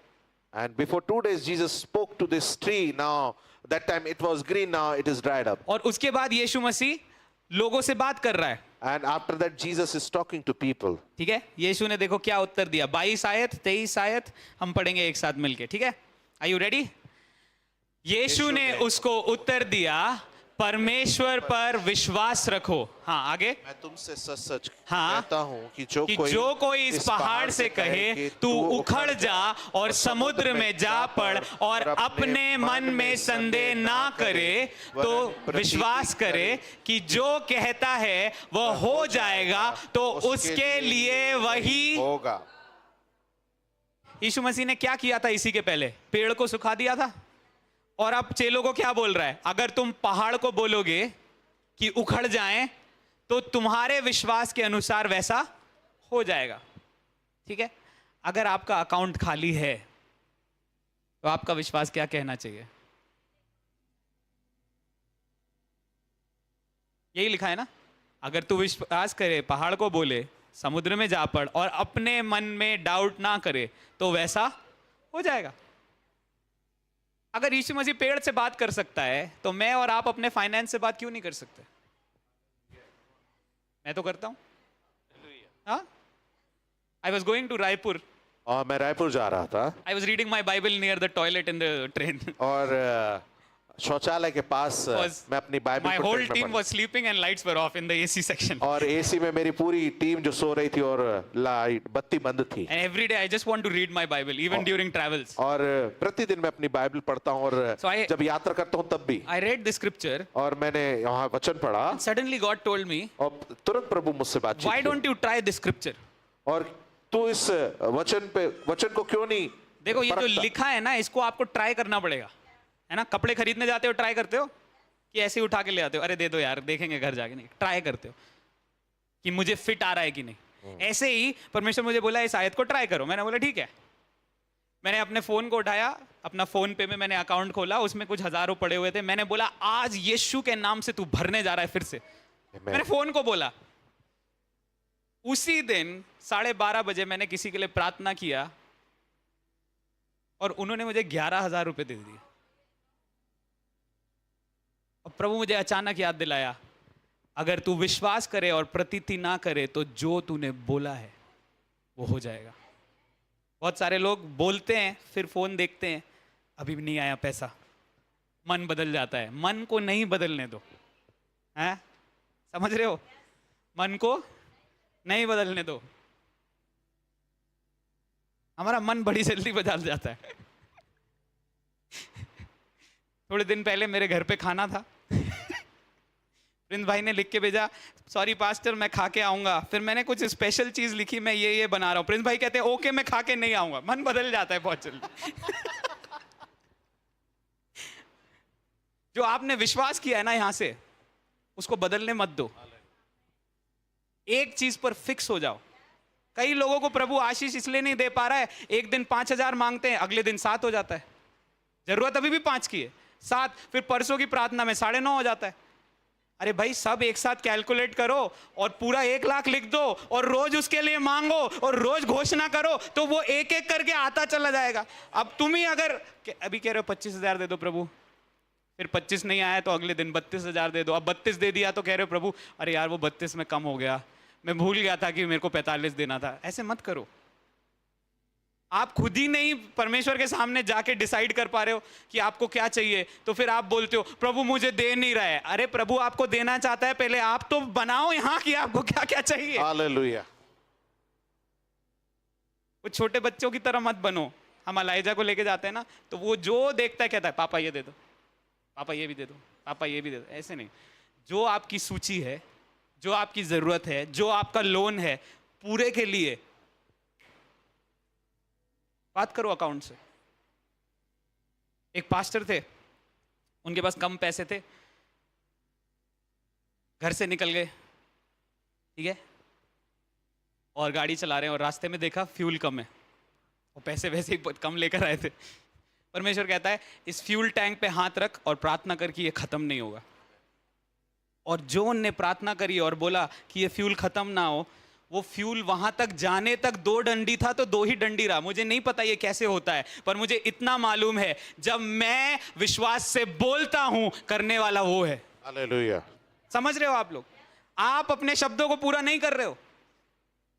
[SPEAKER 2] and before 2 days Jesus spoke to this tree. Now that time it was green, now it is dried up.
[SPEAKER 1] और उसके बाद यीशु मसीह लोगों से बात कर रहा है।
[SPEAKER 2] And after that Jesus is talking to people.
[SPEAKER 1] ठीक है, यीशु ने देखो क्या उत्तर दिया। 22 आयत 23 आयत हम पढ़ेंगे एक साथ मिलके। ठीक है, आर यू रेडी? यीशु ने उसको उत्तर दिया, परमेश्वर पर विश्वास रखो। हाँ, आगे।
[SPEAKER 2] मैं तुमसे सच सच
[SPEAKER 1] हाँ,
[SPEAKER 2] कहता हूँ कि
[SPEAKER 1] जो कोई इस पहाड़ से कहे तू उखड़ जा और समुद्र में जा पड़ और अपने मन में संदेह ना करे, तो विश्वास करे कि जो कहता है वह हो जाएगा, तो उसके लिए वही
[SPEAKER 2] होगा।
[SPEAKER 1] यीशु मसीह ने क्या किया था इसी के पहले? पेड़ को सुखा दिया था। और अब चेलों को क्या बोल रहा है? अगर तुम पहाड़ को बोलोगे कि उखड़ जाएं, तो तुम्हारे विश्वास के अनुसार वैसा हो जाएगा। ठीक है, अगर आपका अकाउंट खाली है तो आपका विश्वास क्या कहना चाहिए? यही लिखा है ना, अगर तू विश्वास करे, पहाड़ को बोले समुद्र में जा पड़ और अपने मन में डाउट ना करे, तो वैसा हो जाएगा। अगर यीशु मसीह पेड़ से बात कर सकता है, तो मैं और आप अपने फाइनेंस से बात क्यों नहीं कर सकते? मैं तो करता हूं। हाँ, I was going to Raipur.
[SPEAKER 2] और मैं रायपुर जा रहा था,
[SPEAKER 1] I was reading my Bible near the toilet in the train.
[SPEAKER 2] और शौचालय के पास मैं अपनी बाइबल
[SPEAKER 1] माई
[SPEAKER 2] को
[SPEAKER 1] होल
[SPEAKER 2] ट्रेन में
[SPEAKER 1] टीम
[SPEAKER 2] पढ़-
[SPEAKER 1] was sleeping and lights were off in the AC section.
[SPEAKER 2] और एसी में मेरी पूरी टीम जो सो रही थी और लाइट बत्ती बंद थी।
[SPEAKER 1] And every day I just want to read my Bible even during travels.
[SPEAKER 2] और प्रतिदिन मैं अपनी बाइबल पढ़ता हूँ, और
[SPEAKER 1] So I-
[SPEAKER 2] जब यात्रा करता हूँ तब भी।
[SPEAKER 1] आई रेड द स्क्रिप्चर,
[SPEAKER 2] और मैंने यहाँ वचन पढ़ा,
[SPEAKER 1] सडनली गॉड टोल्ड मी,
[SPEAKER 2] और तुरंत प्रभु मुझसे बातचीत
[SPEAKER 1] व्हाई
[SPEAKER 2] की।
[SPEAKER 1] Don't you try the scripture?
[SPEAKER 2] और तू इस वचन को क्यों नहीं
[SPEAKER 1] देखो, ये जो
[SPEAKER 2] परखता?
[SPEAKER 1] लिखा है ना, इसको आपको ट्राई करना पड़ेगा, है ना। कपड़े खरीदने जाते हो, ट्राई करते हो कि ऐसे ही उठा के ले आते हो, अरे दे दो यार, देखेंगे घर जाके? नहीं, ट्राई करते हो कि मुझे फिट आ रहा है कि नहीं। ऐसे ही परमेश्वर मुझे बोला इस आयत को ट्राई करो। मैंने बोला ठीक है। मैंने अपने फोन को उठाया, अपना फोन पे में मैंने अकाउंट खोला, उसमें कुछ हजारों पड़े हुए थे। मैंने बोला आज यीशु के नाम से तू भरने जा रहा है फिर से। मैंने फोन को बोला। उसी दिन 12:30 बजे मैंने किसी के लिए प्रार्थना किया और उन्होंने मुझे 11,000 रुपए दे दिए। और प्रभु मुझे अचानक याद दिलाया, अगर तू विश्वास करे और प्रतीति ना करे, तो जो तूने बोला है वो हो जाएगा। बहुत सारे लोग बोलते हैं, फिर फोन देखते हैं, अभी भी नहीं आया पैसा, मन बदल जाता है। मन को नहीं बदलने दो, हैं? समझ रहे हो? मन को नहीं बदलने दो। हमारा मन बड़ी जल्दी बदल जाता है। थोड़े दिन पहले मेरे घर पे खाना था। प्रिंस भाई ने लिख के भेजा, सॉरी पास्टर मैं खा के आऊंगा। फिर मैंने कुछ स्पेशल चीज लिखी, मैं ये बना रहा हूं। प्रिंस भाई कहते हैं ओके मैं खा के नहीं आऊंगा। मन बदल जाता है बहुत जल्दी। जो आपने विश्वास किया है ना यहां से, उसको बदलने मत दो। एक चीज पर फिक्स हो जाओ। कई लोगों को प्रभु आशीष इसलिए नहीं दे पा रहा है, एक दिन 5,000 मांगते हैं, अगले दिन 7 हो जाता है। जरूरत अभी भी 5 की है, 7, फिर परसों की प्रार्थना में 9.5 हो जाता है। अरे भाई सब एक साथ कैलकुलेट करो और पूरा 1 लाख लिख दो और रोज उसके लिए मांगो और रोज घोषणा करो तो वो एक एक करके आता चला जाएगा। अब तुम ही अगर अभी कह रहे हो 25,000 दे दो प्रभु, फिर 25 नहीं आया तो अगले दिन 32,000 दे दो, अब 32 दे दिया तो कह रहे हो प्रभु अरे यार वो 32 में कम हो गया, मैं भूल गया था कि मेरे को 45 देना था। ऐसे मत करो। आप खुद ही नहीं परमेश्वर के सामने जाके डिसाइड कर पा रहे हो कि आपको क्या चाहिए, तो फिर आप बोलते हो प्रभु मुझे दे नहीं रहा है। अरे प्रभु आपको देना चाहता है, पहले आप तो बनाओ यहाँ कि आपको क्या क्या चाहिए।
[SPEAKER 2] हालेलुया।
[SPEAKER 1] वो छोटे बच्चों की तरह मत बनो। हम अलाइजा को लेके जाते हैं ना, तो वो जो देखता है कहता है पापा ये दे दो, पापा ये भी दे दो, पापा ये भी दे दो। ऐसे नहीं, जो आपकी सूची है, जो आपकी जरूरत है, जो आपका लोन है, पूरे के लिए बात करो अकाउंट से। एक पास्टर थे, उनके पास कम पैसे थे, घर से निकल गए, ठीक है, और गाड़ी चला रहे हैं और रास्ते में देखा फ्यूल कम है, और पैसे वैसे ही कम लेकर आए थे। परमेश्वर कहता है इस फ्यूल टैंक पे हाथ रख और प्रार्थना कर कि ये खत्म नहीं होगा। और जोन ने प्रार्थना करी और बोला कि ये फ्यूल खत्म ना हो। वो फ्यूल वहां तक जाने तक 2 डंडी था तो 2 ही डंडी रहा। मुझे नहीं पता ये कैसे होता है, पर मुझे इतना मालूम है जब मैं विश्वास से बोलता हूं करने वाला वो है।
[SPEAKER 2] हालेलुया।
[SPEAKER 1] समझ रहे हो आप लोग? आप अपने शब्दों को पूरा नहीं कर रहे हो,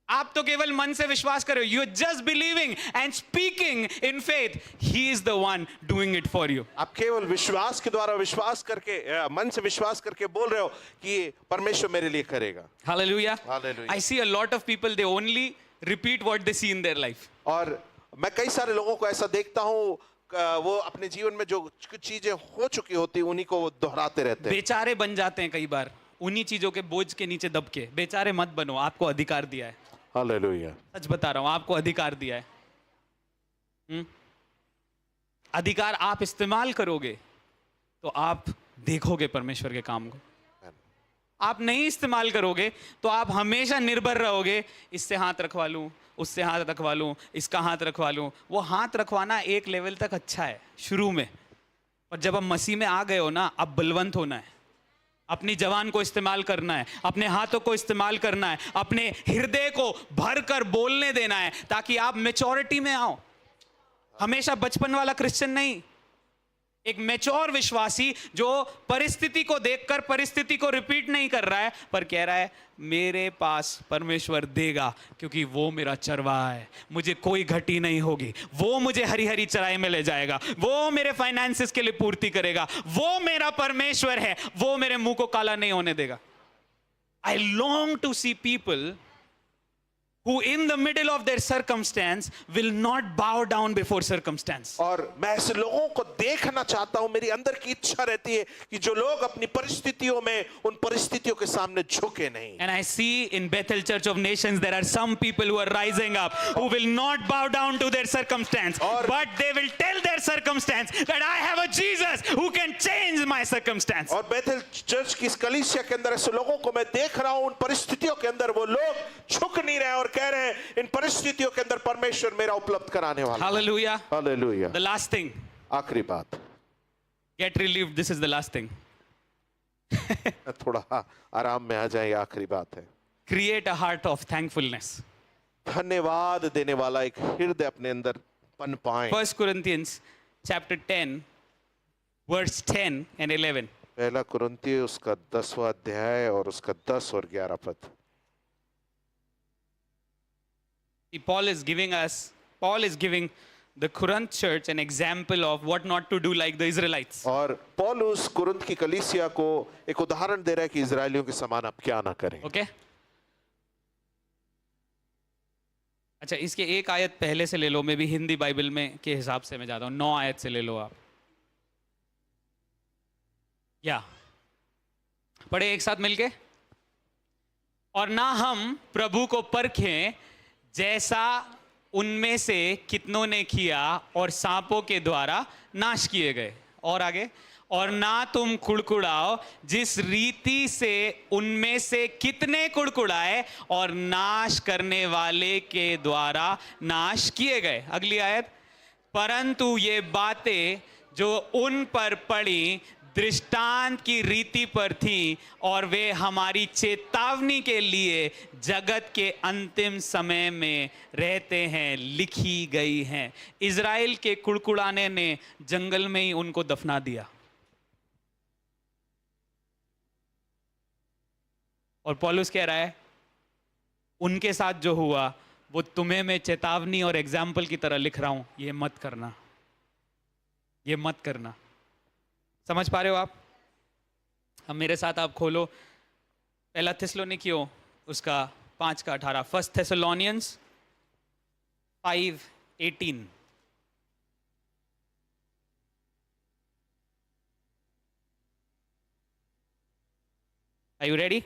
[SPEAKER 1] आप तो केवल मन से विश्वास कर रहे हो। You are just believing and speaking in faith, he is the one doing it for you.
[SPEAKER 2] आप केवल विश्वास के द्वारा विश्वास करके मन से विश्वास करके बोल रहे हो कि परमेश्वर मेरे लिए करेगा।
[SPEAKER 1] Hallelujah.
[SPEAKER 2] Hallelujah.
[SPEAKER 1] I see a lot of people, they only repeat what they see in their life.
[SPEAKER 2] और मैं कई सारे लोगों को ऐसा देखता हूँ वो अपने जीवन में जो चीजें हो चुकी होती उन्हीं को वो दोहराते रहते हैं।
[SPEAKER 1] बेचारे बन जाते हैं कई बार उन्हीं चीजों के बोझ के नीचे दब के। बेचारे मत बनो, आपको अधिकार दिया है।
[SPEAKER 2] हालेलुया।
[SPEAKER 1] सच बता रहा हूं, आपको अधिकार दिया है। अधिकार आप इस्तेमाल करोगे तो आप देखोगे परमेश्वर के काम को। आप नहीं इस्तेमाल करोगे तो आप हमेशा निर्भर रहोगे, इससे हाथ रखवा लूं, उससे हाथ रखवा लूं, इसका हाथ रखवा लूं। वो हाथ रखवाना एक लेवल तक अच्छा है शुरू में, पर जब आप मसीह में आ गए हो ना, अब बलवंत होना है। अपनी जवान को इस्तेमाल करना है, अपने हाथों को इस्तेमाल करना है, अपने हृदय को भर कर बोलने देना है, ताकि आप मैच्योरिटी में आओ। हमेशा बचपन वाला क्रिश्चियन नहीं, एक मैच्योर विश्वासी जो परिस्थिति को देखकर परिस्थिति को रिपीट नहीं कर रहा है, पर कह रहा है मेरे पास परमेश्वर देगा क्योंकि वो मेरा चरवाहा है, मुझे कोई घटी नहीं होगी, वो मुझे हरी हरी चराई में ले जाएगा, वो मेरे फाइनेंसेस के लिए पूर्ति करेगा, वो मेरा परमेश्वर है, वो मेरे मुंह को काला नहीं होने देगा। I long to see people who in the middle of their circumstance will not bow down before circumstance.
[SPEAKER 2] और मैं ऐसे लोगों को देखना चाहता हूं, मेरी अंदर की इच्छा रहती है कि जो लोग अपनी परिस्थितियों में उन परिस्थितियों के सामने झुके नहीं।
[SPEAKER 1] And I see in Bethel Church of Nations there are some people who are rising up who will not bow down to their circumstance, but they will tell their circumstance that I have a Jesus who can change my circumstance.
[SPEAKER 2] और Bethel church की इस कलीसिया के अंदर ऐसे लोगों को मैं देख रहा हूं, उन परिस्थितियों के अंदर वो लोग झुक नहीं रहे और कह रहे हैं इन परिस्थितियों के अंदर परमेश्वर मेरा उपलब्ध कराने वाला।
[SPEAKER 1] Hallelujah.
[SPEAKER 2] Hallelujah.
[SPEAKER 1] The last thing,
[SPEAKER 2] आखिरी बात,
[SPEAKER 1] get relieved. This is the last thing.
[SPEAKER 2] थोड़ा आराम में आ जाए, आखिरी बात है।
[SPEAKER 1] Create a heart of thankfulness.
[SPEAKER 2] धन्यवाद देने वाला एक हृदय अपने अंदर पन पाए।
[SPEAKER 1] 1 Corinthians chapter 10 verse 10 and 11.
[SPEAKER 2] पहला कुरिन्थियों उसका 10वां अध्याय और उसका 10 और 11 पद।
[SPEAKER 1] Paul is giving the Corinth church an example of what not to do like the Israelites.
[SPEAKER 2] और पौलुस कुरिन्थ की कलीसिया को एक उदाहरण दे रहा है कि इजरायलियों के समान आप क्या ना करें।
[SPEAKER 1] Okay? अच्छा, इसके एक आयत पहले से ले लो, मैं भी हिंदी बाइबल में के हिसाब से मैं जाता हूं, 9 आयत से ले लो आप। या पढ़े एक साथ मिलके। और ना हम प्रभु को परखें जैसा उनमें से कितनों ने किया और सांपों के द्वारा नाश किए गए। और आगे, और ना तुम कुड़कुड़ाओ जिस रीति से उनमें से कितने कुड़कुड़ाए और नाश करने वाले के द्वारा नाश किए गए। अगली आयत, परंतु ये बातें जो उन पर पड़ी दृष्टांत की रीति पर थी और वे हमारी चेतावनी के लिए जगत के अंतिम समय में रहते हैं, लिखी गई हैं। इज़राइल के कुड़कुड़ाने ने जंगल में ही उनको दफना दिया, और पौलुस कह रहा है उनके साथ जो हुआ वो तुम्हें मैं चेतावनी और एग्जाम्पल की तरह लिख रहा हूं, ये मत करना, ये मत करना। समझ पा रहे हो आप? अब मेरे साथ आप खोलो पहला थिस्सलुनीकियों उसका 5:18, first Thessalonians 5:18। Are you ready?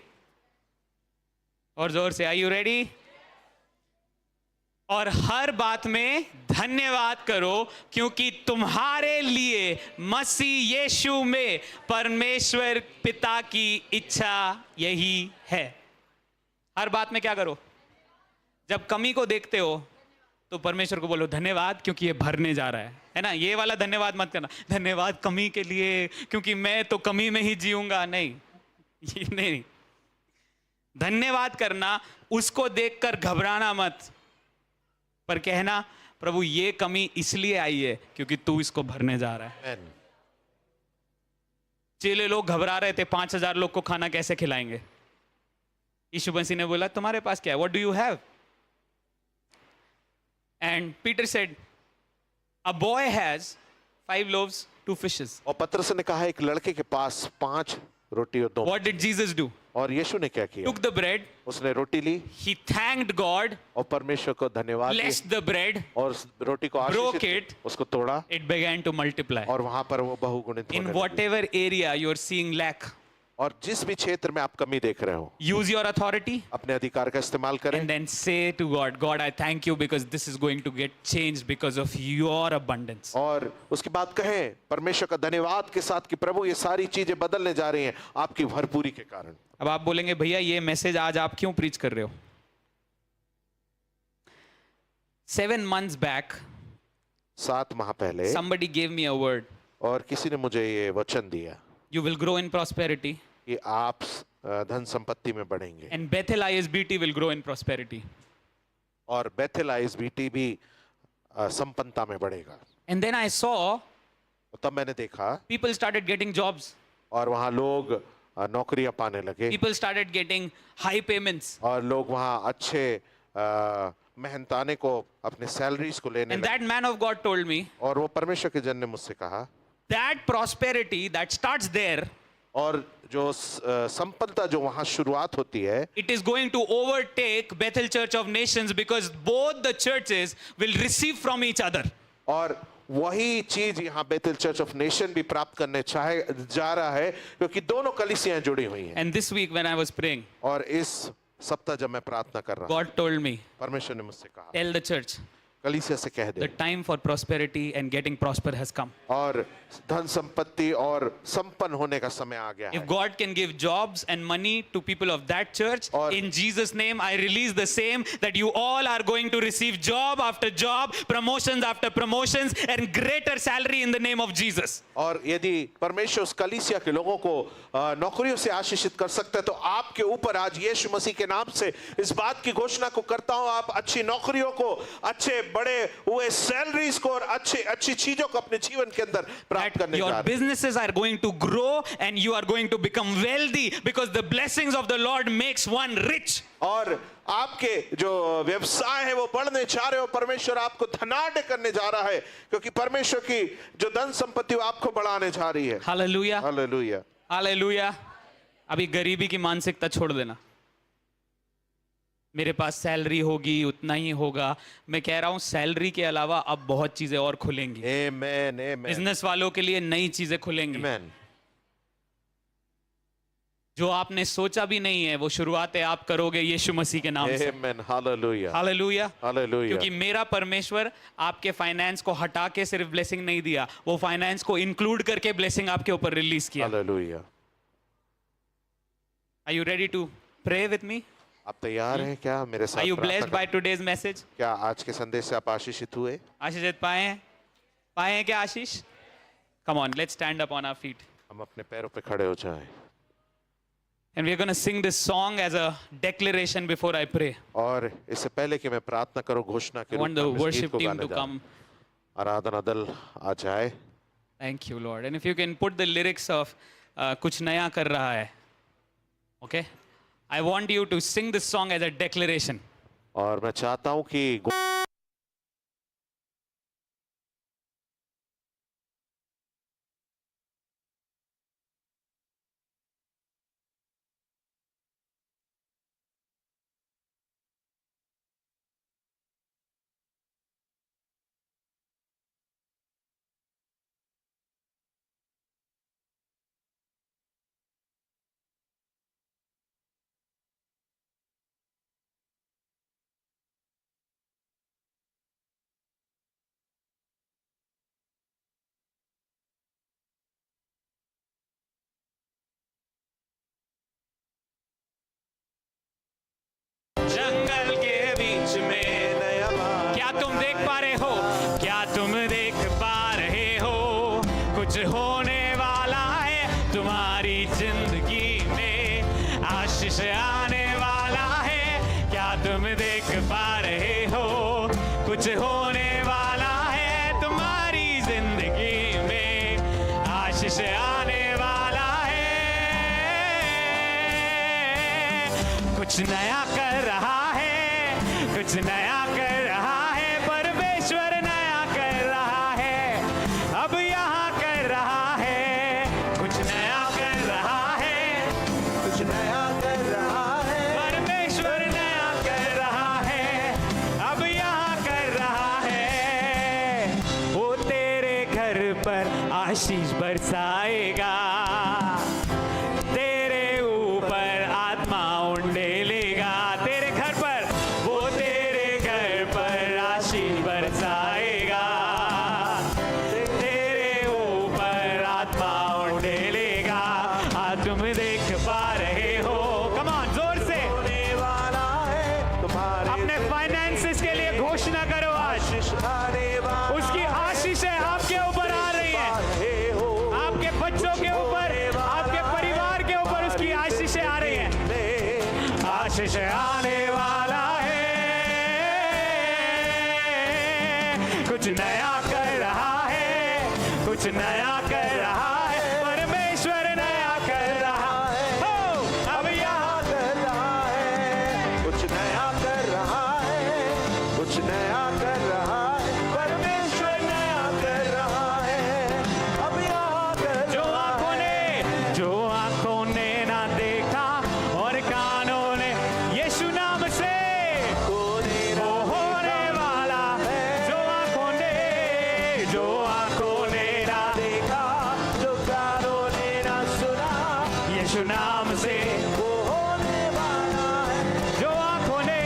[SPEAKER 1] और जोर से, Are you ready? और हर बात में धन्यवाद करो क्योंकि तुम्हारे लिए मसीह यीशु में परमेश्वर पिता की इच्छा यही है। हर बात में क्या करो? जब कमी को देखते हो तो परमेश्वर को बोलो धन्यवाद क्योंकि ये भरने जा रहा है ना। ये वाला धन्यवाद मत करना, धन्यवाद कमी के लिए क्योंकि मैं तो कमी में ही जीऊंगा, नहीं, ये नहीं। धन्यवाद करना, उसको देखकर घबराना मत, पर कहना प्रभु ये कमी इसलिए आई है क्योंकि तू इसको भरने जा रहा है।
[SPEAKER 2] Amen.
[SPEAKER 1] चेले लोग घबरा रहे थे 5,000 लोग को खाना कैसे खिलाएंगे। यीशु मसीह ने बोला तुम्हारे पास क्या है, what do you have? And Peter said a boy has 5 loaves 2 fishes।
[SPEAKER 2] और पतरस ने कहा एक लड़के के पास 5 रोटी और 2।
[SPEAKER 1] What did Jesus do?
[SPEAKER 2] और यीशु ने क्या किया?
[SPEAKER 1] टुक द ब्रेड,
[SPEAKER 2] उसने रोटी ली
[SPEAKER 1] ही थैंक्ड गॉड,
[SPEAKER 2] और परमेश्वर को धन्यवाद दिया
[SPEAKER 1] ब्लेस्ड द ब्रेड,
[SPEAKER 2] और उस रोटी को
[SPEAKER 1] broke
[SPEAKER 2] आशीषित
[SPEAKER 1] it,
[SPEAKER 2] उसको तोड़ा
[SPEAKER 1] it began to multiply।
[SPEAKER 2] और वहां पर वो बहुगुणित
[SPEAKER 1] In
[SPEAKER 2] होने लगी।
[SPEAKER 1] whatever area you are seeing lack,
[SPEAKER 2] और जिस भी क्षेत्र में आप कमी देख रहे हो,
[SPEAKER 1] use your authority
[SPEAKER 2] अपने अधिकार का इस्तेमाल करें
[SPEAKER 1] and then say to God, God, I thank you because this is going to get changed because of your abundance।
[SPEAKER 2] और उसके बाद कहें परमेश्वर का धन्यवाद के साथ कि प्रभु ये सारी चीजें बदलने जा रही हैं आपकी भरपूरी के कारण।
[SPEAKER 1] अब आप बोलेंगे भैया ये मैसेज आज आप क्यों प्रीच कर रहे हो? 7 months back
[SPEAKER 2] 7 माह पहले
[SPEAKER 1] somebody gave me a word,
[SPEAKER 2] और किसी ने मुझे ये वचन दिया
[SPEAKER 1] you will grow in prosperity
[SPEAKER 2] कि आप धन संपत्ति में बढ़ेंगे
[SPEAKER 1] and Bethel ISBT will grow in prosperity।
[SPEAKER 2] और बेथेल ISBT भी संपन्नता में बढ़ेगा।
[SPEAKER 1] And then I saw
[SPEAKER 2] तब मैंने देखा
[SPEAKER 1] people started getting jobs,
[SPEAKER 2] और वहाँ लोग नौकरियां पाने लगे
[SPEAKER 1] people started getting high payments,
[SPEAKER 2] और लोग वहाँ अच्छे मेहनताने को अपने सैलरीज को लेने
[SPEAKER 1] and
[SPEAKER 2] लगे।
[SPEAKER 1] that man of God told me
[SPEAKER 2] और वो परमेश्वर के जन ने मुझसे कहा
[SPEAKER 1] that prosperity that starts there,
[SPEAKER 2] और जो संपन्नता जो वहाँ शुरुआत होती है
[SPEAKER 1] it is going to overtake Bethel Church of Nations because both the churches will receive from each other।
[SPEAKER 2] और वही चीज यहाँ बेथेल चर्च ऑफ नेशन भी प्राप्त करने जा रहा है क्योंकि दोनों कलीसियां जुड़ी हुई हैं।
[SPEAKER 1] And this week when I was praying,
[SPEAKER 2] और इस सप्ताह जब मैं प्रार्थना कर रहा हूँ
[SPEAKER 1] God told me,
[SPEAKER 2] परमेश्वर ने मुझसे कहा
[SPEAKER 1] tell the church
[SPEAKER 2] कलीसिया से कह
[SPEAKER 1] the
[SPEAKER 2] they
[SPEAKER 1] time for prosperity and getting prosper has come।
[SPEAKER 2] और धन संपत्ति और संपन्न होने का समय आ गया
[SPEAKER 1] If
[SPEAKER 2] है।
[SPEAKER 1] God can give jobs and money to people of that church,
[SPEAKER 2] और-
[SPEAKER 1] in Jesus' name, I release the same, that you all are going to receive job after job, promotions after promotions, and greater salary in the name of Jesus।
[SPEAKER 2] और यदि परमेश्वर उस कलीसिया के लोगों को नौकरियों से आशीषित कर सकता है तो आपके ऊपर आज यीशु मसीह के नाम से इस बात की घोषणा को करता हूं, आप अच्छी नौकरियों को, अच्छे बड़े हुए सैलरीज को और अच्छी चीजों को अपने जीवन के अंदर प्राप्त करने जा
[SPEAKER 1] Your
[SPEAKER 2] रहे हैं।
[SPEAKER 1] businesses are going to grow and you are going to become wealthy because the blessings of the Lord makes one rich।
[SPEAKER 2] और आपके जो व्यवसाय है वो बढ़ने जा रहे हो, परमेश्वर आपको धनाढ्य करने जा रहा है क्योंकि परमेश्वर की जो धन संपत्ति वो आपको बढ़ाने जा रही है।
[SPEAKER 1] Hallelujah,
[SPEAKER 2] hallelujah.
[SPEAKER 1] हालेलुया। अभी गरीबी की मानसिकता छोड़ देना, मेरे पास सैलरी होगी उतना ही होगा। मैं कह रहा हूं सैलरी के अलावा अब बहुत चीजें और खुलेंगी।
[SPEAKER 2] आमेन आमेन
[SPEAKER 1] बिजनेस वालों के लिए नई चीजें खुलेंगी,
[SPEAKER 2] आमेन।
[SPEAKER 1] जो आपने सोचा भी नहीं है वो शुरुआतें आप करोगे यीशु मसीह के नाम से।
[SPEAKER 2] आमेन हालेलुया
[SPEAKER 1] हालेलुया,
[SPEAKER 2] हालेलुया।
[SPEAKER 1] क्योंकि मेरा परमेश्वर आपके फाइनेंस को हटा के सिर्फ ब्लेसिंग नहीं दिया, वो फाइनेंस को इंक्लूड करके ब्लेसिंग आपके ऊपर रिलीज किया।
[SPEAKER 2] Hallelujah.
[SPEAKER 1] Are you ready to pray with me?
[SPEAKER 2] आप तैयार हैं क्या मेरे साथ
[SPEAKER 1] Are you
[SPEAKER 2] प्रार्थना
[SPEAKER 1] blessed by
[SPEAKER 2] करने?
[SPEAKER 1] today's message?
[SPEAKER 2] क्या आज के संदेश से आप आशीषित हुए?
[SPEAKER 1] आशीष पाए हैं क्या आशीष? Come on, let's stand up on our feet।
[SPEAKER 2] हम अपने पैरों पे खड़े हो जाएं
[SPEAKER 1] And we're going to sing this song as a declaration before I pray.
[SPEAKER 2] और इससे पहले कि मैं प्रार्थना करूं घोषणा के
[SPEAKER 1] I
[SPEAKER 2] रूप
[SPEAKER 1] want
[SPEAKER 2] में
[SPEAKER 1] the
[SPEAKER 2] हम इस गीत
[SPEAKER 1] worship
[SPEAKER 2] को
[SPEAKER 1] team
[SPEAKER 2] गाने
[SPEAKER 1] to
[SPEAKER 2] जा रहे
[SPEAKER 1] come.
[SPEAKER 2] हैं। आराधना दल आ जाए।
[SPEAKER 1] Thank you, Lord. And if you can put the lyrics of कुछ नया कर रहा है. Okay? I want you to sing this song as a declaration.
[SPEAKER 2] और मैं चाहता हूं कि
[SPEAKER 1] जंगल के बीच में क्या तुम देख पा रहे हो? क्या तुम देख पा रहे हो? कुछ होने वाला है तुम्हारी जिंदगी में, आशीष आने वाला है। क्या तुम देख पा रहे हो? कुछ होने वाला है तुम्हारी जिंदगी में, आशीष आने वाला है। कुछ नया कर रहा है, कुछ नया कर रहा है, परमेश्वर नया कर रहा है, अब यहाँ कर रहा है। कुछ नया कर रहा है, कुछ नया कर रहा है, परमेश्वर नया कर रहा है, अब यहाँ कर रहा है। वो तेरे घर पर आशीष बरसाएगा, तेरे ऊपर आत्मा उंडेलेगा। तेरे घर पर, वो तेरे घर पर आशीष बरसाएगा, तेरे ऊपर आत्मा उंडेलेगा। आज तुम देख पा रहे हो, कम ऑन जोर से, अपने फाइनेंसेस के लिए घोषणा करो आज। उसकी आशीष है आपके ऊपर आ रही है, आपके बच्चों के ऊपर, आपके परिवार के ऊपर उसकी आशीषें आ रही हैं। आशीष आने वाला है, कुछ नया कर रहा है, कुछ नया कर रहा है, परमेश्वर नया कर रहा है। हो, अब यहाँ कर रहा है, कुछ नया कर रहा है, कुछ नया कर रहा है, परमेश्वर नया कर रहा है, अब यहाँ कर। जो आंखों ने ना देखा और कानों ने यीशु नाम से वो होने वाला है। जो आंखों ने ना देखा, जो कानों ने ना सुना, यीशु नाम से वो होने वाला है। जो आंखों ने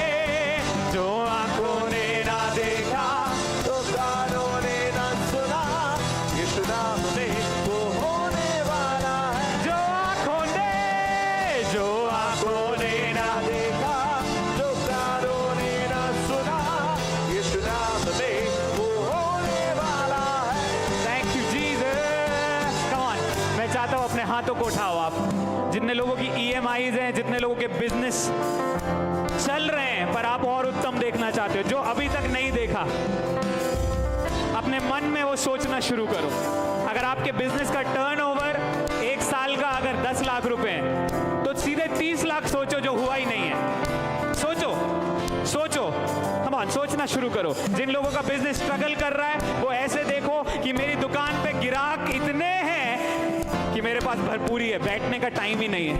[SPEAKER 1] ना देखा, जो कानों ने ना सुना, यीशु नाम से वो होने वाला है। जो आंखों ने ना देखा, जो कानों ने ना सुना, यीशु नाम से वो होने वाला है। Thank you Jesus. Come on, मैं चाहता हूँ अपने हाथों को उठाओ आप। जितने लोगों की EMIs हैं, जितने लोगों के बिजनेस चल रहे हैं पर आप और उत्तम देखना चाहते हो, जो अभी तक नहीं देखा, अपने मन में वो सोचना शुरू करो। अगर आपके बिजनेस का टर्नओवर एक साल का अगर 10 लाख रुपए है, तो सीधे 30 लाख सोचो जो हुआ ही नहीं है। सोचो, कम ऑन, सोचना शुरू करो। जिन लोगों का बिजनेस स्ट्रगल कर रहा है, वो ऐसे देखो कि मेरी दुकान पे ग्राहक इतने हैं कि मेरे पास भरपूरी है, बैठने का टाइम ही नहीं है।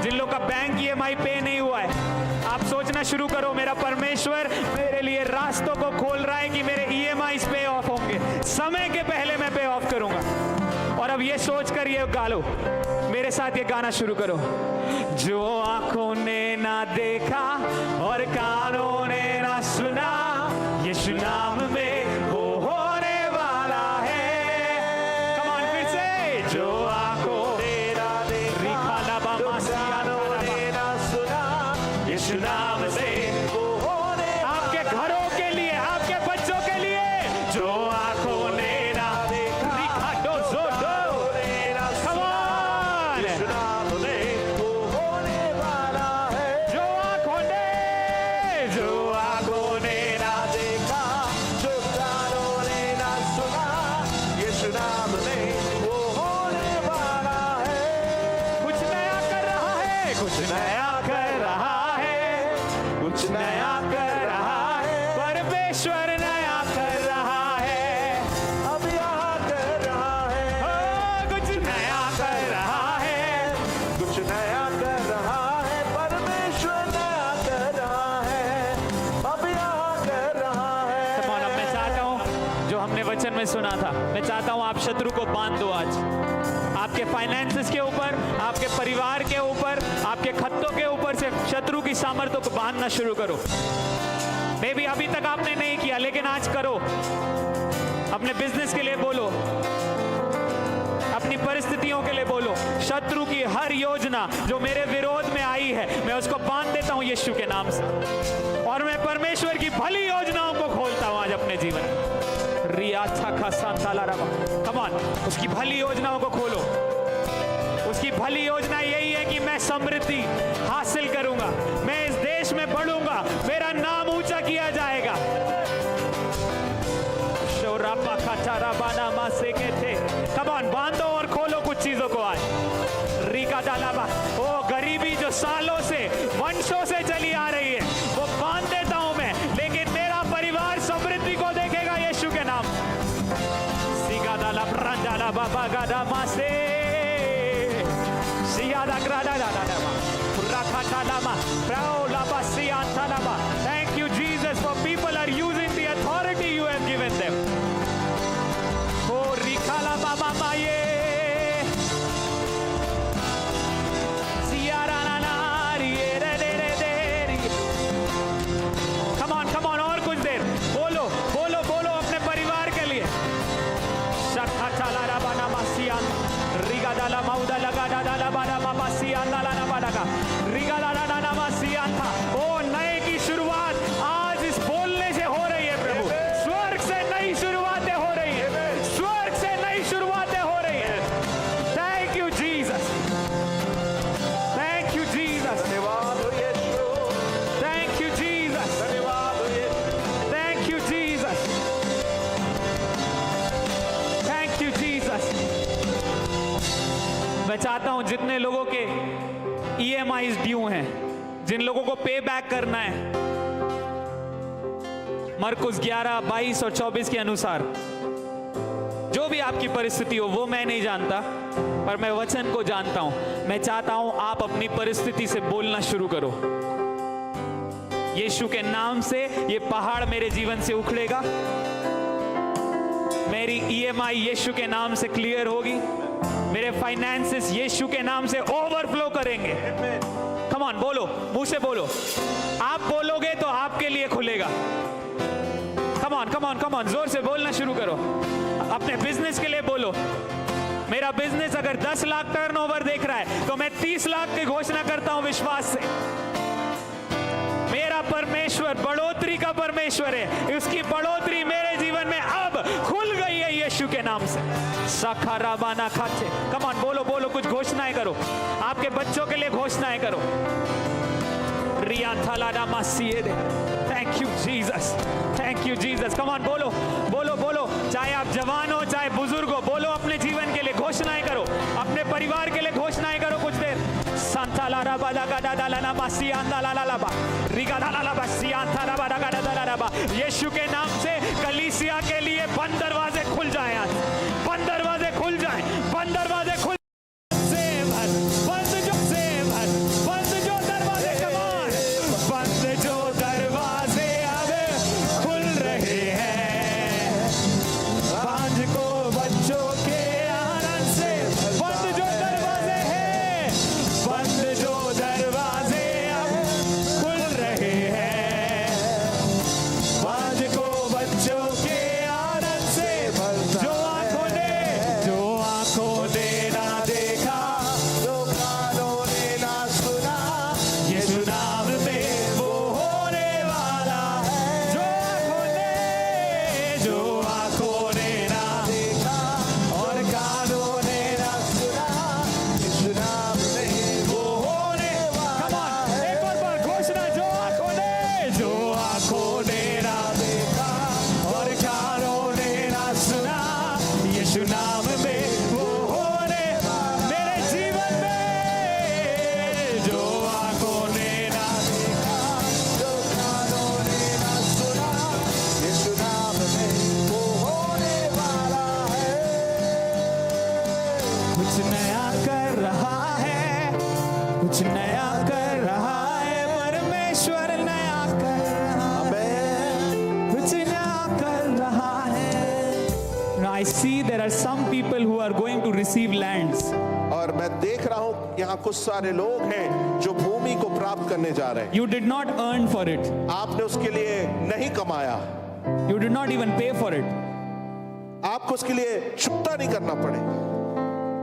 [SPEAKER 1] जिन लोग का बैंक EMI पे नहीं हुआ है, आप सोचना शुरू करो, मेरा परमेश्वर मेरे लिए रास्तों को खोल रहा है कि मेरे EMIs पे ऑफ होंगे, समय के पहले मैं पे ऑफ करूंगा। और अब ये सोच कर ये गा लो, मेरे साथ ये गाना शुरू करो। जो आंखों ने ना देखा और कानों ने ना सुना, यीशु नाम में वो होने वाला है। कम ऑन, फिर से। जो आंखों ने ना देखा, यीशु नाम से वो होने, आपके घरों के लिए, आपके बच्चों के लिए। जो आंखों ने ना देखा,
[SPEAKER 5] हमने वचन में सुना था। मैं चाहता हूं आप शत्रु को बांध दो आज, आपके फाइनेंसेस के ऊपर, आपके परिवार के ऊपर, आपके खत्तों के ऊपर से शत्रु की सामर्थ्य को बांधना शुरू करो। मे भी अभी तक आपने नहीं किया, लेकिन आज करो। अपने बिजनेस के लिए बोलो, अपनी परिस्थितियों के लिए बोलो। शत्रु की हर योजना जो मेरे विरोध में आई है, मैं उसको बांध देता हूं यीशु के नाम से, और मैं परमेश्वर की भली योजनाओं को खोलता हूं आज अपने जीवन में। कम ऑन, उसकी भली योजनाओं को खोलो। उसकी भली योजना यही है कि मैं समृद्धि हासिल करूंगा, मैं इस देश में बढ़ूंगा, मेरा नाम ऊंचा किया जाएगा। कम ऑन, बांधो और खोलो कुछ चीजों को आज। रीका डालाबा, ओ गरीबी जो सालों से, वंशों से चली आ रही है, वो बांध देता हूं मैं, लेकिन मेरा परिवार समृद्धि को देखेगा यीशु के नाम। सीगा डाला प्रांडाला बाबा गादा मासे सियादा ग्रादा डाला डाला पुराखा डालामा प्राओला बासिया डालामा। Thank you Jesus for people are using the authority you have given them. Oh rikala mama maye siara na na rie re re re re। Come on और कुछ देर बोलो बोलो बोलो अपने परिवार के लिए। शक्का चला रबा ना मासियान रिगा डाला माउदा लगा डाला बाडा मामा सियान डाला ना बाडा रिगा डाला ना मासियान था। ओ नए की शुरुआत आज इस बोलने से हो रही है प्रभु। स्वर्ग से नई शुरुआतें हो रही है, स्वर्ग से नई शुरुआतें हो रही है। Thank you Jesus, thank you Jesus, धन्यवाद हो यीशु, थैंक यू जीसस, धन्यवाद हो यीशु, thank you Jesus, thank you Jesus. मैं चाहता हूं जितने लोगों के EMIs ड्यू हैं, जिन लोगों को पे बैक करना है, मरकुस 11, 22 और 24 के अनुसार, जो भी आपकी परिस्थिति हो, वो मैं नहीं जानता, पर मैं वचन को जानता हूं। मैं चाहता हूं आप अपनी परिस्थिति से बोलना शुरू करो। यीशु के नाम से ये पहाड़ मेरे जीवन से उखड़ेगा, मेरी EMI यीशु के नाम से क्लियर होगी, मेरे फाइनेंसेस यीशु के नाम से ओवरफ्लो करेंगे। कम ऑन, बोलो, मुंह से बोलो। आप बोलोगे तो आपके लिए खुलेगा। Come on come on come on, जोर से बोलना शुरू करो। अपने बिजनेस के लिए बोलो। मेरा बिजनेस अगर 10 लाख टर्नओवर देख रहा है तो मैं 30 लाख की घोषणा करता हूं विश्वास से। मेरा परमेश्वर बढ़ोतरी का परमेश्वर है, उसकी बढ़ोतरी मेरे जीवन में अब खुल गई है यीशु के नाम से। सखाराबाना खाचे, कम ऑन, बोलो बोलो, कुछ घोषणाएं करो। आपके बच्चों के लिए घोषणाएं करो। रिया थालाडा मासिए दे, thank you Jesus, thank you Jesus. Come on, बोलो बोलो बोलो, चाहे आप जवान हो चाहे बुजुर्ग हो, बोलो अपने जीवन के लिए घोषणाएं करो, अपने परिवार के लिए घोषणाएं करो कुछ देर। संताला रबा लगा डाला ना मासिया डाला लाबा रिगा डाला लाबा सिया थाला बड़ा गाड़ा डाला लाबा। यीशु के नाम से कलीसिया के लिए बंद दरवाजे खुल जाएं आज, बंद दरवाजे खुल जाएं, बंद दरवाजे खुल से भर, बंद जो से भर, बंद जो दरवाजे, कमान, बंद जो दरवाजे अब खुल रहे हैं। बांझ को बच्चों के आनंद से, बंद जो दरवाजे हैं, बंद जो दरवाजे अब खुल रहे हैं। बांझ को बच्चों के आनंद से, जो आंखों ने ना देखा, जो कानों ने ना सुना, यीशु नाम में वो होने वाला है। जो आंखों ने ना देखा और कानों ने ना सुना, यीशु नाम में वो होने वाला है। एक और बार घोषणा, जो आंखों ने ना देखा और कानों ने ना सुना, यीशु नाम में वो होने मेरे जीवन में। जो आंखों ने ना देखा, जो कानों ने ना सुना, यीशु नाम में वो होने वाला है। कुछ नया कर रहा है, कुछ नया कर रहा है, परमेश्वर नया कर रहा है, कुछ नया कर रहा है। I see there are some people who are going to receive lands.
[SPEAKER 2] और मैं देख रहा हूँ यहाँ कुछ सारे लोग हैं जो भूमि को प्राप्त करने जा रहे हैं।
[SPEAKER 5] You did not earn for it.
[SPEAKER 2] आपने उसके लिए नहीं कमाया,
[SPEAKER 5] You did not even pay for it.
[SPEAKER 2] आपको उसके लिए चुकता नहीं करना पड़े,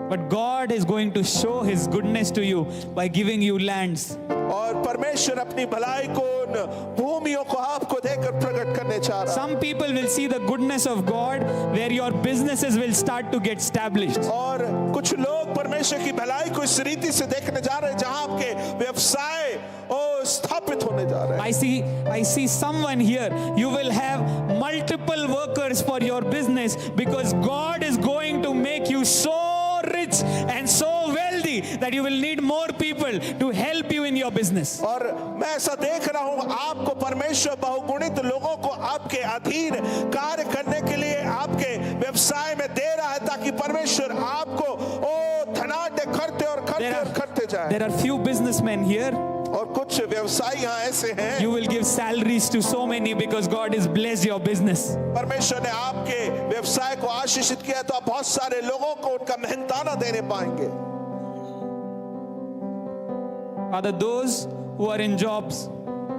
[SPEAKER 5] But God is going to show His goodness to you by giving you lands.
[SPEAKER 2] और परमेश्वर अपनी भलाई को उन भूमियों को आपको देकर प्रकट करने चाह रहा है।
[SPEAKER 5] Some people will see the goodness of God where your businesses will start to get established.
[SPEAKER 2] और कुछ लोग परमेश्वर की भलाई को इस रीति से देखने जा रहे हैं जहां आपके व्यवसाय स्थापित होने जा रहे हैं।
[SPEAKER 5] I see someone here, you will have multiple workers for your business because God is going to make you so rich and so wealthy that you will need more people to help you in your business.
[SPEAKER 2] और मैं ऐसा देख रहा हूं आपको परमेश्वर बहुगुणित लोगों को आपके अधीन कार्य करने के लिए आपके व्यवसाय में दे रहा है ताकि परमेश्वर आपको धनाढ्य करते और करते और करते जाए।
[SPEAKER 5] There are few businessmen here.
[SPEAKER 2] और कुछ व्यवसायी यहाँ ऐसे हैं,
[SPEAKER 5] You will give salaries to so many because God has blessed your business.
[SPEAKER 2] परमेश्वर ने आपके व्यवसाय को आशीषित किया तो आप बहुत सारे लोगों को उनका मेहनताना देने पाएंगे।
[SPEAKER 5] Father, those who are in jobs,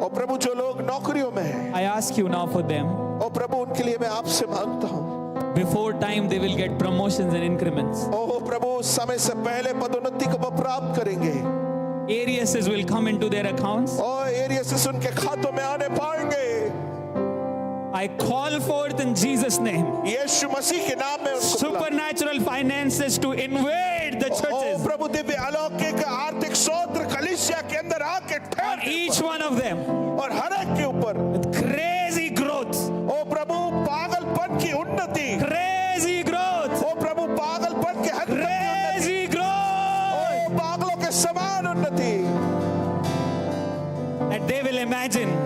[SPEAKER 2] और प्रभु जो लोग नौकरियों में हैं,
[SPEAKER 5] I ask you now for them.
[SPEAKER 2] और प्रभु उनके लिए मैं आपसे मांगता हूँ,
[SPEAKER 5] Before time they will get promotions and increments.
[SPEAKER 2] ओह प्रभु समय से पहले पदोन्नति को वो प्राप्त करेंगे
[SPEAKER 5] Ariases will come into their accounts.
[SPEAKER 2] और एरियस उनके खातों में आने पाएंगे।
[SPEAKER 5] I call forth in Jesus' name
[SPEAKER 2] यीशु मसीह के नाम में उनको बुला।
[SPEAKER 5] supernatural finances to invade the
[SPEAKER 2] O
[SPEAKER 5] churches.
[SPEAKER 2] प्रभु दिव्य अलौकिक आर्थिक स्रोत कलीसिया के अंदर आके
[SPEAKER 5] On
[SPEAKER 2] ठहर
[SPEAKER 5] each one of them
[SPEAKER 2] और हर एक के ऊपर
[SPEAKER 5] with crazy growth.
[SPEAKER 2] ओ प्रभु पागलपन की उन्नति,
[SPEAKER 5] Crazy growth.
[SPEAKER 2] ओ प्रभु पागलपन के हद तक की उन्नति,
[SPEAKER 5] Crazy growth.
[SPEAKER 2] ओ पागलों के समान उन्नति,
[SPEAKER 5] That they will imagine.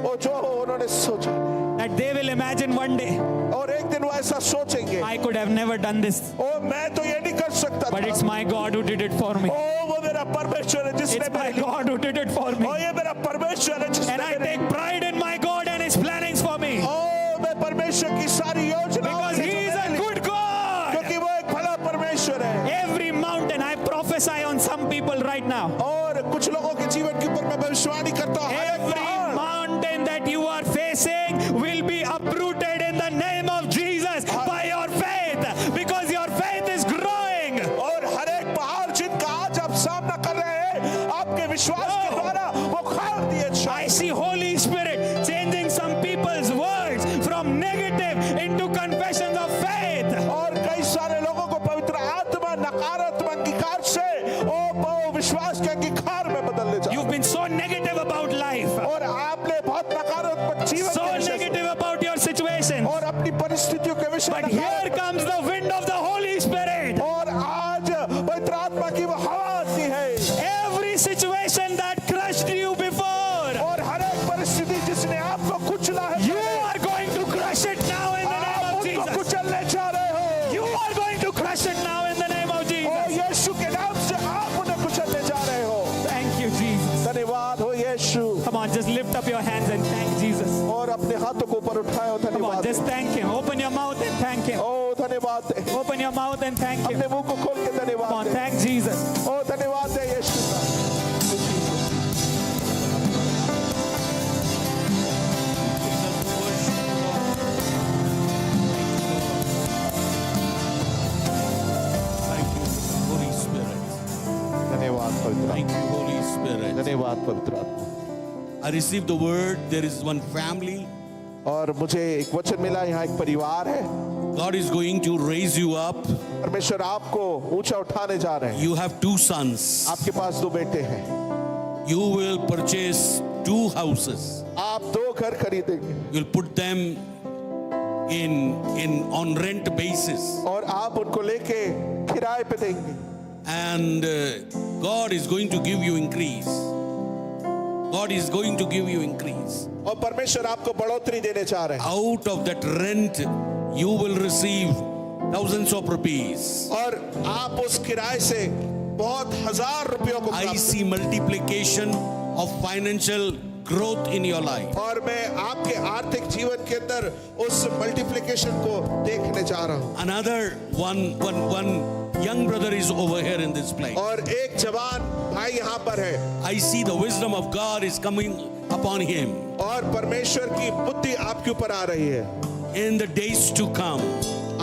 [SPEAKER 2] ओ जो उन्होंने सोचा
[SPEAKER 5] That they will imagine one day.
[SPEAKER 2] और एक दिन वो ऐसा सोचेंगे,
[SPEAKER 5] I could have never done this.
[SPEAKER 2] ओ मैं तो ये नहीं कर सकता
[SPEAKER 5] But
[SPEAKER 2] था,
[SPEAKER 5] it's my God who did it for me.
[SPEAKER 2] ओ वो मेरा परमेश्वर है जिसने
[SPEAKER 5] It's my
[SPEAKER 2] मेरे लिए,
[SPEAKER 5] God who did it for me.
[SPEAKER 2] ओ ये मेरा परमेश्वर है जिसने
[SPEAKER 5] And I
[SPEAKER 2] मेरे,
[SPEAKER 5] take pride in my God and His plannings for me.
[SPEAKER 2] ओ मैं परमेश्वर की सारी योजनाओं
[SPEAKER 5] Because
[SPEAKER 2] में
[SPEAKER 5] He is
[SPEAKER 2] जो मेरे
[SPEAKER 5] a
[SPEAKER 2] लिए-
[SPEAKER 5] good God.
[SPEAKER 2] क्योंकि वो एक भला परमेश्वर है।
[SPEAKER 5] Every mountain, I prophesy on some people right now.
[SPEAKER 2] और कुछ लोगों के जीवन के ऊपर मैं भविष्यवाणी करता हूँ, हर एक
[SPEAKER 5] Every
[SPEAKER 2] पहाड़,
[SPEAKER 5] mountain that you are facing will be uprooted in the name of Jesus by your faith, because your faith is growing.
[SPEAKER 2] और हर एक पहाड़ जिनका आज आप सामना कर रहे हैं आपके विश्वास के द्वारा वो खाल दिए जाए।
[SPEAKER 5] I see Holy Spirit changing some people's words from negative into confessions of faith.
[SPEAKER 2] और कई सारे लोगों को पवित्र आत्मा नकारात्मक अंगीकार से वो विश्वास के अंगीकार में बदल ले जाए।
[SPEAKER 5] You've been so negative about life,
[SPEAKER 2] और आपने बहुत नकारात्मक जीवन
[SPEAKER 5] so
[SPEAKER 2] के विषय से-
[SPEAKER 5] negative about your situation.
[SPEAKER 2] और अपनी परिस्थितियों के विषय
[SPEAKER 5] But
[SPEAKER 2] में
[SPEAKER 5] here comes the wind of the Holy Spirit.
[SPEAKER 2] और आज पवित्र आत्मा की वो हवा आती है
[SPEAKER 5] Every situation that crushed you before,
[SPEAKER 2] और हर एक परिस्थिति जिसने आपको कुचला है
[SPEAKER 5] you are going to crush it now in the name
[SPEAKER 2] आप
[SPEAKER 5] of
[SPEAKER 2] उनको
[SPEAKER 5] Jesus.
[SPEAKER 2] कुचलने जा रहे हो।
[SPEAKER 5] You are going to crush it now in the name of
[SPEAKER 2] और
[SPEAKER 5] Jesus.
[SPEAKER 2] यीशु के नाम से आप उन्हें कुचलने जा रहे हो।
[SPEAKER 5] Thank you, Jesus.
[SPEAKER 2] धन्यवाद हो यीशु।
[SPEAKER 5] Come on, just lift up your hands and thank Jesus.
[SPEAKER 2] और अपने हाथों को ऊपर उठाओ।
[SPEAKER 5] Come on,
[SPEAKER 2] धन्यवाद।
[SPEAKER 5] just thank Him. Open your mouth and thank Him.
[SPEAKER 2] ओ धन्यवाद दे।
[SPEAKER 5] Open your mouth and thank Him.
[SPEAKER 2] अपने मुंह को खोल के
[SPEAKER 5] Come
[SPEAKER 2] धन्यवाद
[SPEAKER 5] on,
[SPEAKER 2] दे।
[SPEAKER 5] thank Jesus.
[SPEAKER 2] ओ धन्यवाद दे यीशु का।
[SPEAKER 6] Thank you, Holy Spirit.
[SPEAKER 2] धन्यवाद पवित्र
[SPEAKER 6] Thank you, Holy
[SPEAKER 2] आत्मा।
[SPEAKER 6] Spirit.
[SPEAKER 2] धन्यवाद पवित्र आत्मा।
[SPEAKER 6] I received the word. There is one family.
[SPEAKER 2] और मुझे एक वचन मिला, यहाँ एक परिवार है।
[SPEAKER 6] God is going to raise you up.
[SPEAKER 2] परमेश्वर आपको ऊंचा उठाने जा रहे हैं।
[SPEAKER 6] You have 2 sons.
[SPEAKER 2] आपके पास 2 बेटे हैं।
[SPEAKER 6] You will purchase 2 houses.
[SPEAKER 2] आप 2 घर खरीदेंगे
[SPEAKER 6] You'll put them in on rent basis.
[SPEAKER 2] और आप उनको लेके किराए पे देंगे।
[SPEAKER 6] And God is going to give you increase. God is going to give you increase.
[SPEAKER 2] और परमेश्वर आपको बढ़ोतरी देने जा रहे हैं।
[SPEAKER 6] Out of that rent, you will receive thousands of rupees.
[SPEAKER 2] और आप उस किराए से बहुत हजार रुपयों को
[SPEAKER 6] I
[SPEAKER 2] प्राप्त
[SPEAKER 6] see multiplication of financial growth in your life.
[SPEAKER 2] और मैं आपके आर्थिक जीवन के अंदर उस मल्टीप्लिकेशन को देखने जा रहा हूँ।
[SPEAKER 6] Another one young brother is over here in this place.
[SPEAKER 2] और एक जवान भाई यहाँ पर है
[SPEAKER 6] I see the wisdom of God is coming upon him.
[SPEAKER 2] और परमेश्वर की बुद्धि आपके ऊपर आ रही है।
[SPEAKER 6] In the days to come,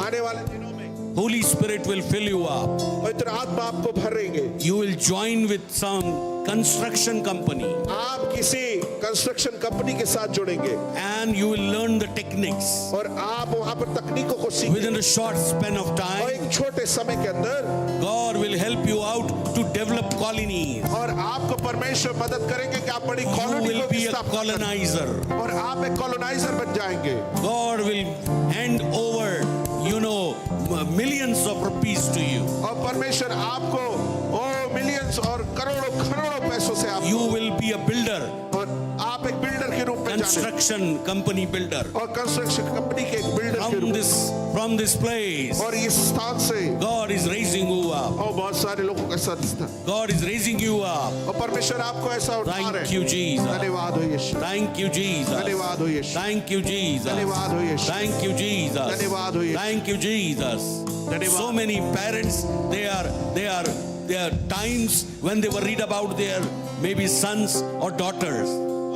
[SPEAKER 2] आने वाले दिनों में
[SPEAKER 6] Holy Spirit will fill you up.
[SPEAKER 2] पवित्र आत्मा आपको भरेंगे।
[SPEAKER 6] You will join with some construction company
[SPEAKER 2] आप किसी कंस्ट्रक्शन कंपनी के साथ जुड़ेंगे
[SPEAKER 6] and you will learn the techniques.
[SPEAKER 2] और आप वहाँ पर तकनीकों को सीखेंगे।
[SPEAKER 6] Within a short span of
[SPEAKER 2] और
[SPEAKER 6] time,
[SPEAKER 2] एक छोटे समय के अंदर
[SPEAKER 6] God will help you out to develop colonies.
[SPEAKER 2] और आपको परमेश्वर मदद करेंगे कि आप बड़ी
[SPEAKER 6] You
[SPEAKER 2] कॉलोनी
[SPEAKER 6] will
[SPEAKER 2] को
[SPEAKER 6] be a
[SPEAKER 2] स्थापित करें।
[SPEAKER 6] colonizer.
[SPEAKER 2] और आप एक कॉलोनाइजर बन जाएंगे।
[SPEAKER 6] God will hand over, millions of rupees to you.
[SPEAKER 2] और परमेश्वर आपको मिलियंस और करोड़ों पैसों से आप
[SPEAKER 6] You will be a builder,
[SPEAKER 2] और आप एक बिल्डर के रूप में जाने
[SPEAKER 6] construction company builder.
[SPEAKER 2] और कंस्ट्रक्शन कंपनी के एक बिल्डर के रूप में
[SPEAKER 6] From this place,
[SPEAKER 2] और इस स्थान से
[SPEAKER 6] God is raising you up.
[SPEAKER 2] और बहुत सारे लोगों का साथ
[SPEAKER 6] God is raising you up.
[SPEAKER 2] और परमेश्वर आपको ऐसा उठा रहे
[SPEAKER 6] Thank
[SPEAKER 2] हैं।
[SPEAKER 6] you, Jesus.
[SPEAKER 2] धन्यवाद हो यीशु।
[SPEAKER 6] Thank you, Jesus.
[SPEAKER 2] धन्यवाद हो यीशु।
[SPEAKER 6] Thank you, Jesus.
[SPEAKER 2] धन्यवाद हो यीशु।
[SPEAKER 6] Thank you, Jesus.
[SPEAKER 2] धन्यवाद हो यीशु।
[SPEAKER 6] Thank you, Jesus.
[SPEAKER 2] धन्यवाद।
[SPEAKER 6] So many parents, there are times when they worried about their maybe sons or daughters.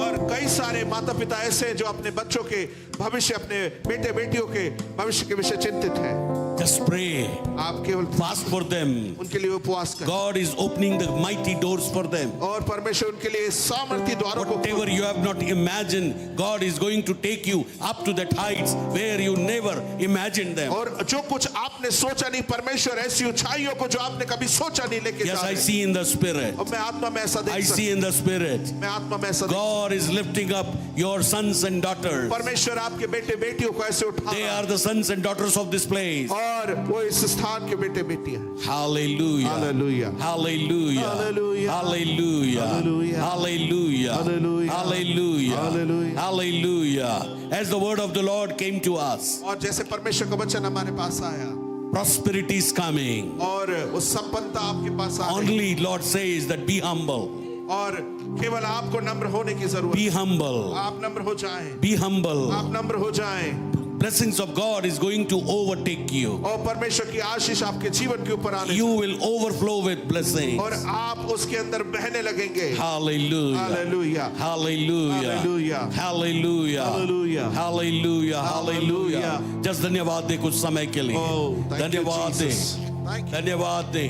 [SPEAKER 2] और कई सारे माता पिता ऐसे हैं जो अपने बच्चों के भविष्य, अपने बेटे बेटियों के भविष्य के विषय चिंतित हैं।
[SPEAKER 6] Just pray,
[SPEAKER 2] आप केवल
[SPEAKER 6] fast for them.
[SPEAKER 2] उनके लिए उपवास करें
[SPEAKER 6] God is opening the mighty doors for them.
[SPEAKER 2] और परमेश्वर उनके लिए सामर्थ्य द्वारों को
[SPEAKER 6] Whatever you have not imagined, God is going to take you up to that heights where you never imagined them.
[SPEAKER 2] और जो कुछ आपने सोचा नहीं, परमेश्वर ऐसी ऊंचाइयों को जो आपने कभी सोचा नहीं लेके जा
[SPEAKER 6] Yes, I
[SPEAKER 2] रहे हैं।
[SPEAKER 6] see in the spirit.
[SPEAKER 2] और मैं आत्मा में ऐसा
[SPEAKER 6] I
[SPEAKER 2] देख
[SPEAKER 6] see
[SPEAKER 2] सकता
[SPEAKER 6] in the spirit.
[SPEAKER 2] हूं। मैं आत्मा में ऐसा देख
[SPEAKER 6] God is lifting up your sons and daughters.
[SPEAKER 2] परमेश्वर आपके बेटे बेटियों को ऐसे उठा
[SPEAKER 6] They
[SPEAKER 2] रहा
[SPEAKER 6] are the sons and daughters of this place.
[SPEAKER 2] है। और वो इस स्थान के बेटे बेटियां हैं।
[SPEAKER 6] Hallelujah.
[SPEAKER 2] Hallelujah.
[SPEAKER 6] Hallelujah.
[SPEAKER 2] Hallelujah.
[SPEAKER 6] Hallelujah.
[SPEAKER 2] Hallelujah.
[SPEAKER 6] Hallelujah.
[SPEAKER 2] Hallelujah.
[SPEAKER 6] Hallelujah.
[SPEAKER 2] Hallelujah.
[SPEAKER 6] Hallelujah. As the word of the Lord came to us,
[SPEAKER 2] और जैसे परमेश्वर का वचन हमारे पास आया
[SPEAKER 6] prosperity is coming.
[SPEAKER 2] और उस संपन्नता आपके पास आ गई
[SPEAKER 6] Only Lord says that be humble.
[SPEAKER 2] और केवल आपको नम्र होने की जरूरत
[SPEAKER 6] Be
[SPEAKER 2] है।
[SPEAKER 6] humble.
[SPEAKER 2] आप नम्र हो जाएं।
[SPEAKER 6] Be humble.
[SPEAKER 2] आप नम्र हो जाएं
[SPEAKER 6] Blessings of God is going to overtake you.
[SPEAKER 2] और परमेश्वर की आशीष आपके जीवन के ऊपर आने
[SPEAKER 6] You will overflow with blessings.
[SPEAKER 2] और आप उसके अंदर बहने लगेंगे।
[SPEAKER 6] Hallelujah.
[SPEAKER 2] Hallelujah.
[SPEAKER 6] Hallelujah.
[SPEAKER 2] Hallelujah.
[SPEAKER 6] Hallelujah.
[SPEAKER 2] Hallelujah.
[SPEAKER 6] Hallelujah. Hallelujah. Just धन्यवाद दे कुछ समय के लिए।
[SPEAKER 2] Oh, thank you,
[SPEAKER 6] धन्यवाद दे।
[SPEAKER 2] Jesus. Thank you.
[SPEAKER 6] धन्यवाद दे।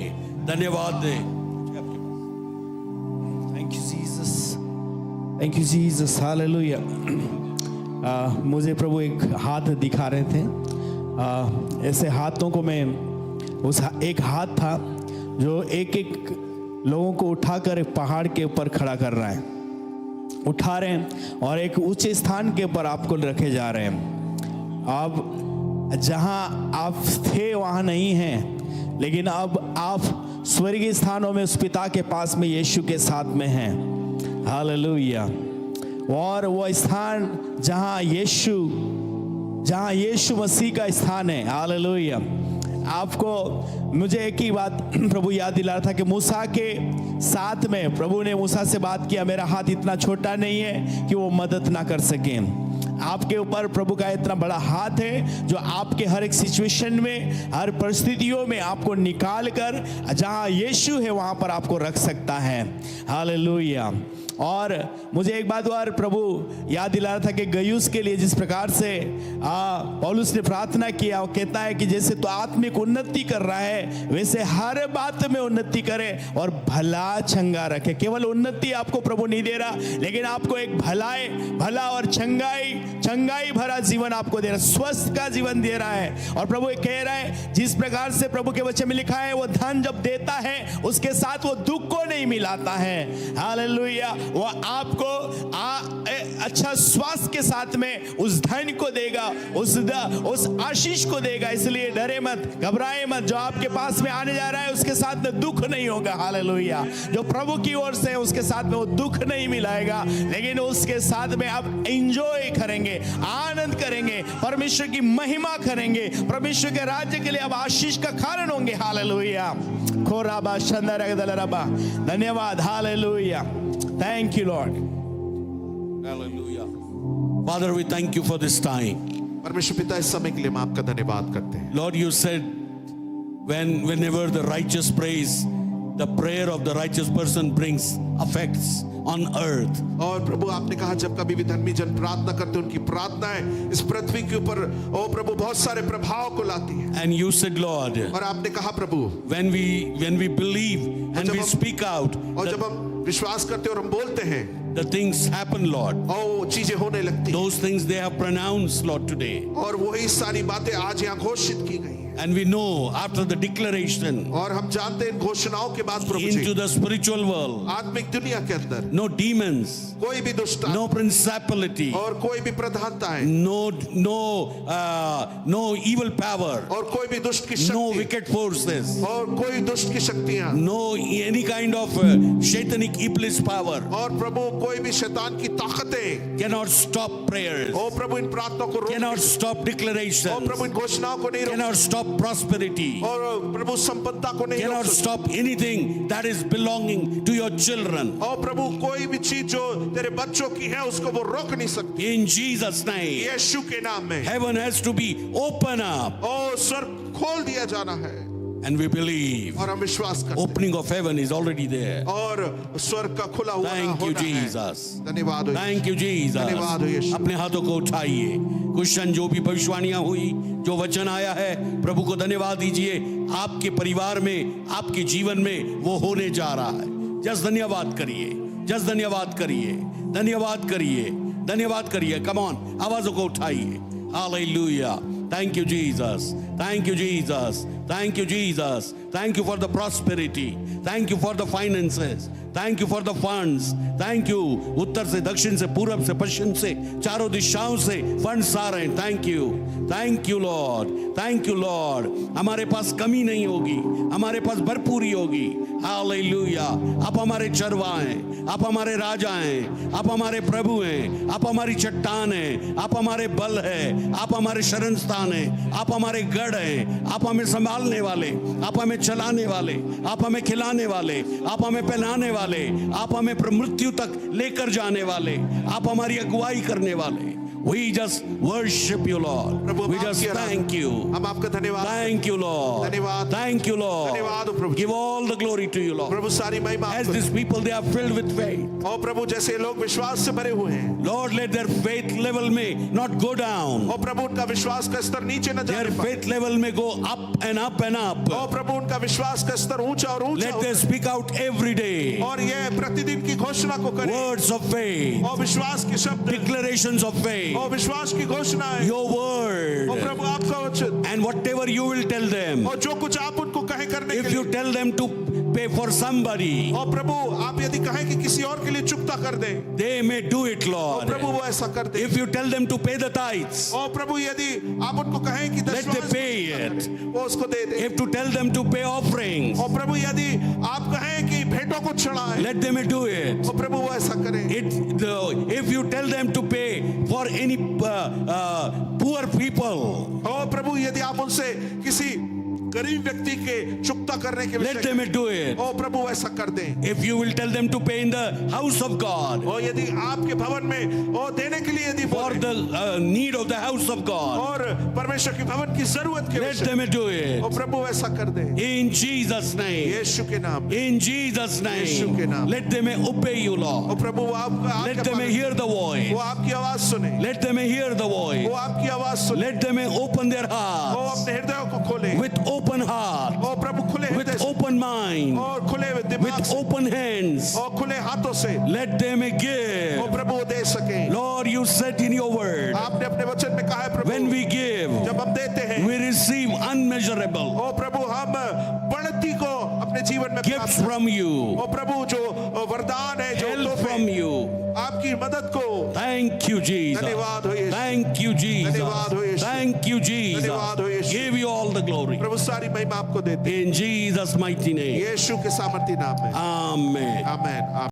[SPEAKER 6] धन्यवाद दे।
[SPEAKER 7] Thank you, Jesus. Thank you, Jesus. Hallelujah. मुझे प्रभु एक हाथ दिखा रहे थे। ऐसे हाथों को मैं एक हाथ था जो एक लोगों को उठाकर एक पहाड़ के ऊपर खड़ा कर रहा है, उठा रहे हैं और एक ऊंचे स्थान के ऊपर आपको रखे जा रहे हैं। अब जहां आप थे वहां नहीं हैं, लेकिन अब आप स्वर्गीय स्थानों में उस पिता के पास में यीशु के साथ में हैं। हालेलुया। और वो स्थान जहां यीशु मसीह का स्थान है। हालेलुया। आपको मुझे एक ही बात प्रभु याद दिला रहा था कि मूसा के साथ में प्रभु ने मूसा से बात किया, मेरा हाथ इतना छोटा नहीं है कि वो मदद ना कर सके। आपके ऊपर प्रभु का इतना बड़ा हाथ है जो आपके हर एक सिचुएशन में, हर परिस्थितियों में आपको निकाल कर जहां यीशु है वहां पर आपको रख सकता है। हालेलुया। और मुझे एक बात और प्रभु याद दिला रहा था कि गयुस के लिए जिस प्रकार से पौलुस ने प्रार्थना किया, वो कहता है कि जैसे तो आत्मिक उन्नति कर रहा है वैसे हर बात में उन्नति करे और भला चंगा रखे। केवल उन्नति आपको प्रभु नहीं दे रहा, लेकिन आपको एक भला और चंगाई भरा जीवन आपको दे रहा है, स्वस्थ का जीवन दे रहा है। और प्रभु ये कह रहा है जिस प्रकार से प्रभु के वचन में लिखा है, वो धन जब देता है उसके साथ वो दुख को नहीं मिलाता है। हालेलुया। वो आपको अच्छा स्वास्थ्य के साथ में उस धन को देगा, उस आशीष को देगा। इसलिए डरे मत, घबराए मत। जो आपके पास में आने जा रहा है उसके साथ में दुख नहीं होगा। हालेलुया। जो प्रभु की ओर से उसके साथ में वो दुख नहीं मिलाएगा, लेकिन उसके साथ में आप एंजॉय करेंगे, आनंद करेंगे, परमेश्वर की महिमा करेंगे, परमेश्वर के राज्य के लिए आप आशीष का कारण होंगे। हालेलुया। खोराबा शंदरगदलरबा। धन्यवाद। Hallelujah. Thank you, Lord.
[SPEAKER 6] Hallelujah. Father, we thank you for this time.
[SPEAKER 2] परमेश्वर पिता, इस समय के लिए हम आपका धन्यवाद करते हैं।
[SPEAKER 6] Lord, you said whenever the righteous prays, the prayer of the righteous person brings effects on earth.
[SPEAKER 2] और प्रभु, आपने कहा जब कभी भी धर्मी जन प्रार्थना करते हैं, उनकी प्रार्थनाएं इस पृथ्वी के ऊपर ओ प्रभु बहुत सारे प्रभाव को लाती हैं।
[SPEAKER 6] And you said, Lord,
[SPEAKER 2] और आपने कहा प्रभु,
[SPEAKER 6] when we believe and we speak out,
[SPEAKER 2] और जब हम विश्वास करते हैं और हम बोलते हैं,
[SPEAKER 6] the things happen, Lord.
[SPEAKER 2] और चीजें होने लगती हैं।
[SPEAKER 6] Those things they have pronounced, Lord, today.
[SPEAKER 2] और वही सारी बातें आज यहाँ घोषित की गई हैं।
[SPEAKER 6] And we know after the declaration
[SPEAKER 2] और हम जानते हैं इन घोषणाओं के बाद प्रभु
[SPEAKER 6] into
[SPEAKER 2] ji,
[SPEAKER 6] the spiritual world,
[SPEAKER 2] आत्मिक दुनिया के अंदर
[SPEAKER 6] no demons,
[SPEAKER 2] कोई भी दुष्ट
[SPEAKER 6] no principality,
[SPEAKER 2] और कोई भी प्रधानताएं
[SPEAKER 6] no evil power,
[SPEAKER 2] और कोई भी दुष्ट की
[SPEAKER 6] no
[SPEAKER 2] शक्ति
[SPEAKER 6] wicked forces,
[SPEAKER 2] और कोई दुष्ट की शक्तियां
[SPEAKER 6] no any kind of satanic iblis power
[SPEAKER 2] और प्रभु कोई भी शैतान की ताकतें
[SPEAKER 6] cannot stop prayers,
[SPEAKER 2] ओ प्रभु इन प्रार्थनाओं को रोक,
[SPEAKER 6] cannot stop
[SPEAKER 2] और
[SPEAKER 6] declarations,
[SPEAKER 2] प्रभु इन घोषणाओं को नहीं रोक,
[SPEAKER 6] cannot stop prosperity,
[SPEAKER 2] और प्रभु संपन्नता को नहीं
[SPEAKER 6] cannot
[SPEAKER 2] रोक सकते।
[SPEAKER 6] stop anything that is belonging to your children.
[SPEAKER 2] और प्रभु कोई भी चीज जो तेरे बच्चों की है उसको वो रोक नहीं सकती।
[SPEAKER 6] In Jesus' name,
[SPEAKER 2] यीशु के नाम में
[SPEAKER 6] heaven has to be open up,
[SPEAKER 2] और स्वर्ग खोल दिया जाना है,
[SPEAKER 6] and we believe
[SPEAKER 2] और हम विश्वास करते हैं,
[SPEAKER 6] opening of heaven is already there.
[SPEAKER 2] और स्वर्ग का खुला हुआ
[SPEAKER 6] Thank you,
[SPEAKER 2] होना है।
[SPEAKER 6] Jesus.
[SPEAKER 2] धन्यवाद हो
[SPEAKER 6] Thank you, Jesus.
[SPEAKER 2] धन्यवाद हो यीशु।
[SPEAKER 6] अपने हाथों को उठाइए। क्वेश्चन जो भी भविष्यवाणियां हुई, जो वचन आया है, प्रभु को धन्यवाद दीजिए। आपके परिवार में, आपके जीवन में वो होने जा रहा है। जस्ट धन्यवाद करिए, जस्ट धन्यवाद करिए, धन्यवाद करिए, धन्यवाद करिए। कम ऑन, आवाजों को उठाइए। Hallelujah. Thank you, Jesus. Thank you, Jesus. Thank you, Jesus. Thank you for the prosperity. Thank you for the finances. Thank you for the funds. Thank you. उत्तर से, दक्षिण से, पूरब से, पश्चिम से, चारों दिशाओं से फंड्स आ रहे हैं। Thank you. Thank you, Lord. Thank you, Lord. हमारे पास कमी नहीं होगी, हमारे पास भरपूरी होगी। हालेलुया। आप हमारे चरवाह हैं, आप हमारे राजा हैं, आप हमारे प्रभु हैं, आप हमारी चट्टान हैं, आप हमारे बल हैं, आप हमारे शरण स्थान हैं, आप हमारे गढ़ हैं, आप हमें संभालने वाले, आप हमें चलाने वाले, आप हमें खिलाने वाले, आप हमें पहनाने वाले, आप हमें मृत्यु तक लेकर जाने वाले, आप हमारी अगुवाई करने वाले। We just worship you, Lord.
[SPEAKER 2] Prabhu,
[SPEAKER 6] We
[SPEAKER 2] हम
[SPEAKER 6] just
[SPEAKER 2] आपकी
[SPEAKER 6] thank you.
[SPEAKER 2] हम आपका धन्यवाद,
[SPEAKER 6] Thank you, Lord.
[SPEAKER 2] धन्यवाद,
[SPEAKER 6] Thank you, Lord.
[SPEAKER 2] धन्यवाद हो प्रभु।
[SPEAKER 6] Give all the glory to you, Lord.
[SPEAKER 2] प्रभु सारी महिमा
[SPEAKER 6] As
[SPEAKER 2] आपको।
[SPEAKER 6] these people, they are filled with faith.
[SPEAKER 2] और प्रभु जैसे लोग विश्वास से भरे हुए हैं,
[SPEAKER 6] Lord, let their faith level may not go down.
[SPEAKER 2] और प्रभु उनका विश्वास का स्तर नीचे न
[SPEAKER 6] Their
[SPEAKER 2] जाने पाए,
[SPEAKER 6] faith level may go up and up and up.
[SPEAKER 2] और प्रभु उनका विश्वास का स्तर ऊंचा और ऊंचा
[SPEAKER 6] Let
[SPEAKER 2] हो,
[SPEAKER 6] them speak out every day.
[SPEAKER 2] और ये प्रतिदिन की घोषणा को करें,
[SPEAKER 6] Words of faith,
[SPEAKER 2] और विश्वास के शब्द,
[SPEAKER 6] declarations of faith,
[SPEAKER 2] और विश्वास की घोषणा है,
[SPEAKER 6] your
[SPEAKER 2] और
[SPEAKER 6] word,
[SPEAKER 2] प्रभु आपका वचन,
[SPEAKER 6] and whatever you will tell them.
[SPEAKER 2] और जो कुछ आप उनको कहे करने के
[SPEAKER 6] If you
[SPEAKER 2] लिए,
[SPEAKER 6] tell them to pay for somebody,
[SPEAKER 2] और प्रभु आप यदि कहें कि किसी और के लिए चुकता कर दें,
[SPEAKER 6] they may do it,
[SPEAKER 2] और
[SPEAKER 6] Lord.
[SPEAKER 2] प्रभु वो ऐसा कर दे,
[SPEAKER 6] If you tell them to pay the tithes,
[SPEAKER 2] और प्रभु यदि आप उनको कहें कि
[SPEAKER 6] let them
[SPEAKER 2] दशमांश
[SPEAKER 6] pay it.
[SPEAKER 2] वो उसको दे दे,
[SPEAKER 6] If to tell them to pay offerings,
[SPEAKER 2] और प्रभु यदि आप कहें कि भेंटों को चढ़ाएं,
[SPEAKER 6] let them do it.
[SPEAKER 2] और प्रभु वो ऐसा करें,
[SPEAKER 6] If you tell them to pay for any poor people,
[SPEAKER 2] और प्रभु यदि आप उनसे किसी गरीब व्यक्ति के चुकता करने के
[SPEAKER 6] let
[SPEAKER 2] विषय,
[SPEAKER 6] them do it.
[SPEAKER 2] और प्रभु ऐसा कर दें,
[SPEAKER 6] If you will tell them to pay in the house of God,
[SPEAKER 2] और यदि आपके भवन में और देने के लिए यदि
[SPEAKER 6] for
[SPEAKER 2] बोले,
[SPEAKER 6] the need of the house of God,
[SPEAKER 2] और परमेश्वर के भवन की जरूरत के
[SPEAKER 6] let
[SPEAKER 2] विषय,
[SPEAKER 6] them do it.
[SPEAKER 2] और प्रभु ऐसा कर दे,
[SPEAKER 6] In Jesus' name.
[SPEAKER 2] यीशु के नाम में,
[SPEAKER 6] In Jesus'
[SPEAKER 2] यीशु के
[SPEAKER 6] name.
[SPEAKER 2] नाम।
[SPEAKER 6] Let them obey you,
[SPEAKER 2] और
[SPEAKER 6] Lord.
[SPEAKER 2] प्रभु वो आप
[SPEAKER 6] Let them hear the
[SPEAKER 2] वो
[SPEAKER 6] voice.
[SPEAKER 2] आपकी आवाज सुने,
[SPEAKER 6] Let them hear the voice.
[SPEAKER 2] वो आपकी आवाज सुने,
[SPEAKER 6] Let them open their
[SPEAKER 2] वो
[SPEAKER 6] hearts
[SPEAKER 2] अपने हृदयों को खोले,
[SPEAKER 6] with open heart,
[SPEAKER 2] और प्रभु खुले हृदय
[SPEAKER 6] with
[SPEAKER 2] से,
[SPEAKER 6] open mind,
[SPEAKER 2] और खुले दिमाग
[SPEAKER 6] with
[SPEAKER 2] से,
[SPEAKER 6] open hands.
[SPEAKER 2] और खुले हाथों से,
[SPEAKER 6] Let them
[SPEAKER 2] और
[SPEAKER 6] give.
[SPEAKER 2] प्रभु वो दे सके।
[SPEAKER 6] Lord, you said in your word,
[SPEAKER 2] आपने अपने वचन में कहा है प्रभु,
[SPEAKER 6] when we give,
[SPEAKER 2] जब हम देते हैं,
[SPEAKER 6] we receive unmeasurable
[SPEAKER 2] और प्रभु हम बढ़ती को अपने जीवन में
[SPEAKER 6] gifts
[SPEAKER 2] प्राप्त,
[SPEAKER 6] from you,
[SPEAKER 2] और प्रभु जो वरदान है, जो
[SPEAKER 6] help
[SPEAKER 2] तोहफे,
[SPEAKER 6] from you.
[SPEAKER 2] आपकी मदद को,
[SPEAKER 6] Thank you, Jesus.
[SPEAKER 2] धन्यवाद हो यीशु,
[SPEAKER 6] Thank you, Jesus.
[SPEAKER 2] धन्यवाद हो यीशु,
[SPEAKER 6] Thank you, Jesus.
[SPEAKER 2] धन्यवाद हो यीशु,
[SPEAKER 6] Give you all the glory.
[SPEAKER 2] प्रभु सारी महिमा आपको देते हैं,
[SPEAKER 6] In Jesus' mighty name.
[SPEAKER 2] यीशु के सामर्थी नाम में,
[SPEAKER 6] Amen.
[SPEAKER 2] आमेन।